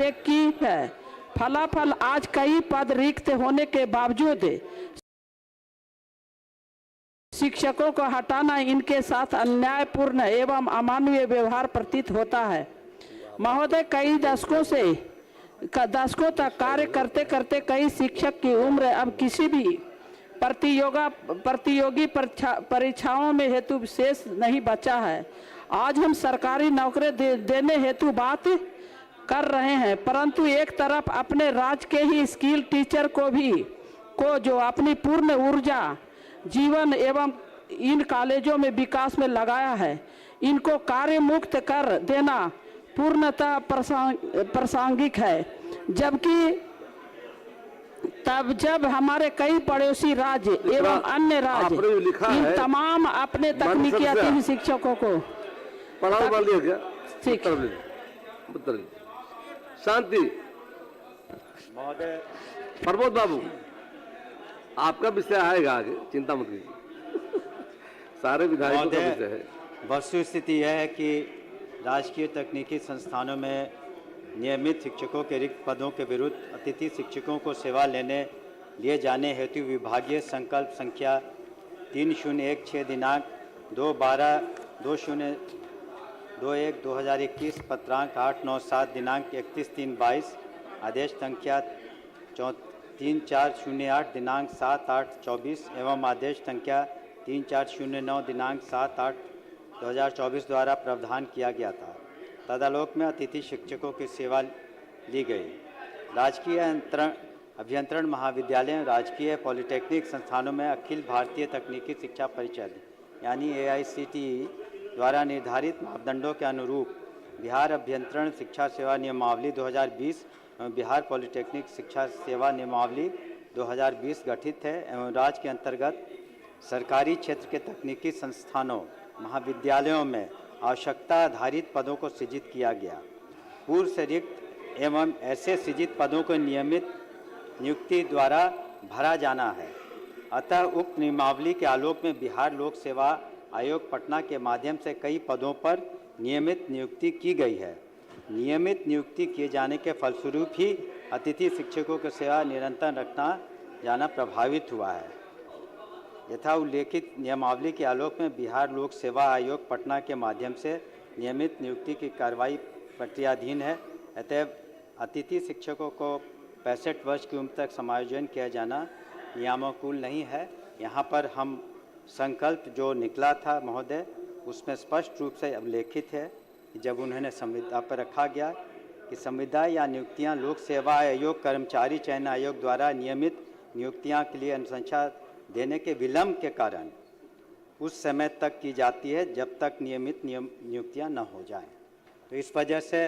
है। फलाफल आज कई पद रिक्त होने के बावजूद शिक्षकों को हटाना इनके साथ अन्यायपूर्ण एवं अमानवीय व्यवहार प्रतीत होता है। महोदय, कई दशकों तक कार्य करते करते कई शिक्षक की उम्र अब किसी भी प्रतियोगी परीक्षाओं में हेतु शेष नहीं बचा है। आज हम सरकारी नौकरी देने हेतु बात कर रहे हैं, परंतु एक तरफ अपने राज्य के ही स्किल टीचर को जो अपनी पूर्ण ऊर्जा जीवन एवं इन कॉलेजों में विकास में लगाया है, इनको कार्य मुक्त कर देना पूर्णतः प्रासंगिक है। जबकि जब हमारे कई पड़ोसी राज्य एवं अन्य राज्य इन तमाम अपने तकनीकी अतिथि शिक्षकों को शांति। प्रमोद बाबू, आपका विषय आएगा आगे, चिंता मत कीजिए, सारे विधायकों का विषय है। वस्तु स्थिति यह है कि राजकीय तकनीकी संस्थानों में नियमित शिक्षकों के रिक्त पदों के विरुद्ध अतिथि शिक्षकों को सेवा लिए जाने हेतु विभागीय संकल्प संख्या 3016 दिनांक 2/12/2021 पत्रांक 897 दिनांक 31/3/22 आदेश संख्या 3408 दिनांक 7/8/24 एवं आदेश संख्या 3409 दिनांक 7/8/2024 द्वारा प्रावधान किया गया था। तदालोक में अतिथि शिक्षकों की सेवा ली गई। राजकीय अभियंत्रण महाविद्यालय, राजकीय पॉलिटेक्निक संस्थानों में अखिल भारतीय तकनीकी शिक्षा परिषद यानी AICTE द्वारा निर्धारित मापदंडों के अनुरूप बिहार अभियंत्रण शिक्षा सेवा नियमावली 2020 एवं बिहार पॉलिटेक्निक शिक्षा सेवा नियमावली 2020 गठित है एवं राज्य के अंतर्गत सरकारी क्षेत्र के तकनीकी संस्थानों महाविद्यालयों में आवश्यकता आधारित पदों को सृजित किया गया। पूर्व से रिक्त एवं ऐसे सृजित पदों को नियमित नियुक्ति द्वारा भरा जाना है। अतः उक्त नियमावली के आलोक में बिहार लोक सेवा आयोग पटना के माध्यम से कई पदों पर नियमित नियुक्ति की गई है। नियमित नियुक्ति किए जाने के फलस्वरूप ही अतिथि शिक्षकों की सेवा निरंतर रखना जाना प्रभावित हुआ है। यथा उल्लेखित नियमावली के आलोक में बिहार लोक सेवा आयोग पटना के माध्यम से नियमित नियुक्ति की कार्रवाई प्रक्रियाधीन है। अतएव अतिथि शिक्षकों को 65 वर्ष की उम्र तक समायोजन किया जाना नियमानुकूल नहीं है। यहाँ पर हम संकल्प जो निकला था महोदय, उसमें स्पष्ट रूप से उल्लेखित है कि जब उन्होंने संविदा पर रखा गया कि संविदा या नियुक्तियाँ लोक सेवा आयोग कर्मचारी चयन आयोग द्वारा नियमित नियुक्तियाँ के लिए अनुशंसा देने के विलंब के कारण उस समय तक की जाती है जब तक नियमित नियुक्तियाँ न हो जाएं। तो इस वजह से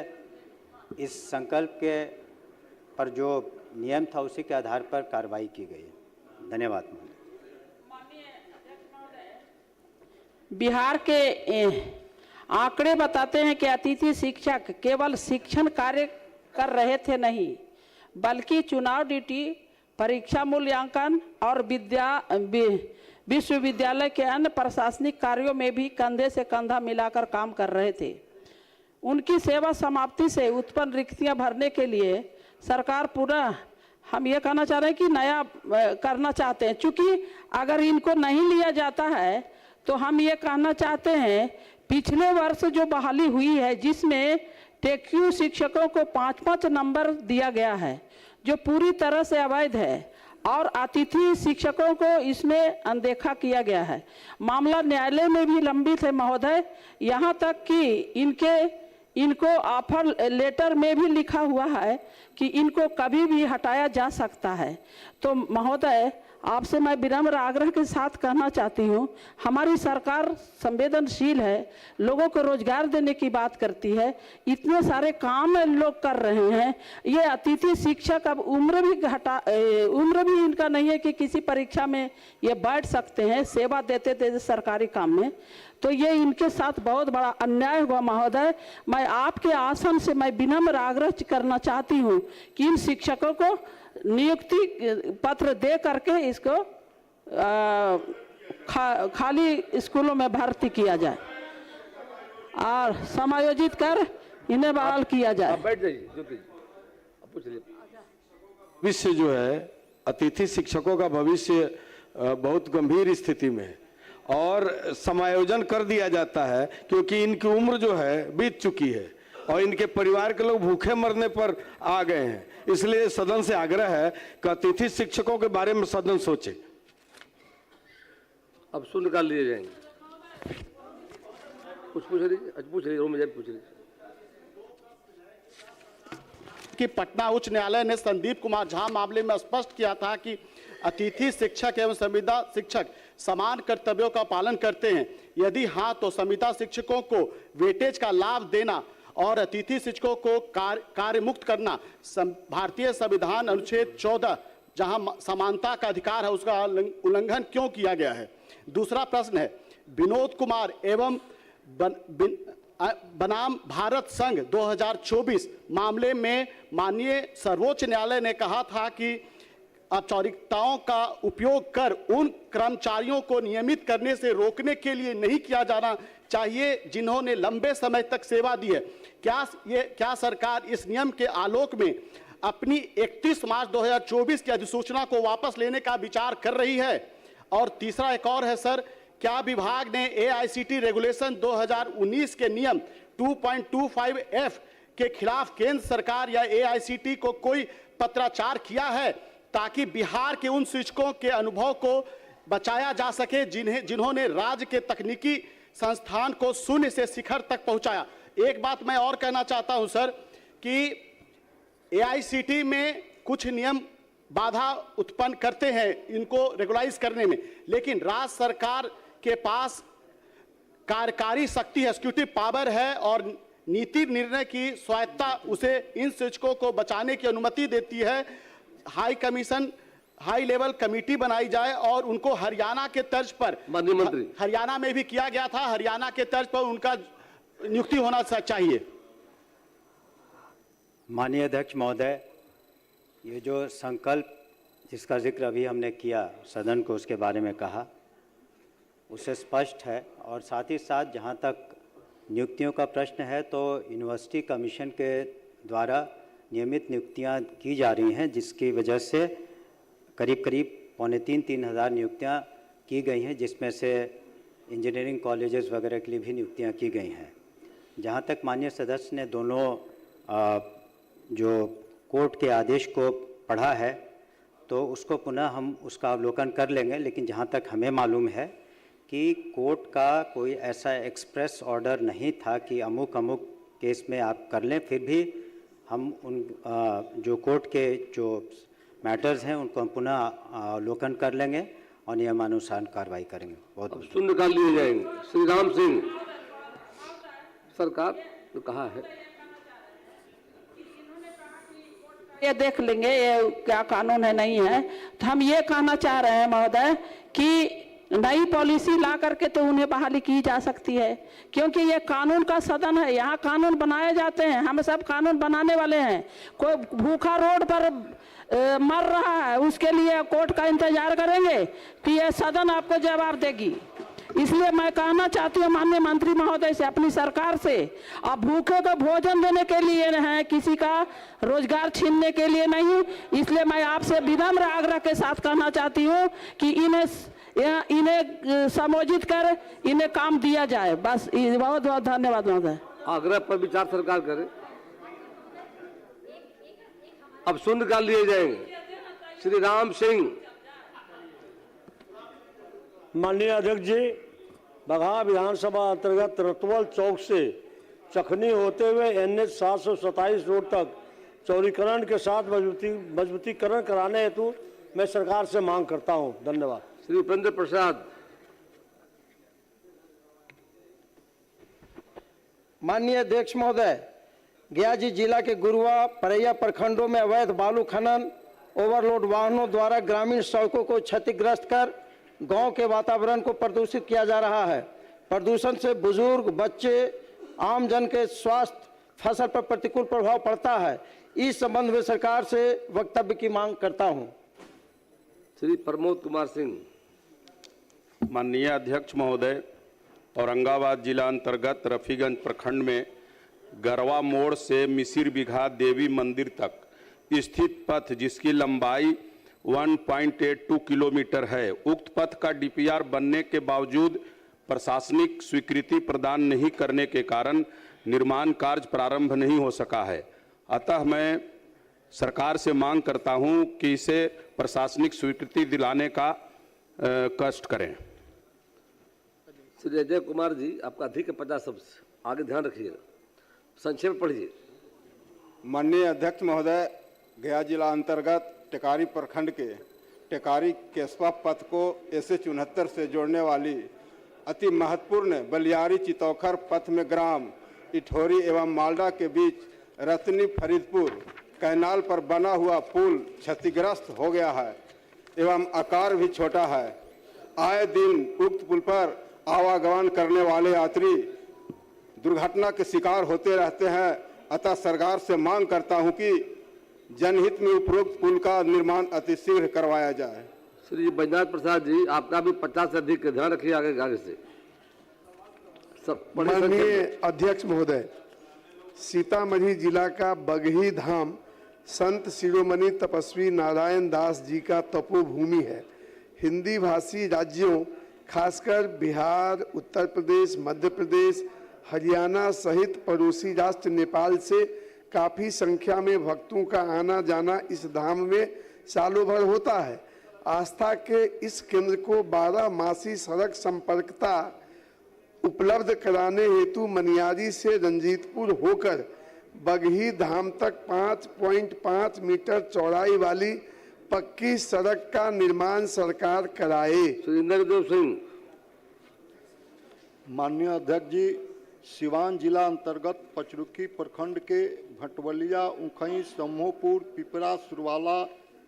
इस संकल्प के पर जो नियम था उसी के आधार पर कार्रवाई की गई है। धन्यवाद। बिहार के आंकड़े बताते हैं कि अतिथि शिक्षक केवल शिक्षण कार्य कर रहे थे नहीं, बल्कि चुनाव ड्यूटी, परीक्षा मूल्यांकन और विश्वविद्यालय के अन्य प्रशासनिक कार्यों में भी कंधे से कंधा मिलाकर काम कर रहे थे। उनकी सेवा समाप्ति से उत्पन्न रिक्तियां भरने के लिए सरकार पुनः हम ये कहना चाह रहे हैं कि नया करना चाहते हैं। चूँकि अगर इनको नहीं लिया जाता है तो हम ये कहना चाहते हैं पिछले वर्ष जो बहाली हुई है जिसमें टेक्यू शिक्षकों को 5-5 नंबर दिया गया है जो पूरी तरह से अवैध है और अतिथि शिक्षकों को इसमें अनदेखा किया गया है। मामला न्यायालय में भी लंबित है महोदय, यहाँ तक कि इनको ऑफर लेटर में भी लिखा हुआ है कि इनको कभी भी हटाया जा सकता है। तो महोदय आपसे मैं विनम्र आग्रह के साथ कहना चाहती हूँ, हमारी सरकार संवेदनशील है, लोगों को रोजगार देने की बात करती है, इतने सारे काम लोग कर रहे हैं। ये अतिथि शिक्षक अब उम्र भी इनका नहीं है कि किसी परीक्षा में ये बैठ सकते हैं, सेवा देते थे सरकारी काम में। तो ये इनके साथ बहुत बड़ा अन्याय हुआ महोदय। मैं आपके आसन से मैं विनम्र आग्रह करना चाहती हूँ कि इन शिक्षकों को नियुक्ति पत्र दे करके इसको खाली स्कूलों में भर्ती किया जाए और समायोजित कर इन्हें बहाल किया जाए। बैठ जाइए ज्योति, पूछ लीजिए। भविष्य जो है अतिथि शिक्षकों का भविष्य बहुत गंभीर स्थिति में है और समायोजन कर दिया जाता है क्योंकि इनकी उम्र जो है बीत चुकी है और इनके परिवार के लोग भूखे मरने पर आ गए हैं। इसलिए सदन से आग्रह है कि अतिथि शिक्षकों के बारे में सदन सोचे। अब सुन निकाल लिए जाएंगे। कुछ पूछ लीजिए रूम में पूछ लीजिए कि पटना उच्च न्यायालय ने संदीप कुमार झा मामले में स्पष्ट किया था कि अतिथि शिक्षक एवं संविदा शिक्षक समान कर्तव्यों का पालन करते हैं। यदि हाँ तो संविदा शिक्षकों को वेटेज का लाभ देना और अतिथि शिक्षकों को कार्य मुक्त करना भारतीय संविधान अनुच्छेद 14 जहां समानता का अधिकार है उसका उल्लंघन क्यों किया गया है। दूसरा प्रश्न है विनोद कुमार एवं बनाम भारत संघ 2024 मामले में माननीय सर्वोच्च न्यायालय ने कहा था कि औपचारिकताओं का उपयोग कर उन कर्मचारियों को नियमित करने से रोकने के लिए नहीं किया जाना चाहिए जिन्होंने लंबे समय तक सेवा दी है। क्या सरकार इस नियम के आलोक में अपनी 31 मार्च 2024 की अधिसूचना को वापस लेने का विचार कर रही है? और तीसरा एक और है सर, क्या विभाग ने AICTE रेगुलेशन 2019 के नियम 2.25F के खिलाफ केंद्र सरकार या AICTE को कोई पत्राचार किया है ताकि बिहार के उन शिक्षकों के अनुभव को बचाया जा सके जिन्होंने राज्य के तकनीकी संस्थान को शून्य से शिखर तक पहुंचाया? एक बात मैं और कहना चाहता हूं सर कि AICTE में कुछ नियम बाधा उत्पन्न करते हैं इनको रेगुलाइज करने में, लेकिन राज्य सरकार के पास कार्यकारी शक्ति है, एग्जीक्यूटिव पावर है और नीति निर्णय की स्वायत्ता उसे इन शिक्षकों को बचाने की अनुमति देती है। हाई लेवल कमेटी बनाई जाए और उनको हरियाणा के तर्ज पर, माननीय मंत्री, हरियाणा में भी किया गया था, हरियाणा के तर्ज पर उनका नियुक्ति होना चाहिए। माननीय अध्यक्ष महोदय, ये जो संकल्प जिसका जिक्र अभी हमने किया सदन को उसके बारे में कहा उससे स्पष्ट है और साथ ही साथ जहाँ तक नियुक्तियों का प्रश्न है तो यूनिवर्सिटी कमीशन के द्वारा नियमित नियुक्तियां की जा रही हैं, जिसकी वजह से करीब करीब 2.5-3 हज़ार नियुक्तियां की गई हैं, जिसमें से इंजीनियरिंग कॉलेजेस वगैरह के लिए भी नियुक्तियां की गई हैं। जहां तक माननीय सदस्य ने दोनों जो कोर्ट के आदेश को पढ़ा है तो उसको पुनः हम उसका अवलोकन कर लेंगे, लेकिन जहां तक हमें मालूम है कि कोर्ट का कोई ऐसा एक्सप्रेस ऑर्डर नहीं था कि अमुक अमुक केस में आप कर लें। फिर भी हम उन जो कोर्ट के जो मैटर्स हैं उनको हम पुनः अवलोकन कर लेंगे और नियमानुसार कार्रवाई करेंगे। बहुत सुन निकाल लिए जाएंगे। श्री राम सिंह, सरकार तो कहा है ये देख लेंगे ये क्या कानून है नहीं है। तो हम ये कहना चाह रहे हैं महोदय कि नई पॉलिसी ला करके तो उन्हें बहाली की जा सकती है, क्योंकि ये कानून का सदन है, यहाँ कानून बनाए जाते हैं, हम सब कानून बनाने वाले हैं। कोई भूखा रोड पर मर रहा है, उसके लिए कोर्ट का इंतजार करेंगे कि ये सदन आपको जवाब देगी। इसलिए मैं कहना चाहती हूँ माननीय मंत्री महोदय से, अपनी सरकार से, अब भूखे को भोजन देने के लिए है, किसी का रोजगार छीनने के लिए नहीं। इसलिए मैं आपसे विनम्र आग्रह के साथ कहना चाहती हूँ कि इन्हें समोजित कर इन्हें काम दिया जाए। बस बहुत बहुत धन्यवाद महोदय। आग्रह पर विचार सरकार करे। अब सुन निकाल लिए जाएंगे। श्री राम सिंह। माननीय अध्यक्ष जी, बगहा विधानसभा अंतर्गत रतवल चौक से चखनी होते हुए NH 727 रोड तक चौड़ीकरण के साथ मजबूतीकरण कराने हेतु मैं सरकार से मांग करता हूं। धन्यवाद। श्री उपेंद्र प्रसाद। माननीय अध्यक्ष महोदय, गयाजी जिला के गुरुआ परैया प्रखंडों में अवैध बालू खनन, ओवरलोड वाहनों द्वारा ग्रामीण सड़कों को क्षतिग्रस्त कर गांव के वातावरण को प्रदूषित किया जा रहा है। प्रदूषण से बुजुर्ग, बच्चे, आम जन के स्वास्थ्य, फसल पर प्रतिकूल प्रभाव पड़ता है। इस संबंध में सरकार से वक्तव्य की मांग करता हूं। श्री प्रमोद कुमार सिंह। माननीय अध्यक्ष महोदय, औरंगाबाद जिला अंतर्गत रफीगंज प्रखंड में गरवा मोड़ से मिसिर बिघा देवी मंदिर तक स्थित पथ, जिसकी लंबाई 1.82 किलोमीटर है, उक्त पथ का DPR बनने के बावजूद प्रशासनिक स्वीकृति प्रदान नहीं करने के कारण निर्माण कार्य प्रारंभ नहीं हो सका है। अतः मैं सरकार से मांग करता हूं कि इसे प्रशासनिक स्वीकृति दिलाने का कष्ट करें। श्री अजय कुमार जी, आपका अधिक 50 शब्द, आगे ध्यान रखिएगा, संक्षेप पढ़िए। माननीय अध्यक्ष महोदय, गया जिला अंतर्गत टेकारी प्रखंड के टेकारी केसपा पथ को SH 69 से जोड़ने वाली अति महत्वपूर्ण बलियारी चितौखर पथ में ग्राम इठोरी एवं मालडा के बीच रतनी फरीदपुर कैनाल पर बना हुआ पुल क्षतिग्रस्त हो गया है एवं आकार भी छोटा है। आए दिन उक्त पुल पर आवागमन करने वाले यात्री दुर्घटना के शिकार होते रहते हैं। अतः सरकार से मांग करता हूं कि जनहित में उपरोक्त पुल का निर्माण अतिशीघ्र करवाया जाए। श्री बैजनाथ प्रसाद जी, आपका भी 50 से अधिक, ध्यान रखिए आगे से। माननीय अध्यक्ष महोदय, सीतामढ़ी जिला का बगही धाम संत शिरोमणि तपस्वी नारायण दास जी का तपोभूमि है। हिंदी भाषी राज्यों खासकर बिहार, उत्तर प्रदेश, मध्य प्रदेश, हरियाणा सहित पड़ोसी राष्ट्र नेपाल से काफी संख्या में भक्तों का आना जाना इस धाम में सालों भर होता है। आस्था के इस केंद्र को 12 मासी सड़क संपर्कता उपलब्ध कराने हेतु मनियारी से रंजीतपुर होकर बगही धाम तक 5.5 मीटर चौड़ाई वाली पक्की सड़क का निर्माण सरकार कराए। सुरेंद्र सिंह। माननीय अध्यक्ष जी, सिवान जिला अंतर्गत पचरुखी प्रखंड के भटवलिया, उखई, समूहपुर, पिपरा, सुरवाला,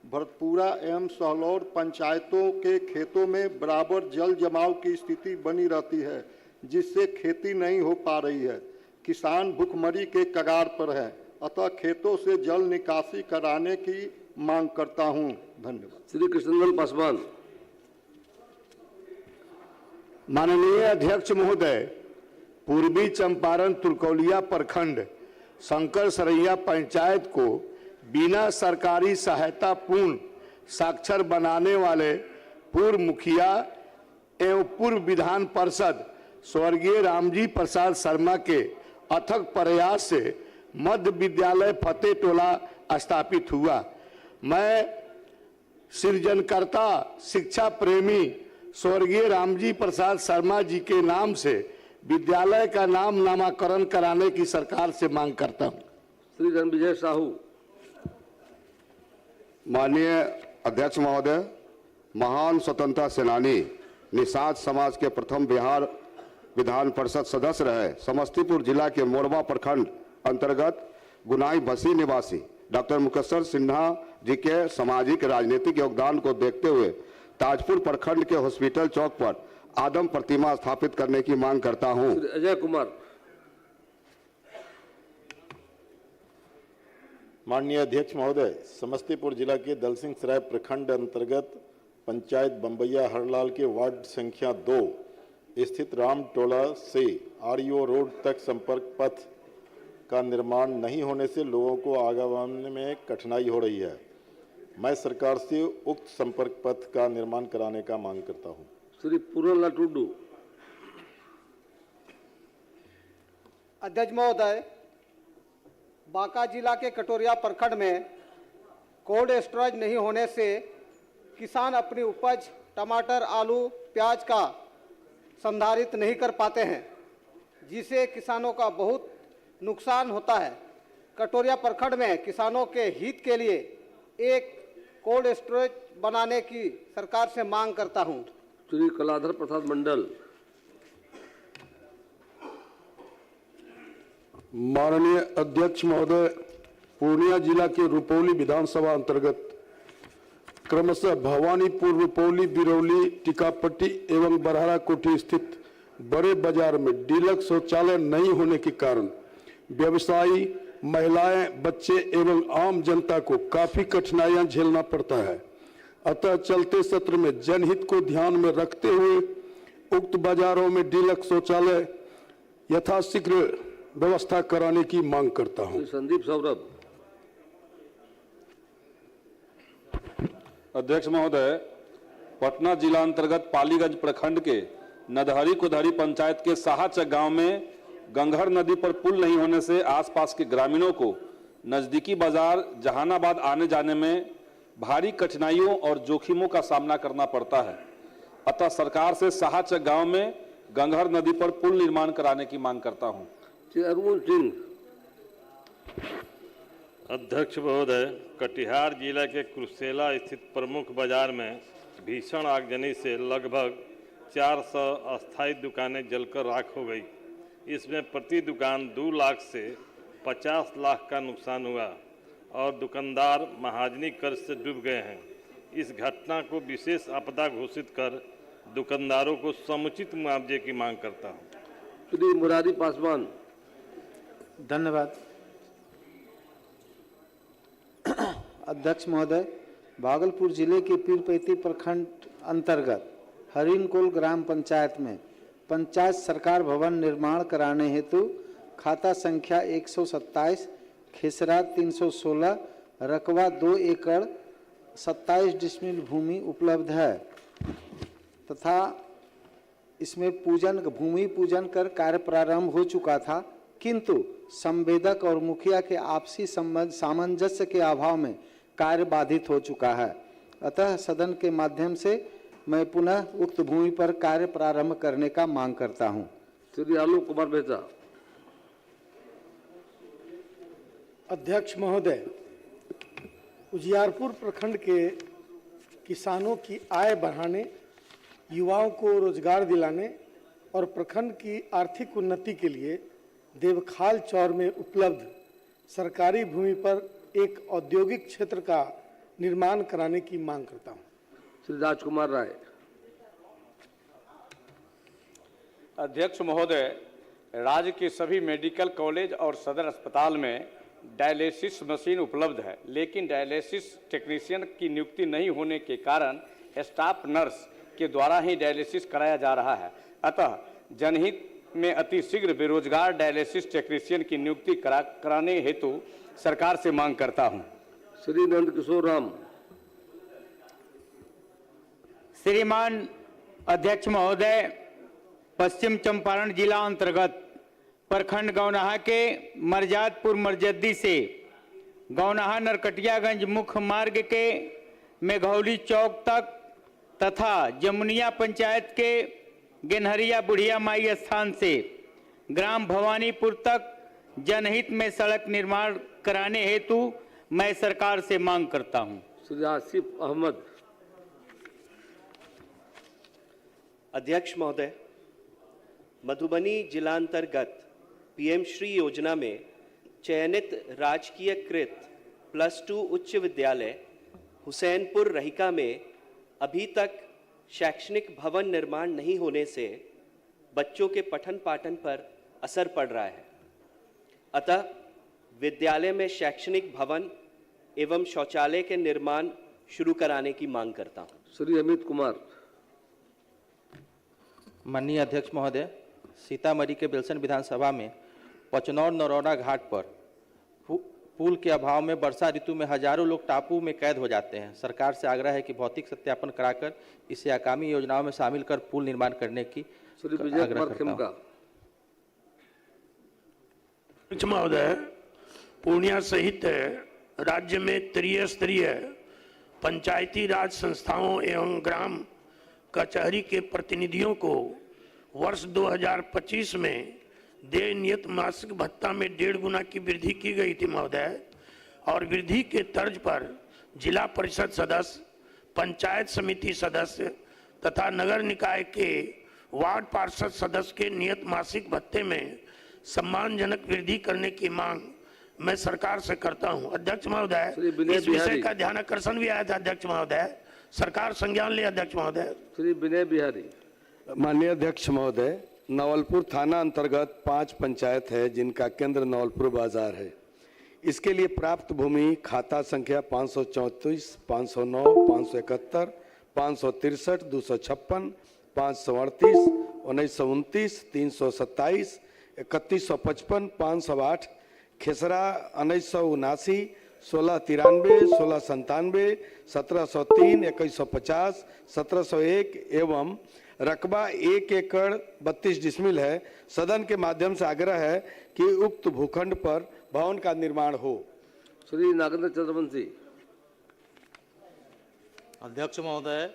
भरतपुरा एवं सहलौर पंचायतों के खेतों में बराबर जल जमाव की स्थिति बनी रहती है, जिससे खेती नहीं हो पा रही है। किसान भुखमरी के कगार पर है, अतः खेतों से जल निकासी कराने की मांग करता हूं। धन्यवाद। श्री कृष्णनंदन पासवान। माननीय अध्यक्ष महोदय, पूर्वी चंपारण तुलकौलिया प्रखंड शंकर सरैया पंचायत को बिना सरकारी सहायता पूर्ण साक्षर बनाने वाले पूर्व मुखिया एवं पूर्व विधान पार्षद स्वर्गीय रामजी प्रसाद शर्मा के अथक प्रयास से मध्य विद्यालय फतेह टोला स्थापित हुआ। मैं सृजनकर्ता शिक्षा प्रेमी स्वर्गीय रामजी प्रसाद शर्मा जी के नाम से विद्यालय का नाम नामाकरण कराने की सरकार से मांग करता हूं। श्री रणविजय साहू। माननीय अध्यक्ष महोदय, महान स्वतंत्रता सेनानी, निषाद समाज के प्रथम बिहार विधान परिषद सदस्य रहे, समस्तीपुर जिला के मोरबा प्रखंड अंतर्गत गुनाई बसी निवासी डॉक्टर मुकेश्वर सिन्हा जी के सामाजिक राजनीतिक योगदान को देखते हुए ताजपुर प्रखंड के हॉस्पिटल चौक पर आदम प्रतिमा स्थापित करने की मांग करता हूं। अजय कुमार। माननीय अध्यक्ष महोदय, समस्तीपुर जिला के दलसिंह सराय प्रखंड अंतर्गत पंचायत बम्बैया हरलाल के वार्ड संख्या 2 स्थित राम टोला से आरईओ रोड तक संपर्क पथ का निर्माण नहीं होने से लोगों को आवागमन में कठिनाई हो रही है। मैं सरकार से उक्त संपर्क पथ का निर्माण कराने का मांग करता हूं। श्री पूरनलाल टुडू। अध्यक्ष महोदय, बांका जिला के कटोरिया प्रखंड में कोल्ड स्टोरेज नहीं होने से किसान अपनी उपज टमाटर, आलू, प्याज का संधारित नहीं कर पाते हैं, जिससे किसानों का बहुत नुकसान होता है। कटोरिया प्रखंड में किसानों के हित के लिए एक कोल्ड स्टोरेज बनाने की सरकार से मांग करता हूं। श्री कलाधर प्रसाद मंडल। माननीय अध्यक्ष महोदय, पूर्णिया जिला के रुपौली विधानसभा अंतर्गत क्रमशः भवानीपुर, रुपौली, बिरौली, टीकापट्टी एवं बरहरा कोठी स्थित बड़े बाजार में डीलक्स शौचालय नहीं होने के कारण व्यवसायी, महिलाएं, बच्चे एवं आम जनता को काफी कठिनाइयां झेलना पड़ता है। अतः चलते सत्र में जनहित को ध्यान में रखते हुए उक्त बाजारों में डीलक्स शौचालय यथाशीघ्र व्यवस्था कराने की मांग करता हूं। संदीप सौरभ। अध्यक्ष महोदय, पटना जिला अंतर्गत पालीगंज प्रखंड के नदहरी कुदहरी पंचायत के साहाचक गांव में गंगहर नदी पर पुल नहीं होने से आसपास के ग्रामीणों को नजदीकी बाजार जहानाबाद आने जाने में भारी कठिनाइयों और जोखिमों का सामना करना पड़ता है। अतः सरकार से साहाचक गांव में गंगहर नदी पर पुल निर्माण कराने की मांग करता हूं। अरुण सिंह। अध्यक्ष महोदय, कटिहार जिला के कुर्सेला स्थित प्रमुख बाजार में भीषण आगजनी से लगभग 400 अस्थायी दुकानें जलकर राख हो गई। इसमें प्रति दुकान 2 लाख से 50 लाख का नुकसान हुआ और दुकानदार महाजनी कर्ज से डूब गए हैं। इस घटना को विशेष आपदा घोषित कर दुकानदारों को समुचित मुआवजे की मांग करता हूँ। श्री मुरारी पासवान। धन्यवाद। अध्यक्ष महोदय, भागलपुर जिले के पीरपैती प्रखंड अंतर्गत हरिनकोल ग्राम पंचायत में पंचायत सरकार भवन निर्माण कराने हेतु खाता संख्या 127, खेसरा 316, रकबा 2 एकड़ 27 डिसमिल भूमि उपलब्ध है तथा इसमें भूमि पूजन कर कार्य प्रारंभ हो चुका था, किंतु संवेदक और मुखिया के आपसी सामंजस्य के अभाव में कार्य बाधित हो चुका है। अतः सदन के माध्यम से मैं पुनः उक्त भूमि पर कार्य प्रारंभ करने का मांग करता हूं। श्री आलोक कुमार मेहता। अध्यक्ष महोदय, उजियारपुर प्रखंड के किसानों की आय बढ़ाने, युवाओं को रोजगार दिलाने और प्रखंड की आर्थिक उन्नति के लिए देवखाल चौर में उपलब्ध सरकारी भूमि पर एक औद्योगिक क्षेत्र का निर्माण कराने की मांग करता हूं। श्री राजकुमार राय। अध्यक्ष महोदय, राज्य के सभी मेडिकल कॉलेज और सदर अस्पताल में डायलिसिस मशीन उपलब्ध है, लेकिन डायलिसिस टेक्नीशियन की नियुक्ति नहीं होने के कारण स्टाफ नर्स के द्वारा ही डायलिसिस कराया जा रहा है। अतः जनहित में अतिशीघ्र बेरोजगार डायलिसिस टेक्नीशियन की नियुक्ति कराने हेतु सरकार से मांग करता हूं। श्री नंद किशोर राम। श्रीमान अध्यक्ष महोदय, पश्चिम चंपारण जिला अंतर्गत प्रखंड गौनाहा के मरजादपुर मरजद्दी से गौनाहा नरकटियागंज मुख्य मार्ग के मेघौली चौक तक तथा जमुनिया पंचायत के गेनहरिया बुढ़िया माई स्थान से ग्राम भवानीपुर तक जनहित में सड़क निर्माण कराने हेतु मैं सरकार से मांग करता हूं। श्री आसिफ अहमद। अध्यक्ष महोदय, मधुबनी जिलांतर्गत पीएम श्री योजना में चयनित राजकीयकृत +2 उच्च विद्यालय हुसैनपुर रहिका में अभी तक शैक्षणिक भवन निर्माण नहीं होने से बच्चों के पठन पाठन पर असर पड़ रहा है। अतः विद्यालय में शैक्षणिक भवन एवं शौचालय के निर्माण शुरू कराने की मांग करता हूं। श्री अमित कुमार। माननीय अध्यक्ष महोदय, सीतामढ़ी के बेलसन विधानसभा में पचनौर नरौरा घाट पर पुल के अभाव में वर्षा ऋतु में हजारों लोग टापू में कैद हो जाते हैं। सरकार से आग्रह है कि भौतिक सत्यापन कराकर इसे आगामी योजनाओं में शामिल कर पुल निर्माण करने की आग्रह करता हूं। अध्यक्ष महोदय, पूर्णिया सहित राज्य में त्रिस्तरीय पंचायती राज संस्थाओं एवं ग्राम कचहरी के प्रतिनिधियों को वर्ष 2025 में देय नियत मासिक भत्ता में 1.5 गुना की वृद्धि की गई थी महोदय, और वृद्धि के तर्ज पर जिला परिषद सदस्य, पंचायत समिति सदस्य तथा नगर निकाय के वार्ड पार्षद सदस्य के नियत मासिक भत्ते में सम्मानजनक वृद्धि करने की मांग मैं सरकार से करता हूं। अध्यक्ष महोदय, इस विषय का ध्यान आकर्षण भी आया था। अध्यक्ष महोदय, सरकार संज्ञान ले। अध्यक्ष महोदय। श्री विनय बिहारी। माननीय अध्यक्ष महोदय, नवलपुर थाना अंतर्गत 5 पंचायत है जिनका केंद्र नवलपुर बाजार है। इसके लिए प्राप्त भूमि खाता संख्या 534, 509, 571, 563, 256, 538, 1929, 327, 3155, 508, खेसरा 1979, 1693, 1697, 1703, 2150, 1701 एवं रकबा 1 एकड़ 32 डिसमिल है। सदन के माध्यम से आग्रह है कि उक्त भूखंड पर भवन का निर्माण हो। श्री नागेंद्र चंद्रवंशी। अध्यक्ष महोदय,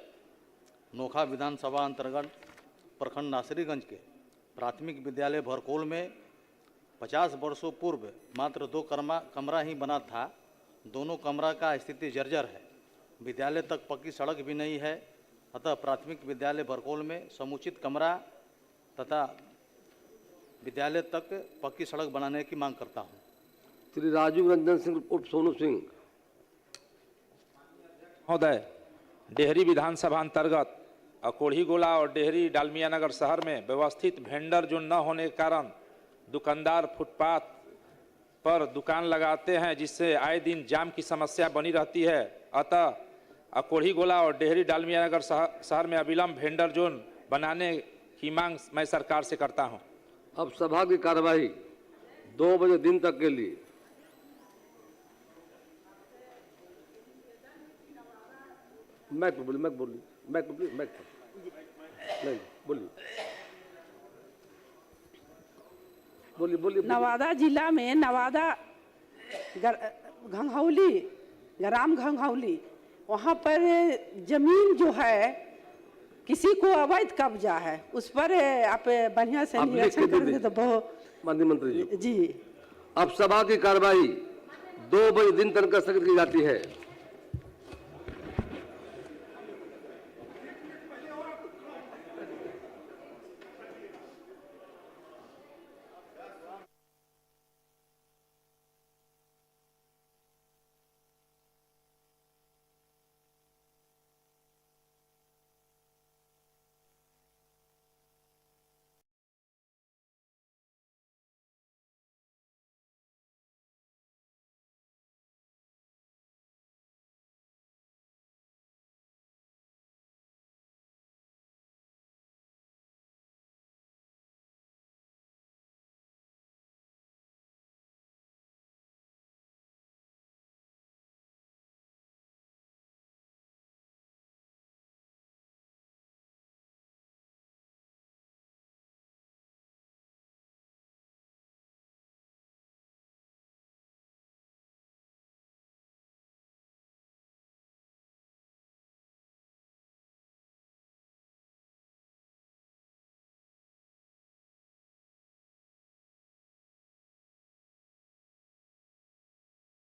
नोखा विधानसभा अंतर्गत प्रखंड नासरीगंज के प्राथमिक विद्यालय भरकोल में 50 वर्षों पूर्व मात्र 2 कमरा ही बना था। दोनों कमरा का स्थिति जर्जर है। विद्यालय तक पक्की सड़क भी नहीं है। अतः प्राथमिक विद्यालय भरकोल में समुचित कमरा तथा विद्यालय तक पक्की सड़क बनाने की मांग करता हूं। श्री राजीव रंजन सिंह उर्फ सोनू सिंह। महोदय, डेहरी विधानसभा अंतर्गत अकोढ़ी गोला और डेहरी डालमिया नगर शहर में व्यवस्थित वेंडर जोन न होने के कारण दुकानदार फुटपाथ पर दुकान लगाते हैं, जिससे आए दिन जाम की समस्या बनी रहती है। अतः अकोढ़ी गोला और डेहरी डालमिया नगर शहर में अविलंब वेंडर जोन बनाने की मांग मैं सरकार से करता हूं। अब सभा की कार्यवाही 2 बजे दिन तक के लिए बोलिए। नवादा जिला में नवादा घंघौली, ग्राम घंघौली, वहाँ पर जमीन जो है किसी को अवैध कब्जा है, उस पर आप बढ़िया से निरीक्षण करेंगे तो बहुत। माननीय मंत्री जी, अब सभा की कार्यवाही 2 बजे दिन तक स्थगित की जाती है।